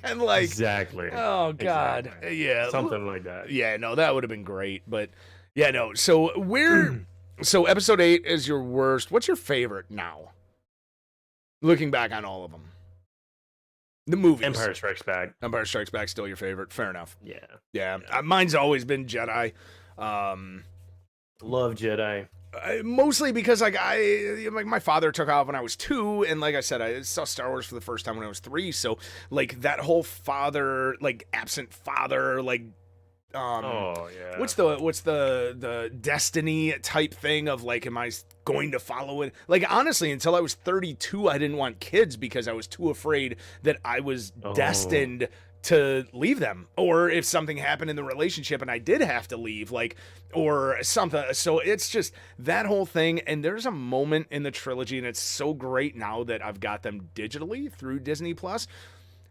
[SPEAKER 1] and like?
[SPEAKER 2] Exactly.
[SPEAKER 1] Oh God,
[SPEAKER 2] Exactly.
[SPEAKER 1] yeah,
[SPEAKER 2] Something like that.
[SPEAKER 1] yeah. No, that would have been great, but yeah, no. So so episode 8 is your worst. What's your favorite now? Looking back on all of them, the movies.
[SPEAKER 2] Empire Strikes Back.
[SPEAKER 1] Empire Strikes Back still your favorite. Fair enough.
[SPEAKER 2] Yeah.
[SPEAKER 1] Yeah, mine's always been Jedi.
[SPEAKER 2] Love Jedi.
[SPEAKER 1] Mostly because like my father took off when I was 2, and like I said, I saw Star Wars for the first time when I was 3. So like that whole father, like absent father, like
[SPEAKER 2] Oh yeah.
[SPEAKER 1] what's the destiny type thing of like, am I going to follow it? Like honestly, until I was 32, I didn't want kids because I was too afraid that I was destined to leave them, or if something happened in the relationship and I did have to leave, like, or something. So it's just that whole thing. And there's a moment in the trilogy, and it's so great now that I've got them digitally through Disney Plus.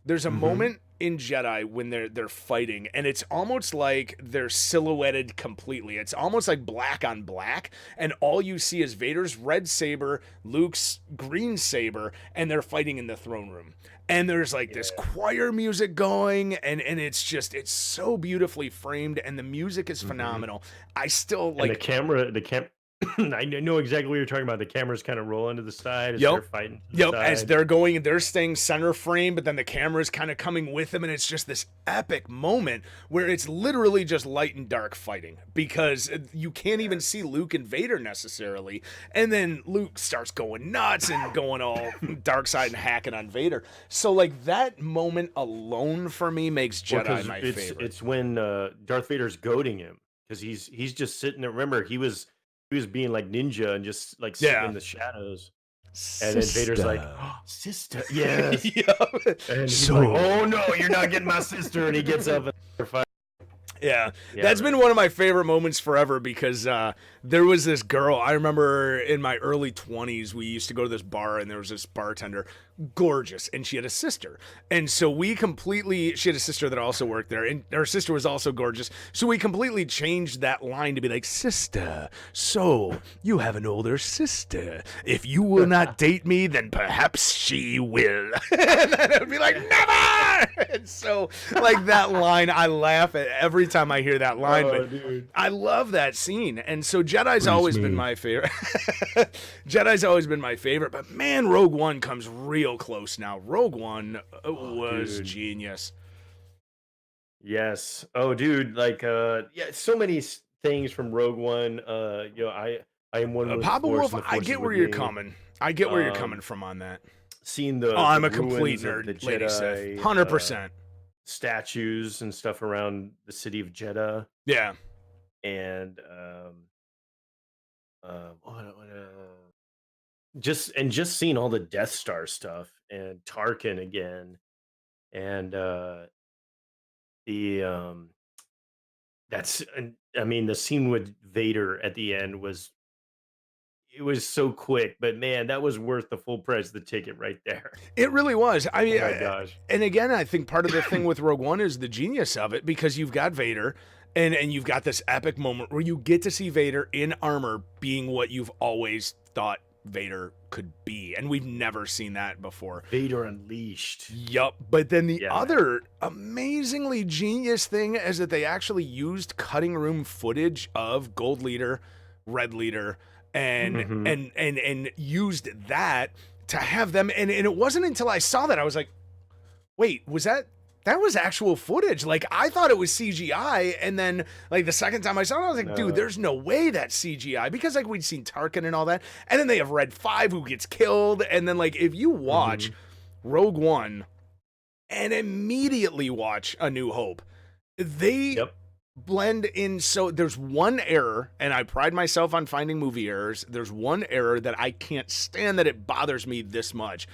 [SPEAKER 1] There's a moment in Jedi when they're fighting, and it's almost like they're silhouetted completely. It's almost like black on black, and all you see is Vader's red saber, Luke's green saber, and they're fighting in the throne room. And there's like this choir music going, and it's so beautifully framed, and the music is phenomenal. I still like
[SPEAKER 2] and the camera. I know exactly what you're talking about. The cameras kind of roll into the side as they're fighting.
[SPEAKER 1] As they're going, they're staying center frame, but then the camera's kind of coming with them, and it's just this epic moment where it's literally just light and dark fighting, because you can't even see Luke and Vader necessarily. And then Luke starts going nuts and going all dark side and hacking on Vader. So like that moment alone for me makes Jedi my favorite.
[SPEAKER 2] It's when Darth Vader's goading him, because he's just sitting there. Remember, he was being like ninja and just like sitting in the shadows. And then Vader's like, oh, sister. Yes. And he's like, oh no, you're not getting my sister. And he gets up and they're fighting.
[SPEAKER 1] Yeah, that's been one of my favorite moments forever, because there was this girl. I remember in my early 20s, we used to go to this bar, and there was this bartender, gorgeous, and she had a sister. And so she had a sister that also worked there, and her sister was also gorgeous. So we completely changed that line to be like, sister, so you have an older sister. If you will not date me, then perhaps she will. And then it would be like, never! And so like that line, I laugh at every time I hear that line, but dude, I love that scene. And so Jedi's always been my favorite. Jedi's always been my favorite, but man, Rogue One comes real close now. Rogue One was genius.
[SPEAKER 2] Yes. Oh, dude, like so many things from Rogue One. I am one with
[SPEAKER 1] Papa
[SPEAKER 2] the Force,
[SPEAKER 1] Wolf,
[SPEAKER 2] and the
[SPEAKER 1] I
[SPEAKER 2] Force
[SPEAKER 1] get
[SPEAKER 2] is
[SPEAKER 1] where
[SPEAKER 2] with
[SPEAKER 1] you're
[SPEAKER 2] me.
[SPEAKER 1] coming. I get where you're coming from on that.
[SPEAKER 2] Seeing the
[SPEAKER 1] I'm a
[SPEAKER 2] ruins
[SPEAKER 1] complete
[SPEAKER 2] of the
[SPEAKER 1] nerd, Lady Sith.
[SPEAKER 2] Jedi,
[SPEAKER 1] 100%.
[SPEAKER 2] Statues and stuff around the city of Jeddah.
[SPEAKER 1] Yeah.
[SPEAKER 2] And just seeing all the Death Star stuff and Tarkin again, and the scene with Vader at the end was so quick, but man, that was worth the full price of the ticket right there.
[SPEAKER 1] It really was. I mean,
[SPEAKER 2] Oh my gosh.
[SPEAKER 1] And again, I think part of the thing with Rogue One is the genius of it, because you've got Vader, and you've got this epic moment where you get to see Vader in armor being what you've always thought Vader could be, and we've never seen that before.
[SPEAKER 2] Vader Unleashed.
[SPEAKER 1] Yup. But then the other amazingly genius thing is that they actually used cutting room footage of Gold Leader, Red Leader, and used that to have them, and it wasn't until I saw that I was like, wait, was that was actual footage? Like, I thought it was CGI, and then like the second time I saw it, I was like, dude, there's no way that's CGI, because like we'd seen Tarkin and all that, and then they have Red 5 who gets killed, and then like if you watch Rogue One and immediately watch A New Hope, they blend in. So there's one error, and I pride myself on finding movie errors. There's one error that I can't stand, that it bothers me this much,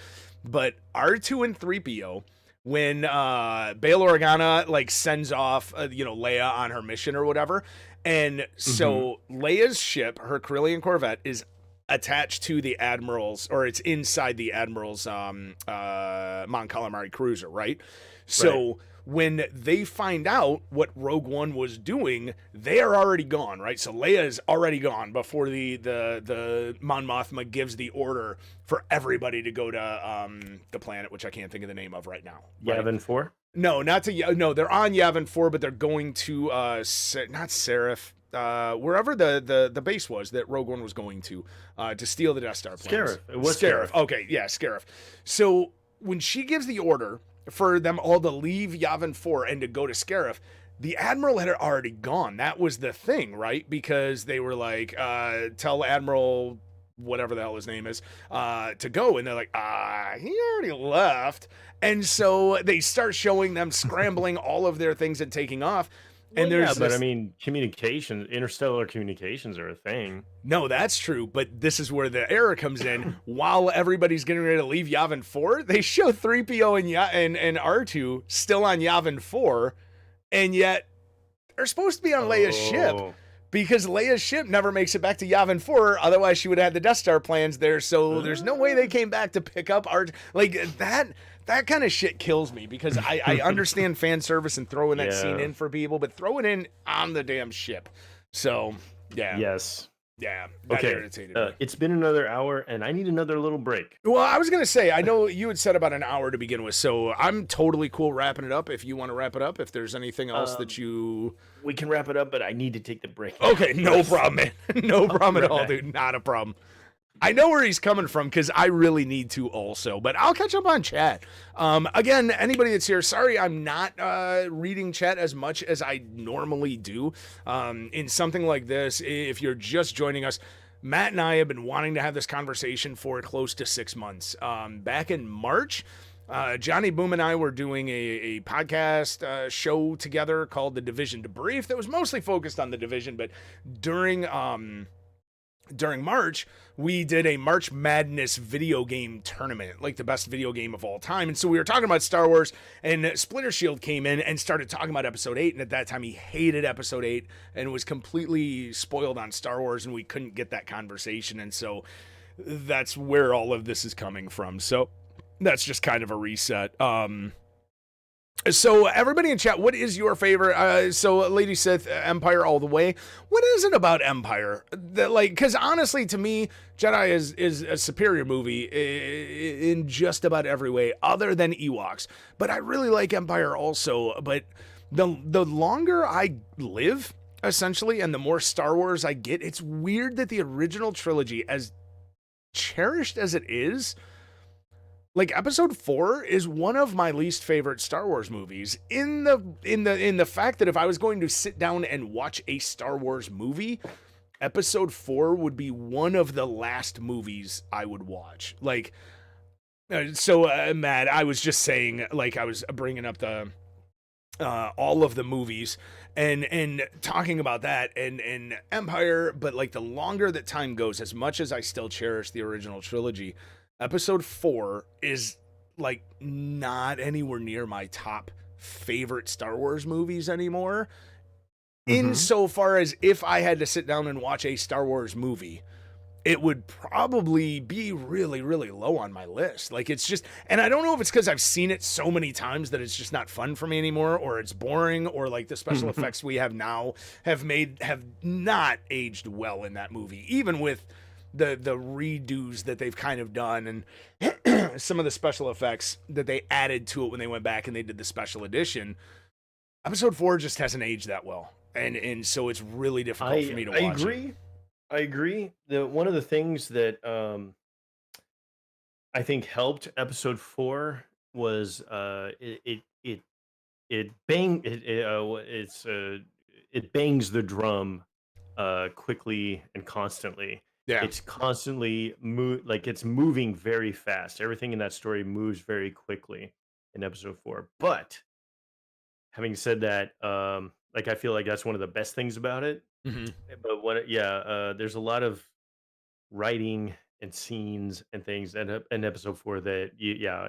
[SPEAKER 1] but R2 and 3PO, when Bail Organa like sends off Leia on her mission or whatever, and so Leia's ship, her Corellian Corvette, is attached to the admiral's, or it's inside the admiral's Mon Calamari cruiser, right?
[SPEAKER 2] Right.
[SPEAKER 1] So when they find out what Rogue One was doing, they are already gone, right? So Leia is already gone before the Mon Mothma gives the order for everybody to go to the planet, which I can't think of the name of right now. Right?
[SPEAKER 2] Yavin 4?
[SPEAKER 1] No, not to no. They're on Yavin 4, but they're going to not Seraph, wherever the base was that Rogue One was going to steal the Death Star plans.
[SPEAKER 2] Scarif. It was
[SPEAKER 1] Scarif.
[SPEAKER 2] Scarif.
[SPEAKER 1] Okay, yeah, Scarif. So when she gives the order for them all to leave Yavin 4 and to go to Scarif, the Admiral had already gone. That was the thing, right? Because they were like, tell Admiral whatever the hell his name is, to go. And they're like, he already left. And so they start showing them scrambling all of their things and taking off. And
[SPEAKER 2] Well,
[SPEAKER 1] there's
[SPEAKER 2] yeah, but I
[SPEAKER 1] this,
[SPEAKER 2] mean, interstellar communications are a thing.
[SPEAKER 1] no, that's true, but this is where the error comes in. While everybody's getting ready to leave Yavin 4, they show 3PO and R2 still on Yavin 4, and yet they're supposed to be on Leia's ship,
[SPEAKER 2] Oh.
[SPEAKER 1] because Leia's ship never makes it back to Yavin 4. Otherwise, she would have had the Death Star plans there. So there's no way they came back to pick up art. Like that. That kind of shit kills me, because I understand fan service and throwing that scene
[SPEAKER 2] Yeah.
[SPEAKER 1] in for people, but throw it in on the damn ship. So yeah,
[SPEAKER 2] Yes.
[SPEAKER 1] yeah, that
[SPEAKER 2] Okay.
[SPEAKER 1] irritated me.
[SPEAKER 2] It's been another hour, and I need another little break.
[SPEAKER 1] Well, I was gonna say, I know you had said about an hour to begin with, so I'm totally cool wrapping it up. If you want to wrap it up, if there's anything else that you,
[SPEAKER 2] We can wrap it up, but I need to take the break.
[SPEAKER 1] okay, no problem, man, no problem at all,
[SPEAKER 2] right back.
[SPEAKER 1] dude, not a problem. I know where he's coming from, because I really need to also, but I'll catch up on chat. Again, anybody that's here, sorry I'm not reading chat as much as I normally do. In something like this, if you're just joining us, Matt and I have been wanting to have this conversation for close to 6 months. Back in March, Johnny Boom and I were doing a podcast show together called The Division Debrief that was mostly focused on the Division, but during March, we did a March Madness video game tournament, like the best video game of all time. And so we were talking about Star Wars, and Splintershield came in and started talking about episode 8. And at that time, he hated episode 8 and was completely spoiled on Star Wars, and we couldn't get that conversation. And so that's where all of this is coming from. So that's just kind of a reset. So everybody in chat, what is your favorite? So Lady Sith, Empire all the way. What is it about Empire that, like, because honestly, to me, Jedi is a superior movie in just about every way, other than Ewoks. But I really like Empire also. But the longer I live, essentially, and the more Star Wars I get, it's weird that the original trilogy, as cherished as it is, like episode 4 is one of my least favorite Star Wars movies, in the fact that if I was going to sit down and watch a Star Wars movie, episode 4 would be one of the last movies I would watch. Like, Matt, I was just saying, like, I was bringing up the all of the movies and talking about that and Empire, but like the longer that time goes, as much as I still cherish the original trilogy, episode 4 is like not anywhere near my top favorite Star Wars movies anymore. Insofar as if I had to sit down and watch a Star Wars movie, it would probably be really, really low on my list. Like, it's just, and I don't know if it's because I've seen it so many times that it's just not fun for me anymore, or it's boring, or like the special effects we have now have not aged well in that movie, even with the redos that they've kind of done and some of the special effects that they added to it when they went back and they did the special edition. Episode 4 just hasn't aged that well, and so it's really difficult for me to watch.
[SPEAKER 2] I agree. One of the things that I think helped episode 4 was it bangs the drum quickly and constantly.
[SPEAKER 1] Yeah.
[SPEAKER 2] It's constantly it's moving very fast. Everything in that story moves very quickly in episode 4. But having said that, like, I feel like that's one of the best things about it. But there's a lot of writing and scenes and things in episode 4 that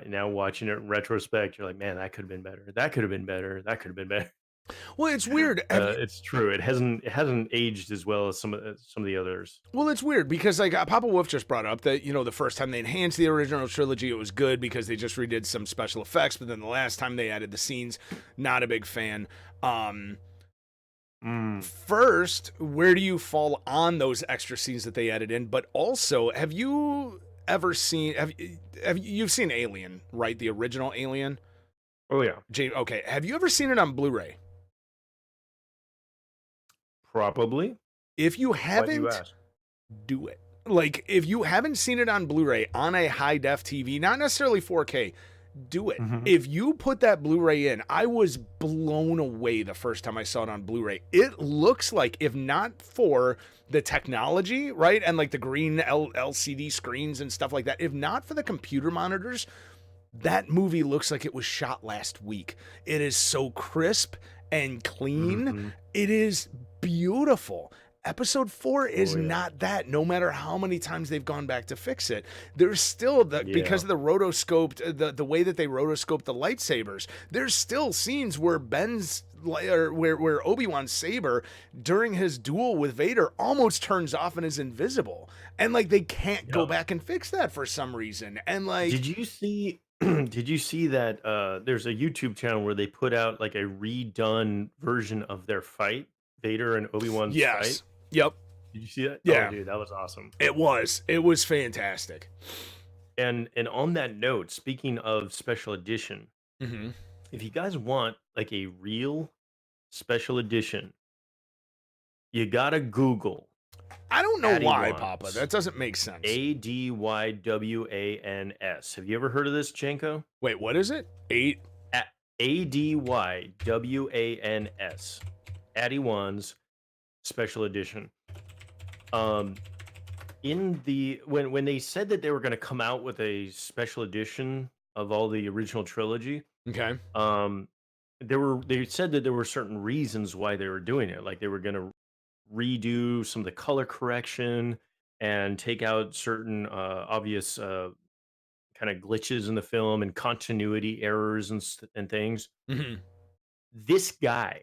[SPEAKER 2] now watching it in retrospect, you're like, man, that could have been better. That could have been better. That could have been better.
[SPEAKER 1] Well, it's weird. Have you,
[SPEAKER 2] It's true. It hasn't aged as well as some of the others.
[SPEAKER 1] well, it's weird because like Papa Wolf just brought up that the first time they enhanced the original trilogy, it was good because they just redid some special effects. But then the last time they added the scenes, not a big fan. First, where do you fall on those extra scenes that they added in? But also, have you ever seen you've seen Alien, right? The original Alien.
[SPEAKER 2] Oh yeah,
[SPEAKER 1] Okay, have you ever seen it on Blu-ray?
[SPEAKER 2] probably.
[SPEAKER 1] If you
[SPEAKER 2] Why do you
[SPEAKER 1] haven't,
[SPEAKER 2] ask?
[SPEAKER 1] do it. Like, if you haven't seen it on Blu-ray on a high def TV, not necessarily 4K, do it.
[SPEAKER 2] Mhm.
[SPEAKER 1] If you put that Blu-ray in, I was blown away the first time I saw it on Blu-ray. It looks like, if not for the technology, right, and like the green LCD screens and stuff like that, if not for the computer monitors, that movie looks like it was shot last week. It is so crisp and clean.
[SPEAKER 2] Mhm.
[SPEAKER 1] It is beautiful. Episode 4 is
[SPEAKER 2] Oh yeah.
[SPEAKER 1] not that, no matter how many times they've gone back to fix it. There's still because
[SPEAKER 2] Yeah.
[SPEAKER 1] of the rotoscoped, the way that they rotoscoped the lightsabers, there's still scenes where where Obi-Wan's saber during his duel with Vader almost turns off and is invisible. And like they can't go
[SPEAKER 2] Yeah.
[SPEAKER 1] back and fix that for some reason. And like,
[SPEAKER 2] Did you see? Did you see that? There's a YouTube channel where they put out like a redone version of their fight, Vader and Obi-Wan's fight.
[SPEAKER 1] yes. Yep.
[SPEAKER 2] Did you see that? Oh,
[SPEAKER 1] Yeah.
[SPEAKER 2] dude, that was awesome.
[SPEAKER 1] It was. It was fantastic.
[SPEAKER 2] And on that note, speaking of special edition,
[SPEAKER 1] Hmm.
[SPEAKER 2] if you guys want like a real special edition, you gotta Google
[SPEAKER 1] I don't know why, Papa.
[SPEAKER 2] Adywans.
[SPEAKER 1] That doesn't make sense.
[SPEAKER 2] Adywans. Have you ever heard of this, Janko?
[SPEAKER 1] Wait, what is it? 8.
[SPEAKER 2] Adywans. Adywans special edition. Um, in the when they said that they were going to come out with a special edition of all the original trilogy,
[SPEAKER 1] Okay.
[SPEAKER 2] they said that there were certain reasons why they were doing it, like they were going to redo some of the color correction and take out certain obvious kind of glitches in the film and continuity errors and things.
[SPEAKER 1] Hmm.
[SPEAKER 2] This guy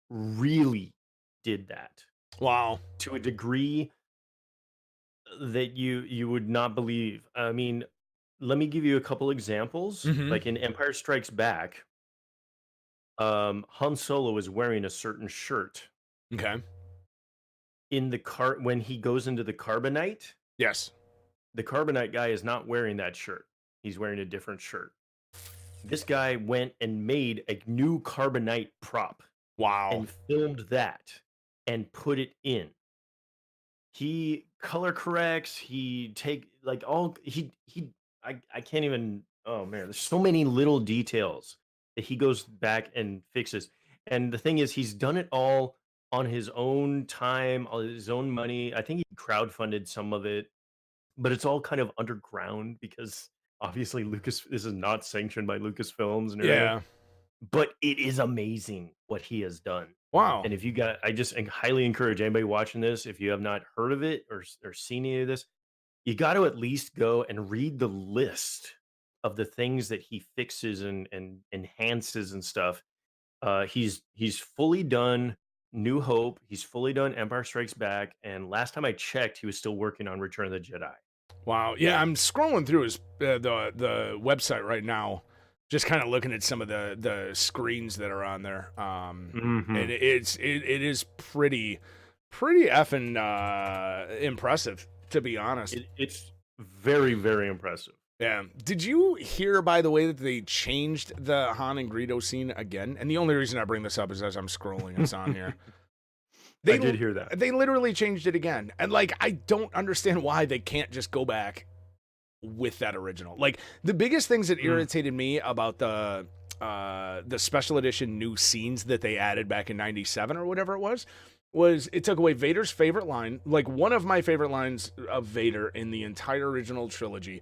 [SPEAKER 2] really did that
[SPEAKER 1] Wow.
[SPEAKER 2] to a degree that you would not believe. I mean, let me give you a couple examples.
[SPEAKER 1] Hmm.
[SPEAKER 2] Like in Empire Strikes Back, Han Solo is wearing a certain shirt.
[SPEAKER 1] Okay.
[SPEAKER 2] In the car when he goes into the carbonite,
[SPEAKER 1] Yes.
[SPEAKER 2] the carbonite guy is not wearing that shirt. He's wearing a different shirt. This guy went and made a new carbonite prop
[SPEAKER 1] Wow.
[SPEAKER 2] and filmed that and put it in. He color corrects, he take like all he I can't even, oh man, there's so many little details that he goes back and fixes. And the thing is he's done it all on his own time, on his own money. I think he crowdfunded some of it, but it's all kind of underground because obviously this is not sanctioned by Lucasfilms and everything.
[SPEAKER 1] Yeah.
[SPEAKER 2] But it is amazing what he has done.
[SPEAKER 1] Wow.
[SPEAKER 2] And if you got, I just highly encourage anybody watching this, if you have not heard of it or seen any of this, you got to at least go and read the list of the things that he fixes and enhances and stuff. He's fully done New Hope. He's fully done Empire Strikes Back. And last time I checked, he was still working on Return of the Jedi.
[SPEAKER 1] Wow. Yeah, I'm scrolling through his the website right now, just kind of looking at some of the screens that are on there. And
[SPEAKER 2] Hmm.
[SPEAKER 1] it is pretty effing impressive, to be honest.
[SPEAKER 2] It's very, very impressive.
[SPEAKER 1] Yeah. Did you hear, by the way, that they changed the Han and Greedo scene again? And the only reason I bring this up is as I'm scrolling, it's on here.
[SPEAKER 2] I did hear that.
[SPEAKER 1] They literally changed it again. And like, I don't understand why they can't just go back with that original. Like, the biggest things that irritated me about the special edition new scenes that they added back in 97 or whatever it was it took away Vader's favorite line. Like, one of my favorite lines of Vader in the entire original trilogy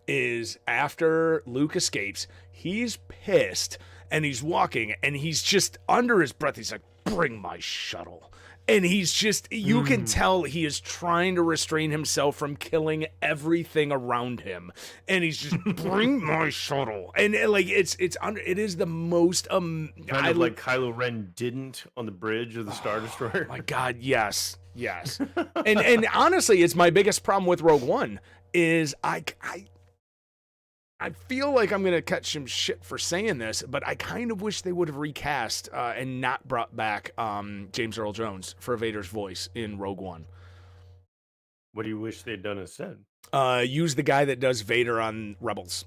[SPEAKER 1] is after Luke escapes, he's pissed and he's walking and he's just under his breath, he's like, "Bring my shuttle." And he's just, you can tell he is trying to restrain himself from killing everything around him. And he's just, bring my shuttle. And like, it is the most,
[SPEAKER 2] kind of like Kylo Ren didn't on the bridge of the Star Destroyer.
[SPEAKER 1] Oh my God, yes. And honestly, it's my biggest problem with Rogue One is I feel like I'm going to catch some shit for saying this, but I kind of wish they would have recast and not brought back James Earl Jones for Vader's voice in Rogue One.
[SPEAKER 2] What do you wish they'd done instead?
[SPEAKER 1] Use the guy that does Vader on Rebels.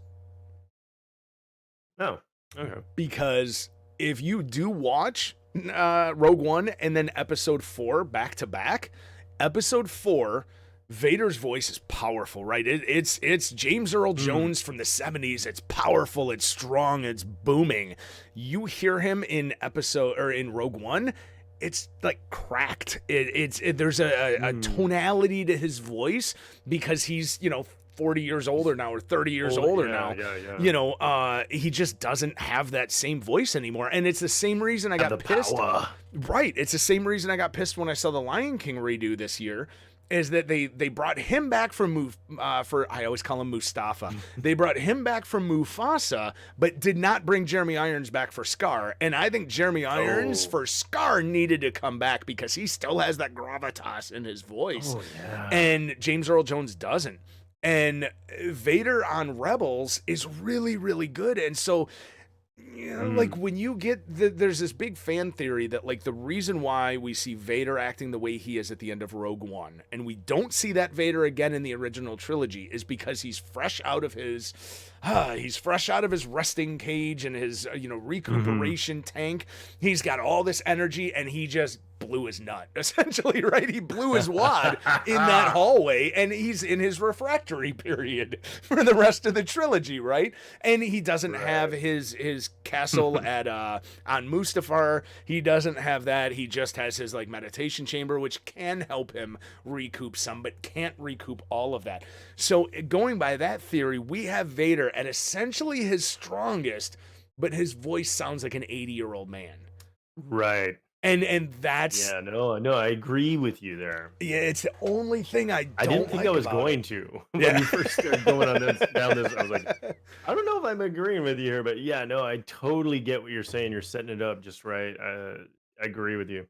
[SPEAKER 2] Oh, okay.
[SPEAKER 1] Because if you do watch Rogue One and then Episode 4 back to back, Episode 4... Vader's voice is powerful, right? It's James Earl Jones from the 70s. It's powerful, it's strong, it's booming. You hear him in Rogue One, it's like cracked. There's a tonality to his voice because he's, 40 years older now or 30 years older now.
[SPEAKER 2] Yeah.
[SPEAKER 1] He just doesn't have that same voice anymore. And it's the same reason I got pissed. Right. It's the same reason I got pissed when I saw the Lion King redo this year. Is that they brought him back from I always call him Mustafa. They brought him back from Mufasa, but did not bring Jeremy Irons back for Scar. And I think Jeremy Irons for Scar needed to come back because he still has that gravitas in his voice.
[SPEAKER 2] Oh, yeah.
[SPEAKER 1] And James Earl Jones doesn't. And Vader on Rebels is really, really good. And so, like when you get there's this big fan theory that like the reason why we see Vader acting the way he is at the end of Rogue One and we don't see that Vader again in the original trilogy is because he's fresh out of his resting cage and his recuperation tank. He's got all this energy and he just blew his nut, essentially, right? He blew his wad in that hallway, and he's in his refractory period for the rest of the trilogy, right? And he doesn't have his castle at on Mustafar. He doesn't have that. He just has his like meditation chamber, which can help him recoup some, but can't recoup all of that. So going by that theory, we have Vader at essentially his strongest, but his voice sounds like an 80-year-old man.
[SPEAKER 2] Right.
[SPEAKER 1] And that's
[SPEAKER 2] I agree with you there.
[SPEAKER 1] Yeah, it's the only thing I
[SPEAKER 2] didn't think I was going to when you first started going on down this. I was like, I don't know if I'm agreeing with you here, but I totally get what you're saying. You're setting it up just right. I agree with you.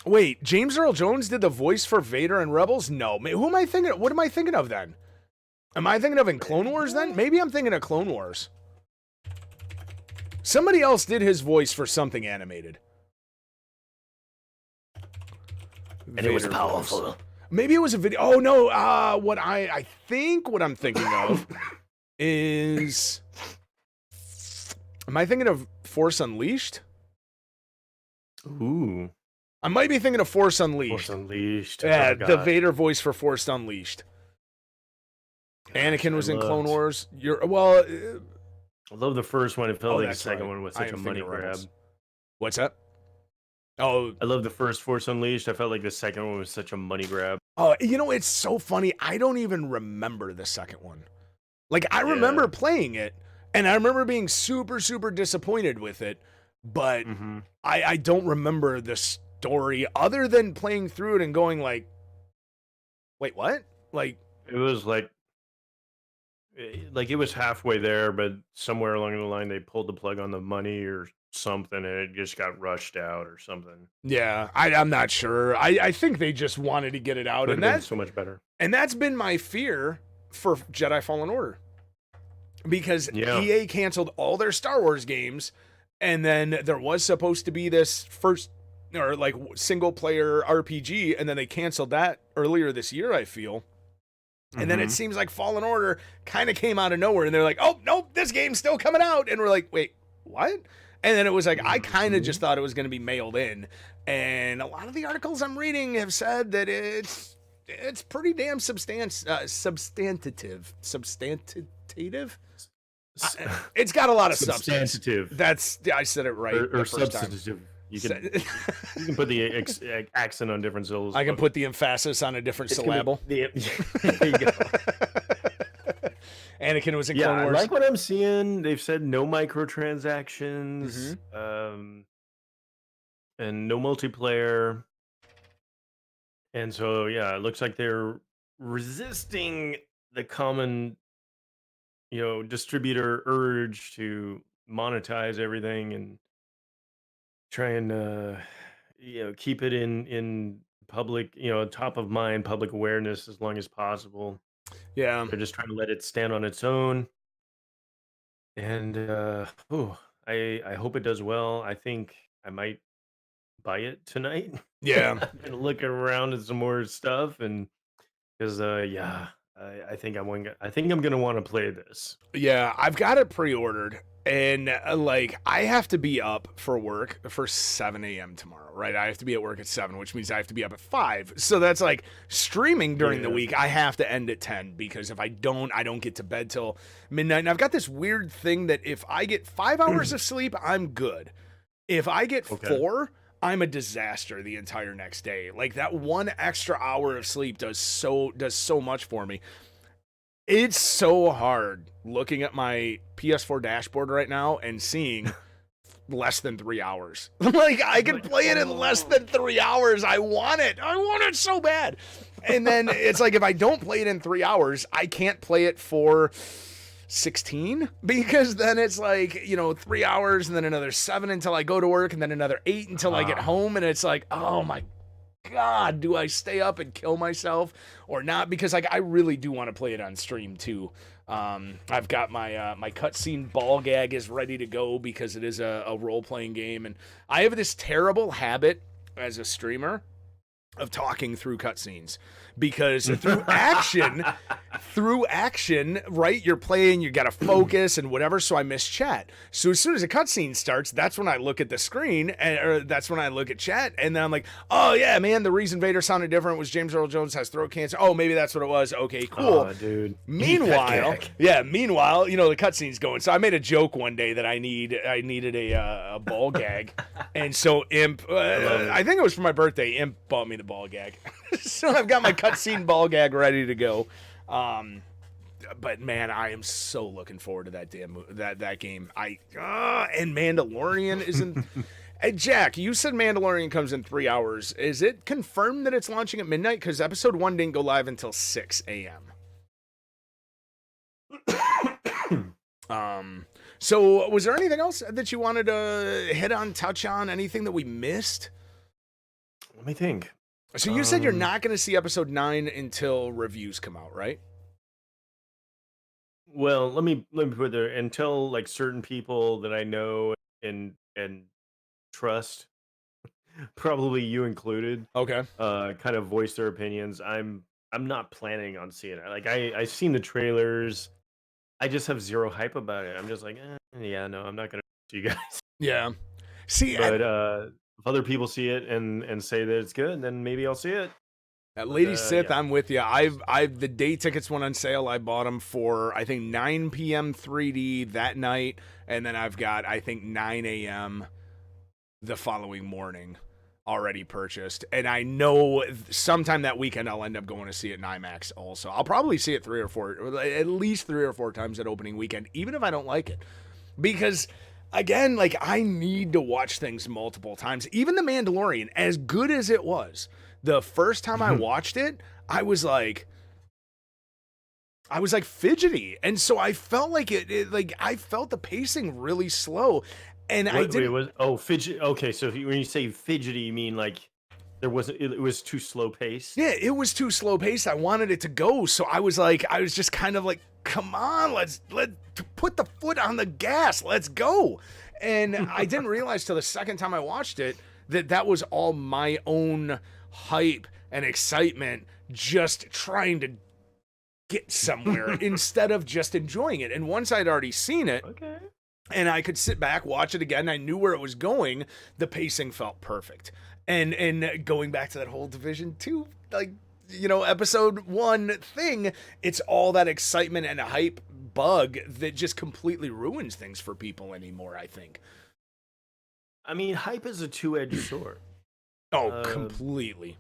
[SPEAKER 1] Wait, James Earl Jones did the voice for Vader and Rebels? No, who am I thinking? What am I thinking of then? Am I thinking of in Clone Wars then? Maybe I'm thinking of Clone Wars. Somebody else did his voice for something animated.
[SPEAKER 2] And it was powerful.
[SPEAKER 1] Voice. Maybe it was a video. Oh no, what I think what I'm thinking of is, am I thinking of Force Unleashed?
[SPEAKER 2] Ooh.
[SPEAKER 1] I might be thinking of Force Unleashed.
[SPEAKER 2] Force Unleashed.
[SPEAKER 1] Yeah, the Vader voice for Force Unleashed. Anakin was in Clone Wars. I
[SPEAKER 2] love the first one. It felt like the second one was such a money grab.
[SPEAKER 1] What's that? Oh,
[SPEAKER 2] I love the first Force Unleashed. I felt like the second one was such a money grab.
[SPEAKER 1] Oh, it's so funny. I don't even remember the second one. Like, I remember playing it, and I remember being super, super disappointed with it, but I don't remember the story other than playing through it and going like, wait, what? Like,
[SPEAKER 2] it was like it was halfway there, but somewhere along the line they pulled the plug on the money or something, and it just got rushed out or something.
[SPEAKER 1] Yeah, I'm not sure. I think they just wanted to get it out, and that's
[SPEAKER 2] so much better.
[SPEAKER 1] And that's been my fear for Jedi Fallen Order, because EA canceled all their Star Wars games, and then there was supposed to be this first or like single player RPG, and then they canceled that earlier this year, I feel. And then it seems like Fallen Order kind of came out of nowhere, and they're like, oh, nope, this game's still coming out. And we're like, wait, what? And then it was like, I kind of just thought it was going to be mailed in. And a lot of the articles I'm reading have said that it's pretty damn substantive. It's got a lot of substance. I said it right.
[SPEAKER 2] Or substantive. You can put the accent on different syllables.
[SPEAKER 1] I can put the emphasis on a different syllable.
[SPEAKER 2] There you go.
[SPEAKER 1] Anakin was in Clone Wars.
[SPEAKER 2] I like what I'm seeing. They've said no microtransactions, and no multiplayer. And so, yeah, it looks like they're resisting the common, distributor urge to monetize everything and try and keep it in public, top of mind public awareness as long as possible.
[SPEAKER 1] Yeah.
[SPEAKER 2] They're just trying to let it stand on its own. And I hope it does well. I think I might buy it tonight.
[SPEAKER 1] Yeah.
[SPEAKER 2] I'm gonna look around at some more stuff, and because yeah, I think I think I'm gonna want to play this.
[SPEAKER 1] Yeah, I've got it pre-ordered, and like I have to be up for work for 7 a.m. tomorrow, right? I have to be at work at 7, which means I have to be up at 5. So that's like streaming during the
[SPEAKER 2] Yeah.
[SPEAKER 1] week. I have to end at 10 because if I don't get to bed till midnight. And I've got this weird thing that if I get 5 hours of sleep, I'm good. If I get
[SPEAKER 2] Okay.
[SPEAKER 1] 4, I'm a disaster the entire next day. Like that one extra hour of sleep does so much for me. It's so hard looking at my PS4 dashboard right now and seeing less than 3 hours. Like I can
[SPEAKER 2] Like,
[SPEAKER 1] play it in less
[SPEAKER 2] oh,
[SPEAKER 1] than 3 hours. I want it. I want it so bad. And then it's like if I don't play it in 3 hours, I can't play it for 16 because then it's like 3 hours and then another 7 until I go to work and then another 8 until I get
[SPEAKER 2] ah,
[SPEAKER 1] home. And it's like, oh my God, do I stay up and kill myself or not? Because like I really do want to play it on stream too. I've got my cutscene ball gag is ready to go because it is a role playing game, and I have this terrible habit as a streamer of talking through cutscenes because through action, right? You're playing, you got to focus and whatever. So I miss chat. So as soon as a cutscene starts, that's when I look at the screen, or that's when I look at chat, and then I'm like, oh yeah, man, the reason Vader sounded different was James Earl Jones has throat cancer. Oh, maybe that's what it was. Okay, cool.
[SPEAKER 2] oh, dude. Hate that
[SPEAKER 1] Meanwhile,
[SPEAKER 2] gag.
[SPEAKER 1] the cutscene's going. So I made a joke one day that I needed a ball gag, and so Imp,
[SPEAKER 2] I love it.
[SPEAKER 1] I think it was for my birthday. Imp bought me the ball gag, so I've got my cutscene ball gag ready to go. But man, I am so looking forward to that game. And Mandalorian isn't. Hey, Jack, you said Mandalorian comes in 3 hours. Is it confirmed that it's launching at midnight? Because episode 1 didn't go live until 6 a.m. So was there anything else that you wanted to hit on, touch on, anything that we missed?
[SPEAKER 2] Let me think.
[SPEAKER 1] So you said you're not going to see episode 9 until reviews come out, right?
[SPEAKER 2] Well, let me put there until like certain people that I know and trust, probably you included,
[SPEAKER 1] Okay.
[SPEAKER 2] kind of voice their opinions. I'm not planning on seeing it. Like I've seen the trailers. I just have zero hype about it. I'm just like, yeah, no, I'm not gonna see you guys.
[SPEAKER 1] Yeah. See,
[SPEAKER 2] But if other people see it and say that it's good, then maybe I'll see it.
[SPEAKER 1] at
[SPEAKER 2] But
[SPEAKER 1] Lady Sith,
[SPEAKER 2] yeah,
[SPEAKER 1] I'm with you. I've the day tickets went on sale. I bought them for I think 9 p.m. 3D that night, and then I've got I think 9 a.m. the following morning already purchased. And I know sometime that weekend I'll end up going to see it in IMAX. Also, I'll probably see it at least 3 or 4 times at opening weekend, even if I don't like it, because again, like I need to watch things multiple times. Even The Mandalorian, as good as it was, the first time I watched it, I was like fidgety, and so I felt like like I felt the pacing really slow, and I
[SPEAKER 2] wait,
[SPEAKER 1] didn't.
[SPEAKER 2] was fidget? Okay, so when you say fidgety, you mean like there wasn't? It was too slow paced.
[SPEAKER 1] Yeah, it was too slow paced. I wanted it to go, so I was just kind of like, come on, let's put the foot on the gas, let's go. And I didn't realize till the second time I watched it that was all my own hype and excitement, just trying to get somewhere instead of just enjoying it. And once I'd already seen it,
[SPEAKER 2] Okay.
[SPEAKER 1] and I could sit back, watch it again. I knew where it was going. The pacing felt perfect. And going back to that whole Division 2, like, episode 1 thing, it's all that excitement and hype bug that just completely ruins things for people anymore, I think.
[SPEAKER 2] I mean, hype is a two-edged sword.
[SPEAKER 1] Oh,
[SPEAKER 2] Uh,
[SPEAKER 1] completely.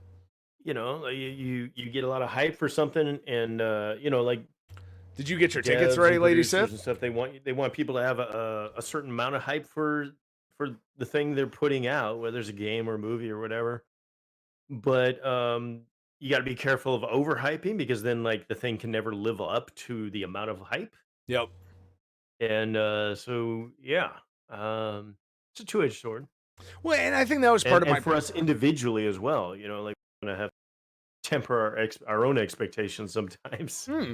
[SPEAKER 2] you get a lot of hype for something, and like
[SPEAKER 1] Did you get your tickets
[SPEAKER 2] devs
[SPEAKER 1] ready,
[SPEAKER 2] and
[SPEAKER 1] Lady
[SPEAKER 2] producers and
[SPEAKER 1] Sith?
[SPEAKER 2] stuff, they want people to have a certain amount of hype for the thing they're putting out, whether it's a game or a movie or whatever. But you got to be careful of overhyping because then like the thing can never live up to the amount of hype.
[SPEAKER 1] Yep.
[SPEAKER 2] And so yeah, it's a two-edged sword.
[SPEAKER 1] Well, and I think that was part of
[SPEAKER 2] And
[SPEAKER 1] my
[SPEAKER 2] for us individually as well, you know, like we're gonna have to temper our own expectations sometimes.
[SPEAKER 1] hmm,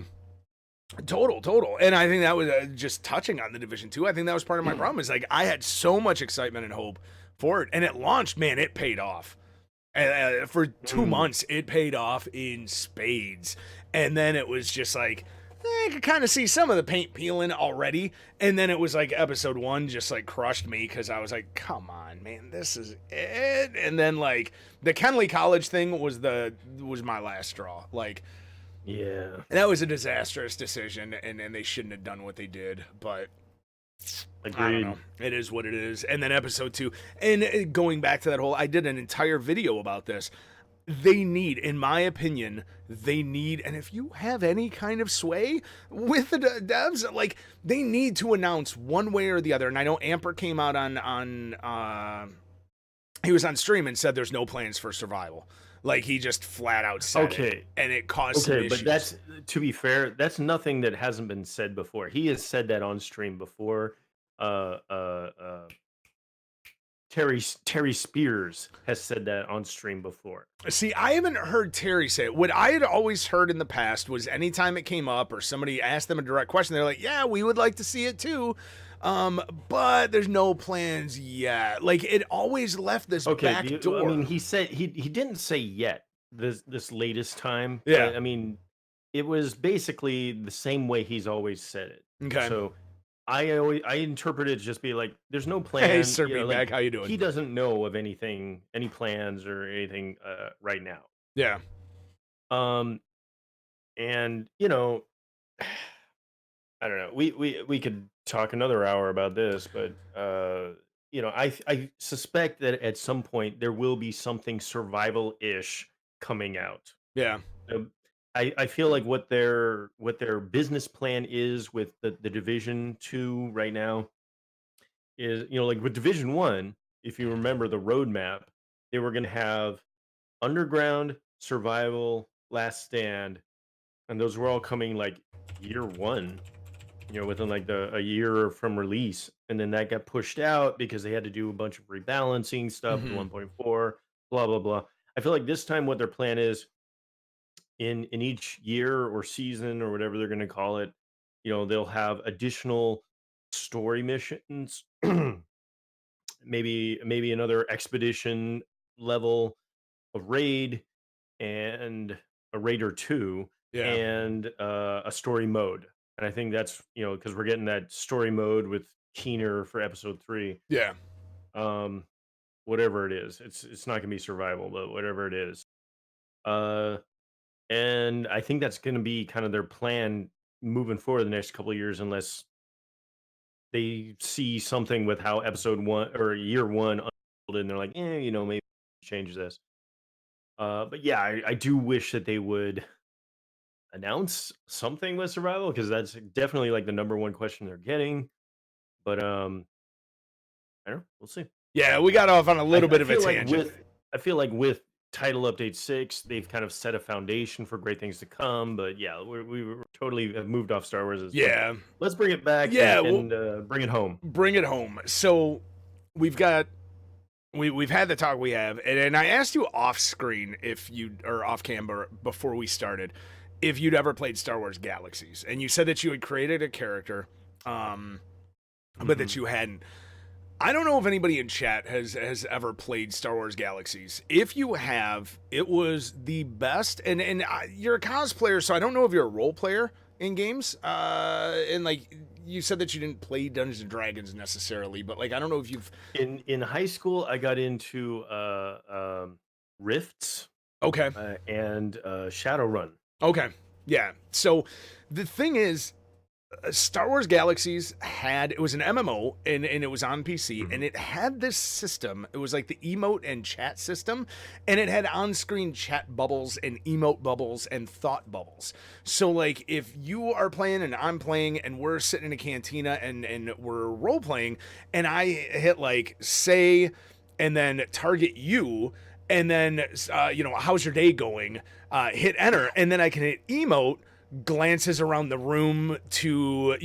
[SPEAKER 1] total. And I think that was just touching on the Division 2. I think that was part of my problem is like I had so much excitement and hope for it, and it launched, man, it paid off. For 2 months, it paid off in spades. And then it was just like, I could kind of see some of the paint peeling already. And then it was like episode 1 just like crushed me because I was like, come on, man, this is it. And then like the Kenley College thing was my last straw. Like,
[SPEAKER 2] Yeah,
[SPEAKER 1] that was a disastrous decision, and they shouldn't have done what they did. But I don't
[SPEAKER 2] agreed.
[SPEAKER 1] know. It is what it is. And then episode 2, and going back to that whole, I did an entire video about this. They need, in my opinion, and if you have any kind of sway with the devs, like they need to announce one way or the other. And I know Amper came out he was on stream and said there's no plans for survival. Like he just flat out said it,
[SPEAKER 2] Okay,
[SPEAKER 1] and it caused some
[SPEAKER 2] okay,
[SPEAKER 1] issues.
[SPEAKER 2] but that's to be fair, that's nothing that hasn't been said before. He has said that on stream before. Uh, uh, uh, Terry Spears has said that on stream before.
[SPEAKER 1] See, I haven't heard Terry say it. What I had always heard in the past was anytime it came up or somebody asked them a direct question, they're like, yeah, we would like to see it too. But there's no plans yet. Like it always left this
[SPEAKER 2] Okay,
[SPEAKER 1] back door.
[SPEAKER 2] I mean, he said he didn't say yet this latest time.
[SPEAKER 1] Yeah.
[SPEAKER 2] But, I mean, it was basically the same way he's always said it.
[SPEAKER 1] Okay.
[SPEAKER 2] So I interpret it to just be like, there's no plan.
[SPEAKER 1] Hey, Sir
[SPEAKER 2] you know,
[SPEAKER 1] Beanbag,
[SPEAKER 2] like,
[SPEAKER 1] how you doing?
[SPEAKER 2] he doesn't know of anything, any plans or anything right now.
[SPEAKER 1] Yeah.
[SPEAKER 2] Um, and you know, I don't know. We could talk another hour about this, but you know, I suspect that at some point there will be something survival ish coming out.
[SPEAKER 1] Yeah.
[SPEAKER 2] Um, I feel like what their business plan is with the Division 2 right now is, you know, like with Division 1, if you remember the roadmap, they were going to have underground, survival, last stand, and those were all coming like year one, you know, within like a year from release. And then that got pushed out because they had to do a bunch of rebalancing stuff with
[SPEAKER 1] Mm-hmm.
[SPEAKER 2] 1.4, blah, blah, blah. I feel like this time what their plan is in each year or season or whatever they're going to call it, you know, they'll have additional story missions, maybe another expedition level, a raid, and a raid or two,
[SPEAKER 1] Yeah.
[SPEAKER 2] and a story mode. And I think that's, you know, because we're getting that story mode with Keener for episode 3.
[SPEAKER 1] Yeah.
[SPEAKER 2] Um, whatever it is, it's not gonna be survival, but whatever it is. Uh, and I think that's gonna be kind of their plan moving forward the next couple of years, unless they see something with how episode 1 or year 1 unfolded, and they're like, you know, maybe change this. But yeah, I do wish that they would announce something with survival because that's definitely like the number one question they're getting. But I don't know. We'll see.
[SPEAKER 1] Yeah. We got off on a little
[SPEAKER 2] I
[SPEAKER 1] bit of a
[SPEAKER 2] feel like
[SPEAKER 1] tangent.
[SPEAKER 2] with title update 6, they've kind of set a foundation for great things to come. But yeah, we totally have moved off Star Wars.
[SPEAKER 1] Yeah.
[SPEAKER 2] Let's bring it back.
[SPEAKER 1] Yeah.
[SPEAKER 2] And bring it home.
[SPEAKER 1] Bring it home. So we've got we've had the talk we have, and I asked you off screen if you or off camera before we started if you'd ever played Star Wars Galaxies, and you said that you had created a character, but that
[SPEAKER 2] Mhm.
[SPEAKER 1] you hadn't. I don't know if anybody in chat has ever played Star Wars Galaxies. If you have, it was the best. And you're a cosplayer, so I don't know if you're a role player in games. And like you said that you didn't play Dungeons and Dragons necessarily, but like I don't know if you've.
[SPEAKER 2] In high school, I got into Rifts
[SPEAKER 1] Okay.
[SPEAKER 2] and Shadowrun.
[SPEAKER 1] Okay. Yeah. So the thing is, Star Wars Galaxies it was an MMO and it was on PC
[SPEAKER 2] Mhm.
[SPEAKER 1] and it had this system. It was like the emote and chat system, and it had on-screen chat bubbles and emote bubbles and thought bubbles. So like if you are playing and I'm playing and we're sitting in a cantina and we're role playing and I hit like say and then target you, and then how's your day going? Hit enter, and then I can hit emote, glances around the room to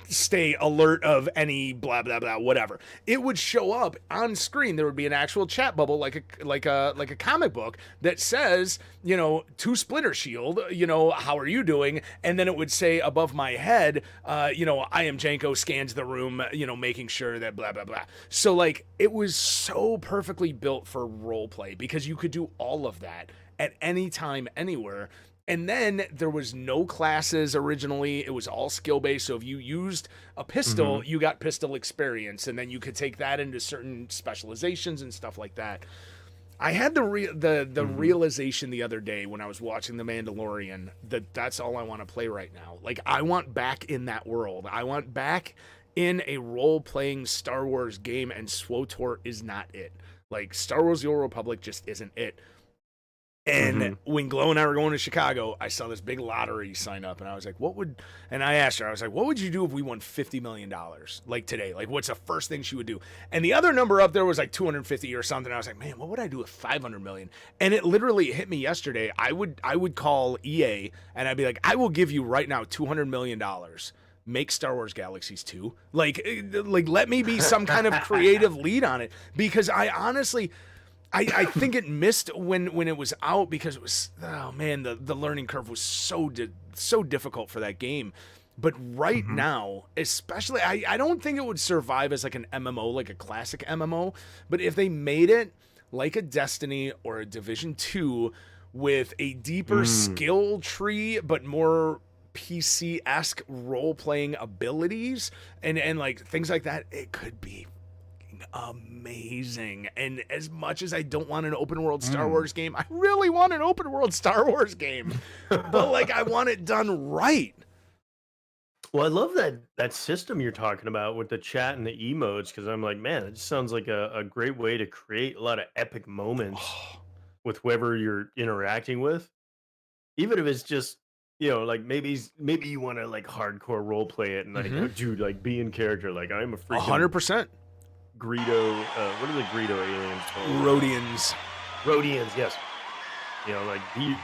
[SPEAKER 1] stay alert of any blah blah blah whatever. It would show up on screen. There would be an actual chat bubble like a comic book that says to Splintershield, how are you doing? And then it would say above my head, I am Janko, scans the room, making sure that blah blah blah. So like it was so perfectly built for role play because you could do all of that at any time anywhere. And then there was no classes originally. It was all skill-based. So if you used a pistol, you got pistol experience. And then you could take that into certain specializations and stuff like that. I had the realization the other day when I was watching The Mandalorian that that's all I want to play right now. Like, I want back in that world. I want back in a role-playing Star Wars game, and SWTOR is not it. Like, Star Wars The Old Republic just isn't it. And when Glow and I were going to Chicago, I saw this big lottery sign up, and I was like, and I asked her, I was like, what would you do if we won $50 million, like today? Like, what's the first thing she would do? And the other number up there was like 250 or something. I was like, man, what would I do with 500 million? And it literally hit me yesterday. I would call EA, and I'd be like, I will give you right now $200 million. Make Star Wars Galaxies 2. Like let me be some kind of creative lead on it, because I honestly... I think it missed when it was out because it was, oh man, the learning curve was so difficult for that game. But right now, especially, I don't think it would survive as like an MMO, like a classic MMO. But if they made it like a Destiny or a Division 2 with a deeper skill tree, but more PC-esque role-playing abilities and like things like that, it could be amazing. And as much as I don't want an open world Star Wars game, I really want an open world Star Wars game. But like, I want it done right.
[SPEAKER 2] Well, I love that system you're talking about with the chat and the emotes, because I'm like, man, it just sounds like a great way to create a lot of epic moments with whoever you're interacting with. Even if it's just, like maybe you want to like hardcore role play it and like, oh, dude, like be in character. Like, I'm a freaking
[SPEAKER 1] 100%.
[SPEAKER 2] Greedo, what are the Greedo aliens called?
[SPEAKER 1] Rodians,
[SPEAKER 2] yes. Like you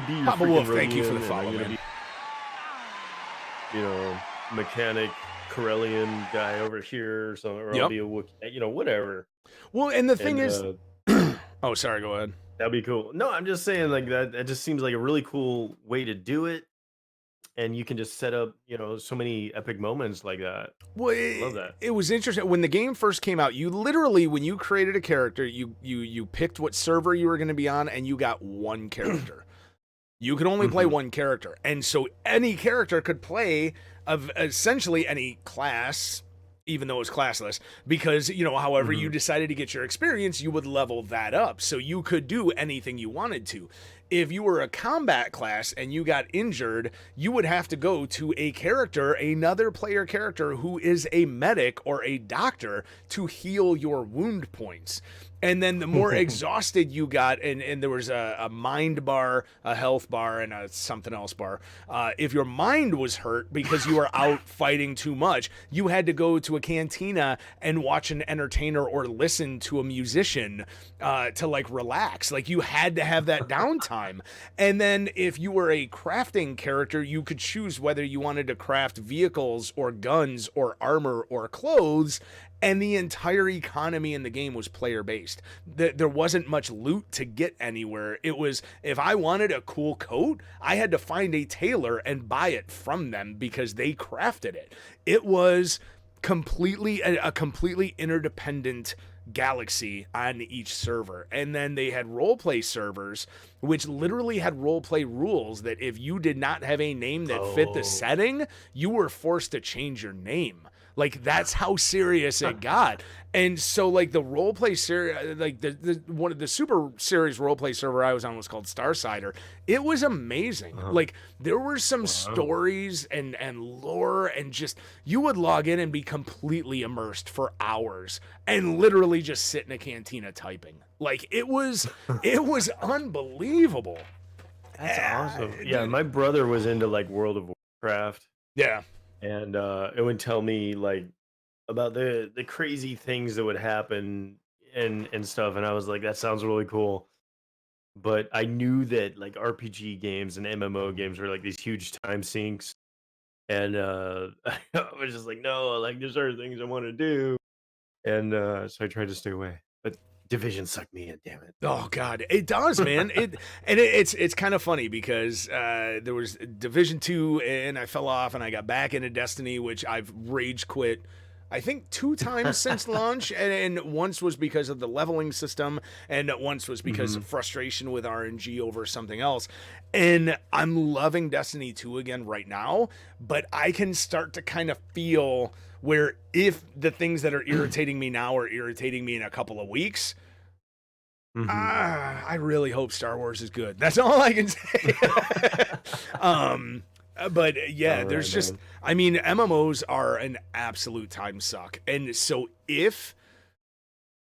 [SPEAKER 2] be your
[SPEAKER 1] Papa
[SPEAKER 2] freaking
[SPEAKER 1] Wolf,
[SPEAKER 2] Rodian,
[SPEAKER 1] thank you for the
[SPEAKER 2] and
[SPEAKER 1] follow,
[SPEAKER 2] I'm gonna
[SPEAKER 1] man.
[SPEAKER 2] be, mechanic Corellian guy over here or something, or I'll be a Wookiee, whatever.
[SPEAKER 1] Well, and the thing is, oh, sorry, go ahead.
[SPEAKER 2] That'd be cool. No, I'm just saying, like, that just seems like a really cool way to do it. And you can just set up, so many epic moments like that.
[SPEAKER 1] Well,
[SPEAKER 2] I love that.
[SPEAKER 1] It was interesting. When the game first came out, you literally, when you created a character, you picked what server you were going to be on, and you got one character. You could only play one character. And so any character could play of essentially any class, even though it was classless, because, however you decided to get your experience, you would level that up. So you could do anything you wanted to. If you were a combat class and you got injured, you would have to go to another player character who is a medic or a doctor to heal your wound points. And then the more exhausted you got, and there was a mind bar, a health bar, and a something else bar. If your mind was hurt because you were out fighting too much, you had to go to a cantina and watch an entertainer or listen to a musician to like relax. Like, you had to have that downtime. And then if you were a crafting character, you could choose whether you wanted to craft vehicles or guns or armor or clothes. And the entire economy in the game was player-based. There wasn't much loot to get anywhere. It was, if I wanted a cool coat, I had to find a tailor and buy it from them because they crafted it. It was a completely interdependent galaxy on each server. And then they had roleplay servers, which literally had roleplay rules that if you did not have a name that fit the setting, you were forced to change your name. Like, that's how serious it got. And so, like, the roleplay series, like, one of the super serious roleplay server I was on was called Starsider. It was amazing. Like, there were some stories and lore, and just, you would log in and be completely immersed for hours and literally just sit in a cantina typing. Like, it was unbelievable.
[SPEAKER 2] That's awesome. Yeah, my brother was into, like, World of Warcraft.
[SPEAKER 1] Yeah.
[SPEAKER 2] And it would tell me like about the crazy things that would happen and stuff, and I was like, that sounds really cool. But I knew that like RPG games and MMO games were like these huge time sinks, and I was just like, no, like there's other things I want to do, and so I tried to stay away. But Division sucked me in, damn
[SPEAKER 1] Oh God, it does, man. It's kind of funny because there was Division 2 and I fell off and I got back into Destiny, which I've rage quit. I think 2 times since launch, and once was because of the leveling system, and once was because
[SPEAKER 2] it.
[SPEAKER 1] of frustration with RNG over something else. And I'm loving Destiny 2 again right now, but I can start to kind of feel where if the things that are irritating me now are irritating me in a couple of weeks, I really hope Star Wars is good. That's all I can say. But yeah,
[SPEAKER 2] All
[SPEAKER 1] there's
[SPEAKER 2] right,
[SPEAKER 1] just,
[SPEAKER 2] man.
[SPEAKER 1] I mean, MMOs are an absolute time suck. And so if,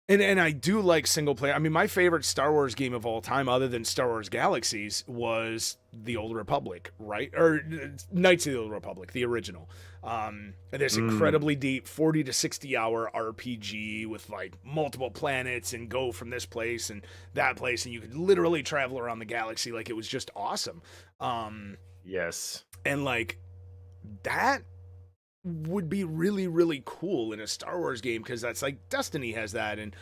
[SPEAKER 1] and I do like single player. I mean, my favorite Star Wars game of all time, other than Star Wars Galaxies, was The Old Republic, right? Or Knights of the Old Republic, the original. This incredibly deep 40 to 60 hour RPG with like multiple planets and go from this place and that place, and you could literally travel around the galaxy. Like, it was just awesome.
[SPEAKER 2] Yes.
[SPEAKER 1] And like that would be really, really cool in a Star Wars game, because that's like Destiny has that, and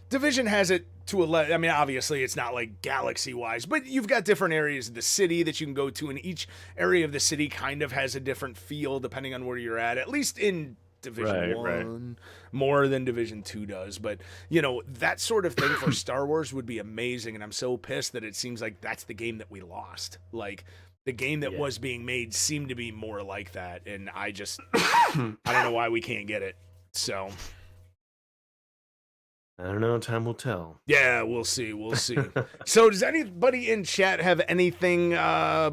[SPEAKER 1] Division has it to a I mean, obviously it's not like galaxy wise, but you've got different areas of the city that you can go to, and each area of the city kind of has a different feel depending on where you're at least in Division 1 more than Division 2 does. But you know, that sort of thing for Star Wars would be amazing, and I'm so pissed that it seems like that's the game that we lost. Like, the game that was being made seemed to be more like that, and I just I don't know why we can't get it. So
[SPEAKER 2] I don't know. Time will tell.
[SPEAKER 1] yeah, we'll see. We'll see. So does anybody in chat have anything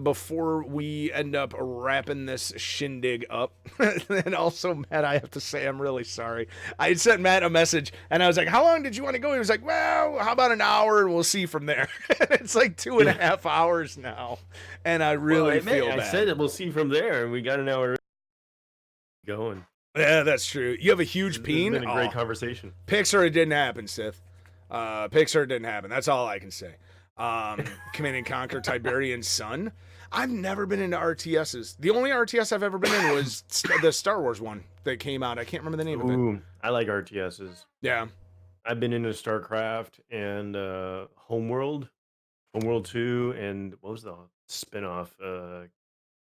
[SPEAKER 1] before we end up wrapping this shindig up? And also, Matt, I have to say I'm really sorry. I sent Matt a message and I was like, how long did you want to go? He was like, well, how about an hour and we'll see from there. It's like 2.5 hours now. And I really feel bad.
[SPEAKER 2] I said that we'll see from there, and we got an hour going.
[SPEAKER 1] Yeah, that's true. You have a huge peen.
[SPEAKER 2] It's been a great conversation.
[SPEAKER 1] Pixar, it didn't happen, Sith. Pixar didn't happen. That's all I can say. Command and Conquer Tiberian Sun. I've never been into RTSs. The only RTS I've ever been in was the Star Wars one that came out. I can't remember the name of it.
[SPEAKER 2] I like RTSs.
[SPEAKER 1] Yeah.
[SPEAKER 2] I've been into StarCraft and Homeworld 2, and what was the spinoff?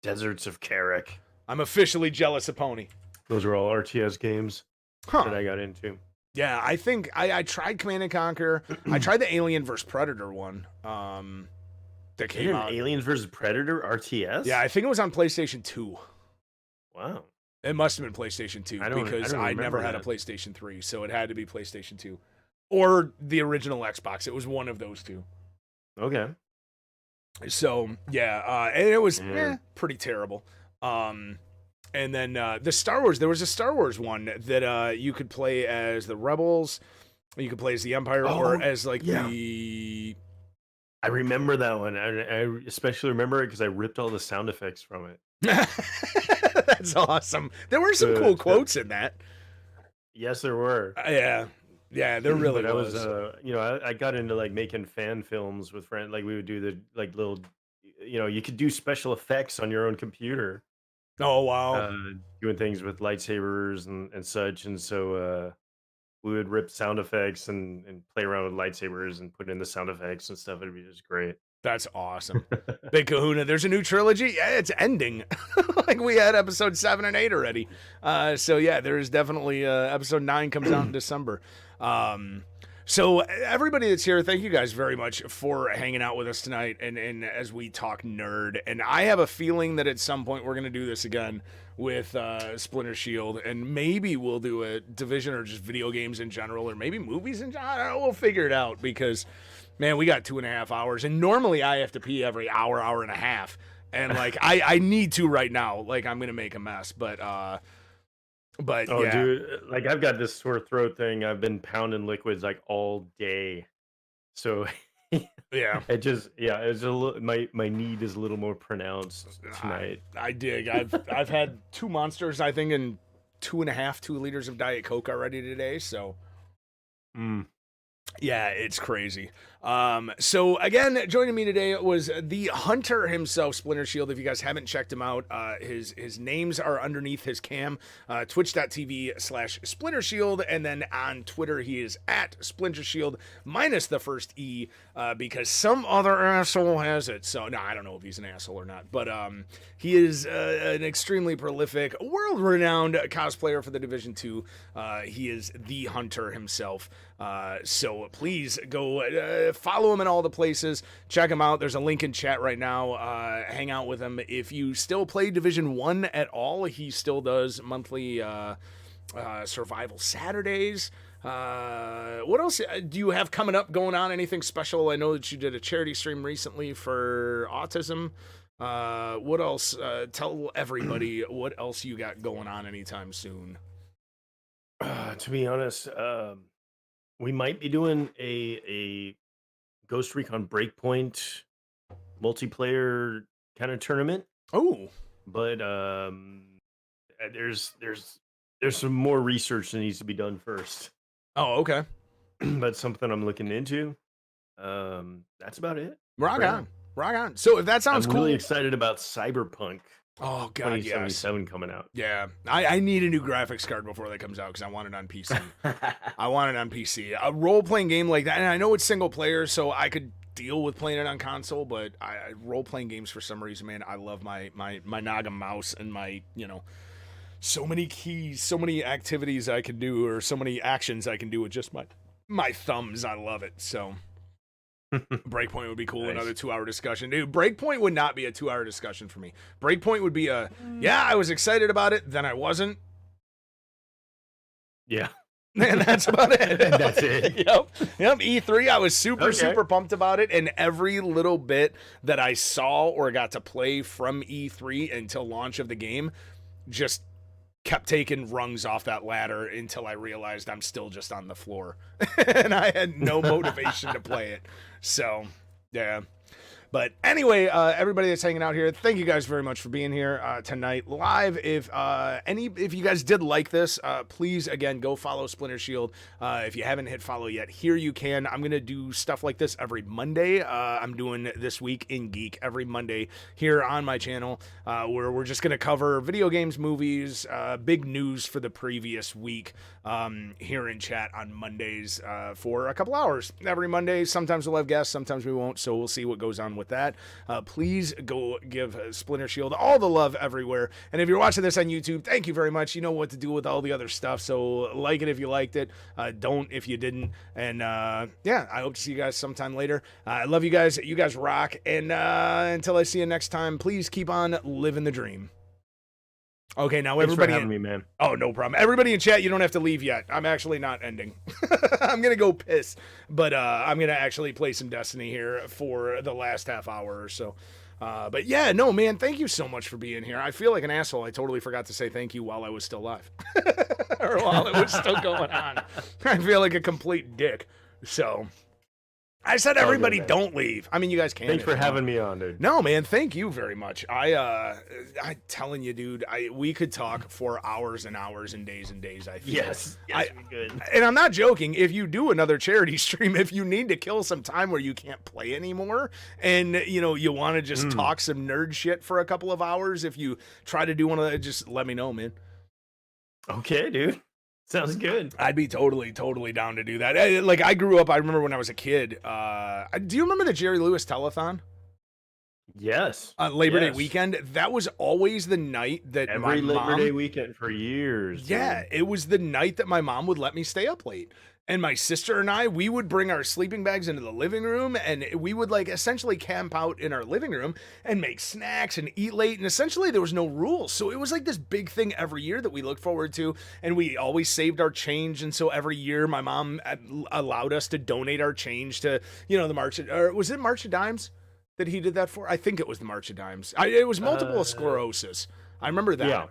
[SPEAKER 2] Deserts of Carrick.
[SPEAKER 1] I'm officially jealous of Pony.
[SPEAKER 2] Those are all RTS games that I got into.
[SPEAKER 1] Yeah, I think I tried Command and Conquer. I tried the Alien vs Predator one. That came out.
[SPEAKER 2] Aliens vs Predator RTS.
[SPEAKER 1] Yeah, I think it was on PlayStation 2.
[SPEAKER 2] Wow.
[SPEAKER 1] It must have been PlayStation 2 because I never had a PlayStation 3, so it had to be PlayStation 2 or the original Xbox. It was one of those two.
[SPEAKER 2] Okay.
[SPEAKER 1] So yeah, and it was pretty terrible. And then the Star Wars, there was a Star Wars one that you could play as the Rebels, you could play as the Empire, or as like the...
[SPEAKER 2] I remember that one. I especially remember it because I ripped all the sound effects from it.
[SPEAKER 1] That's awesome. There were some cool quotes in that.
[SPEAKER 2] Yes, there were.
[SPEAKER 1] Yeah, there really was.
[SPEAKER 2] I got into like making fan films with friends. Like we would do the like little, you could do special effects on your own computer.
[SPEAKER 1] Oh wow!
[SPEAKER 2] Doing things with lightsabers and such, and so we would rip sound effects and play around with lightsabers and put in the sound effects and stuff. It'd be just great.
[SPEAKER 1] That's awesome. Big Kahuna, there's a new trilogy. Yeah, it's ending. Like we had episode 7 and 8 already. So yeah, there's definitely episode 9 comes out in December. So everybody that's here, thank you guys very much for hanging out with us tonight and as we talk nerd. And I have a feeling that at some point we're going to do this again with Splintershield, and maybe we'll do a Division or just video games in general, or maybe movies in general. I don't know, we'll figure it out because, man, we got 2.5 hours, and normally I have to pee every hour and a half. And like I need to right now. Like I'm going to make a mess, but yeah.
[SPEAKER 2] Dude, like I've got this sore throat thing. I've been pounding liquids like all day, so
[SPEAKER 1] yeah,
[SPEAKER 2] it's a little. My need is a little more pronounced tonight.
[SPEAKER 1] I dig. I've had 2 Monsters, I think, and 2 liters of Diet Coke already today. So Yeah, it's crazy. So again, joining me today was the Hunter himself, Splintershield. If you guys haven't checked him out, his names are underneath his cam, twitch.tv/Splintershield, and then on Twitter he is at Splintershield minus the first E, because some other asshole has it. So no, I don't know if he's an asshole or not, but he is an extremely prolific, world-renowned cosplayer for the Division 2. He is the Hunter himself. So please go follow him in all the places. Check him out. There's a link in chat right now. Hang out with him. If you still play Division 1 at all, he still does monthly Survival Saturdays. What else do you have coming up going on? Anything special? I know that you did a charity stream recently for autism. What else? Tell everybody what else you got going on anytime soon.
[SPEAKER 2] To be honest, we might be doing a Ghost Recon Breakpoint multiplayer kind of tournament.
[SPEAKER 1] Oh,
[SPEAKER 2] but there's some more research that needs to be done first.
[SPEAKER 1] Oh, okay.
[SPEAKER 2] That's something I'm looking into. That's about it.
[SPEAKER 1] Rock on. So if that sounds
[SPEAKER 2] I'm
[SPEAKER 1] cool,
[SPEAKER 2] really excited about Cyberpunk.
[SPEAKER 1] Oh god,
[SPEAKER 2] 2077 coming out.
[SPEAKER 1] Yeah, I need a new graphics card before that comes out because I want it on PC. I want it on PC. A role-playing game like that, and I know it's single player, so I could deal with playing it on console. But role-playing games for some reason, man, I love my Naga mouse and my so many keys, so many activities I can do, or so many actions I can do with just my thumbs. I love it so. Breakpoint would be cool. Nice. Another 2-hour discussion. Dude, Breakpoint would not be a 2-hour discussion for me. Breakpoint would be yeah, I was excited about it, then I wasn't.
[SPEAKER 2] Yeah.
[SPEAKER 1] And that's about it.
[SPEAKER 2] That's it.
[SPEAKER 1] Yep. E3, I was super pumped about it, and every little bit that I saw or got to play from E3 until launch of the game just kept taking rungs off that ladder until I realized I'm still just on the floor and I had no motivation to play it. So, yeah. But anyway, everybody that's hanging out here, thank you guys very much for being here tonight live. If you guys did like this, please again go follow Splintershield. If you haven't hit follow yet, here you can. I'm gonna do stuff like this every Monday. I'm doing This Week in Geek every Monday here on my channel, where we're just gonna cover video games, movies, big news for the previous week here in chat on Mondays for a couple hours every Monday. Sometimes we'll have guests, sometimes we won't. So we'll see what goes on with that. Please go give Splintershield all the love everywhere. And if you're watching this on YouTube, thank you very much. You know what to do with all the other stuff. So like it if you liked it. Don't if you didn't. And yeah, I hope to see you guys sometime later. I love you guys. You guys rock. And until I see you next time, please keep on living the dream. Okay, now
[SPEAKER 2] Thanks
[SPEAKER 1] everybody
[SPEAKER 2] for having me, man.
[SPEAKER 1] Oh, no problem. Everybody in chat, you don't have to leave yet. I'm actually not ending. I'm gonna go piss, but I'm gonna actually play some Destiny here for the last half hour or so. But yeah, no, man, thank you so much for being here. I feel like an asshole. I totally forgot to say thank you while I was still live, or while it was still going on. I feel like a complete dick. So. I said everybody don't leave. I mean, you guys can.
[SPEAKER 2] Thanks for having me on, dude.
[SPEAKER 1] No, man, thank you very much. I'm telling you, dude, we could talk for hours and hours and days, I feel.
[SPEAKER 2] Yes, we could.
[SPEAKER 1] And I'm not joking. If you do another charity stream, if you need to kill some time where you can't play anymore, and you want to just talk some nerd shit for a couple of hours, if you try to do one of that, just let me know, man.
[SPEAKER 2] Okay, dude. Sounds good.
[SPEAKER 1] I'd be totally down to do that. I grew up, I remember when I was a kid. Do you remember the Jerry Lewis telethon?
[SPEAKER 2] Yes.
[SPEAKER 1] Labor Day weekend. That was always the night that
[SPEAKER 2] every
[SPEAKER 1] my mom...
[SPEAKER 2] Labor Day weekend for years.
[SPEAKER 1] Yeah,
[SPEAKER 2] dude.
[SPEAKER 1] it was the night that my mom would let me stay up late. And my sister and I, we would bring our sleeping bags into the living room, and we would essentially camp out in our living room and make snacks and eat late. And essentially there was no rules. So it was like this big thing every year that we looked forward to. And we always saved our change. And so every year my mom allowed us to donate our change to, the March, or was it March of Dimes that he did that for? I think it was the March of Dimes. It was multiple sclerosis. I remember that.
[SPEAKER 2] Yeah.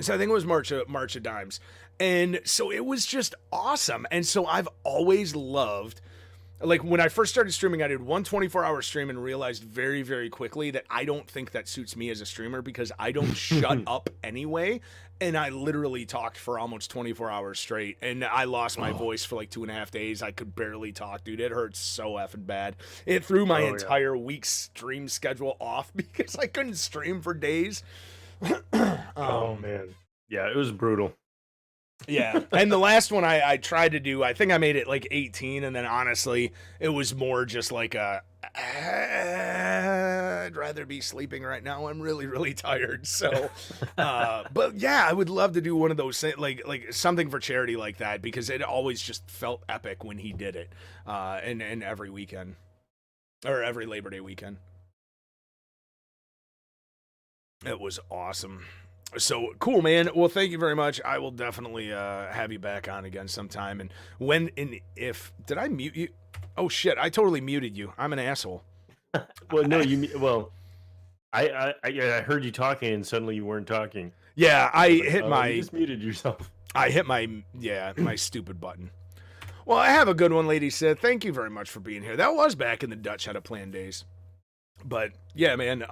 [SPEAKER 1] So I think it was March of Dimes. And so it was just awesome. And so I've always loved like when I first started streaming, I did one 24-hour stream and realized very, very quickly that I don't think that suits me as a streamer because I don't shut up anyway. And I literally talked for almost 24 hours straight, and I lost my voice for like 2.5 days. I could barely talk, dude. It hurts so effing bad. It threw my entire week's stream schedule off because I couldn't stream for days.
[SPEAKER 2] Oh man, yeah, it was brutal.
[SPEAKER 1] Yeah, and the last one I tried to do, I think I made it like 18, and then honestly, it was more just like I'd rather be sleeping right now. I'm really, really tired. So, but yeah, I would love to do one of those like something for charity like that because it always just felt epic when he did it, and every weekend or every Labor Day weekend. It was awesome. So cool, man. Well, thank you very much. I will definitely have you back on again sometime. And when and if did I mute you? Oh shit! I totally muted you. I'm an asshole.
[SPEAKER 2] Well, no, I heard you talking and suddenly you weren't talking.
[SPEAKER 1] Yeah, I hit my.
[SPEAKER 2] You just muted yourself.
[SPEAKER 1] I hit my my stupid button. Well, I have a good one, Lady Sith. Thank you very much for being here. That was back in the Dutch Had a Plan days. But yeah, man,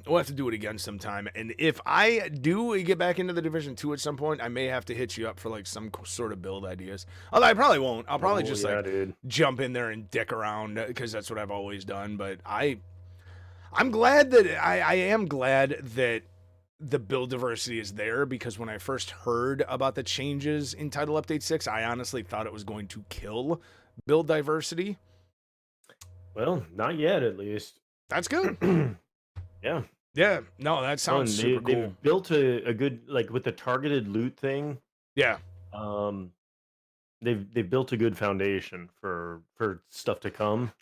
[SPEAKER 1] we'll have to do it again sometime. And if I do get back into the Division 2 at some point, I may have to hit you up for like some sort of build ideas. Although I probably won't. I'll probably jump in there and dick around because that's what I've always done. But I'm glad that I am glad that the build diversity is there because when I first heard about the changes in Title Update 6, I honestly thought it was going to kill build diversity.
[SPEAKER 2] Well, not yet, at least.
[SPEAKER 1] That's good.
[SPEAKER 2] Yeah.
[SPEAKER 1] Yeah. No, that sounds super cool.
[SPEAKER 2] They've built a good, like with the targeted loot thing.
[SPEAKER 1] Yeah.
[SPEAKER 2] They've built a good foundation for stuff to come.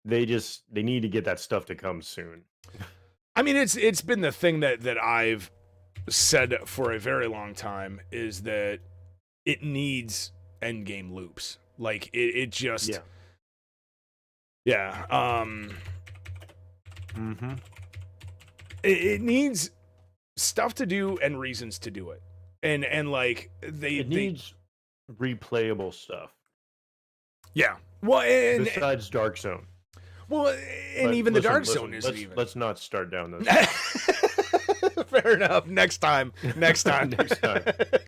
[SPEAKER 2] They need to get that stuff to come soon.
[SPEAKER 1] I mean, it's been the thing that I've said for a very long time is that it needs endgame loops. Like it just It needs stuff to do and reasons to do it, and like it
[SPEAKER 2] needs replayable stuff.
[SPEAKER 1] Yeah. Well, and
[SPEAKER 2] besides Dark Zone.
[SPEAKER 1] Well, and even the Dark Zone isn't even.
[SPEAKER 2] Let's not start down those.
[SPEAKER 1] Fair enough. Next time.
[SPEAKER 2] Next time.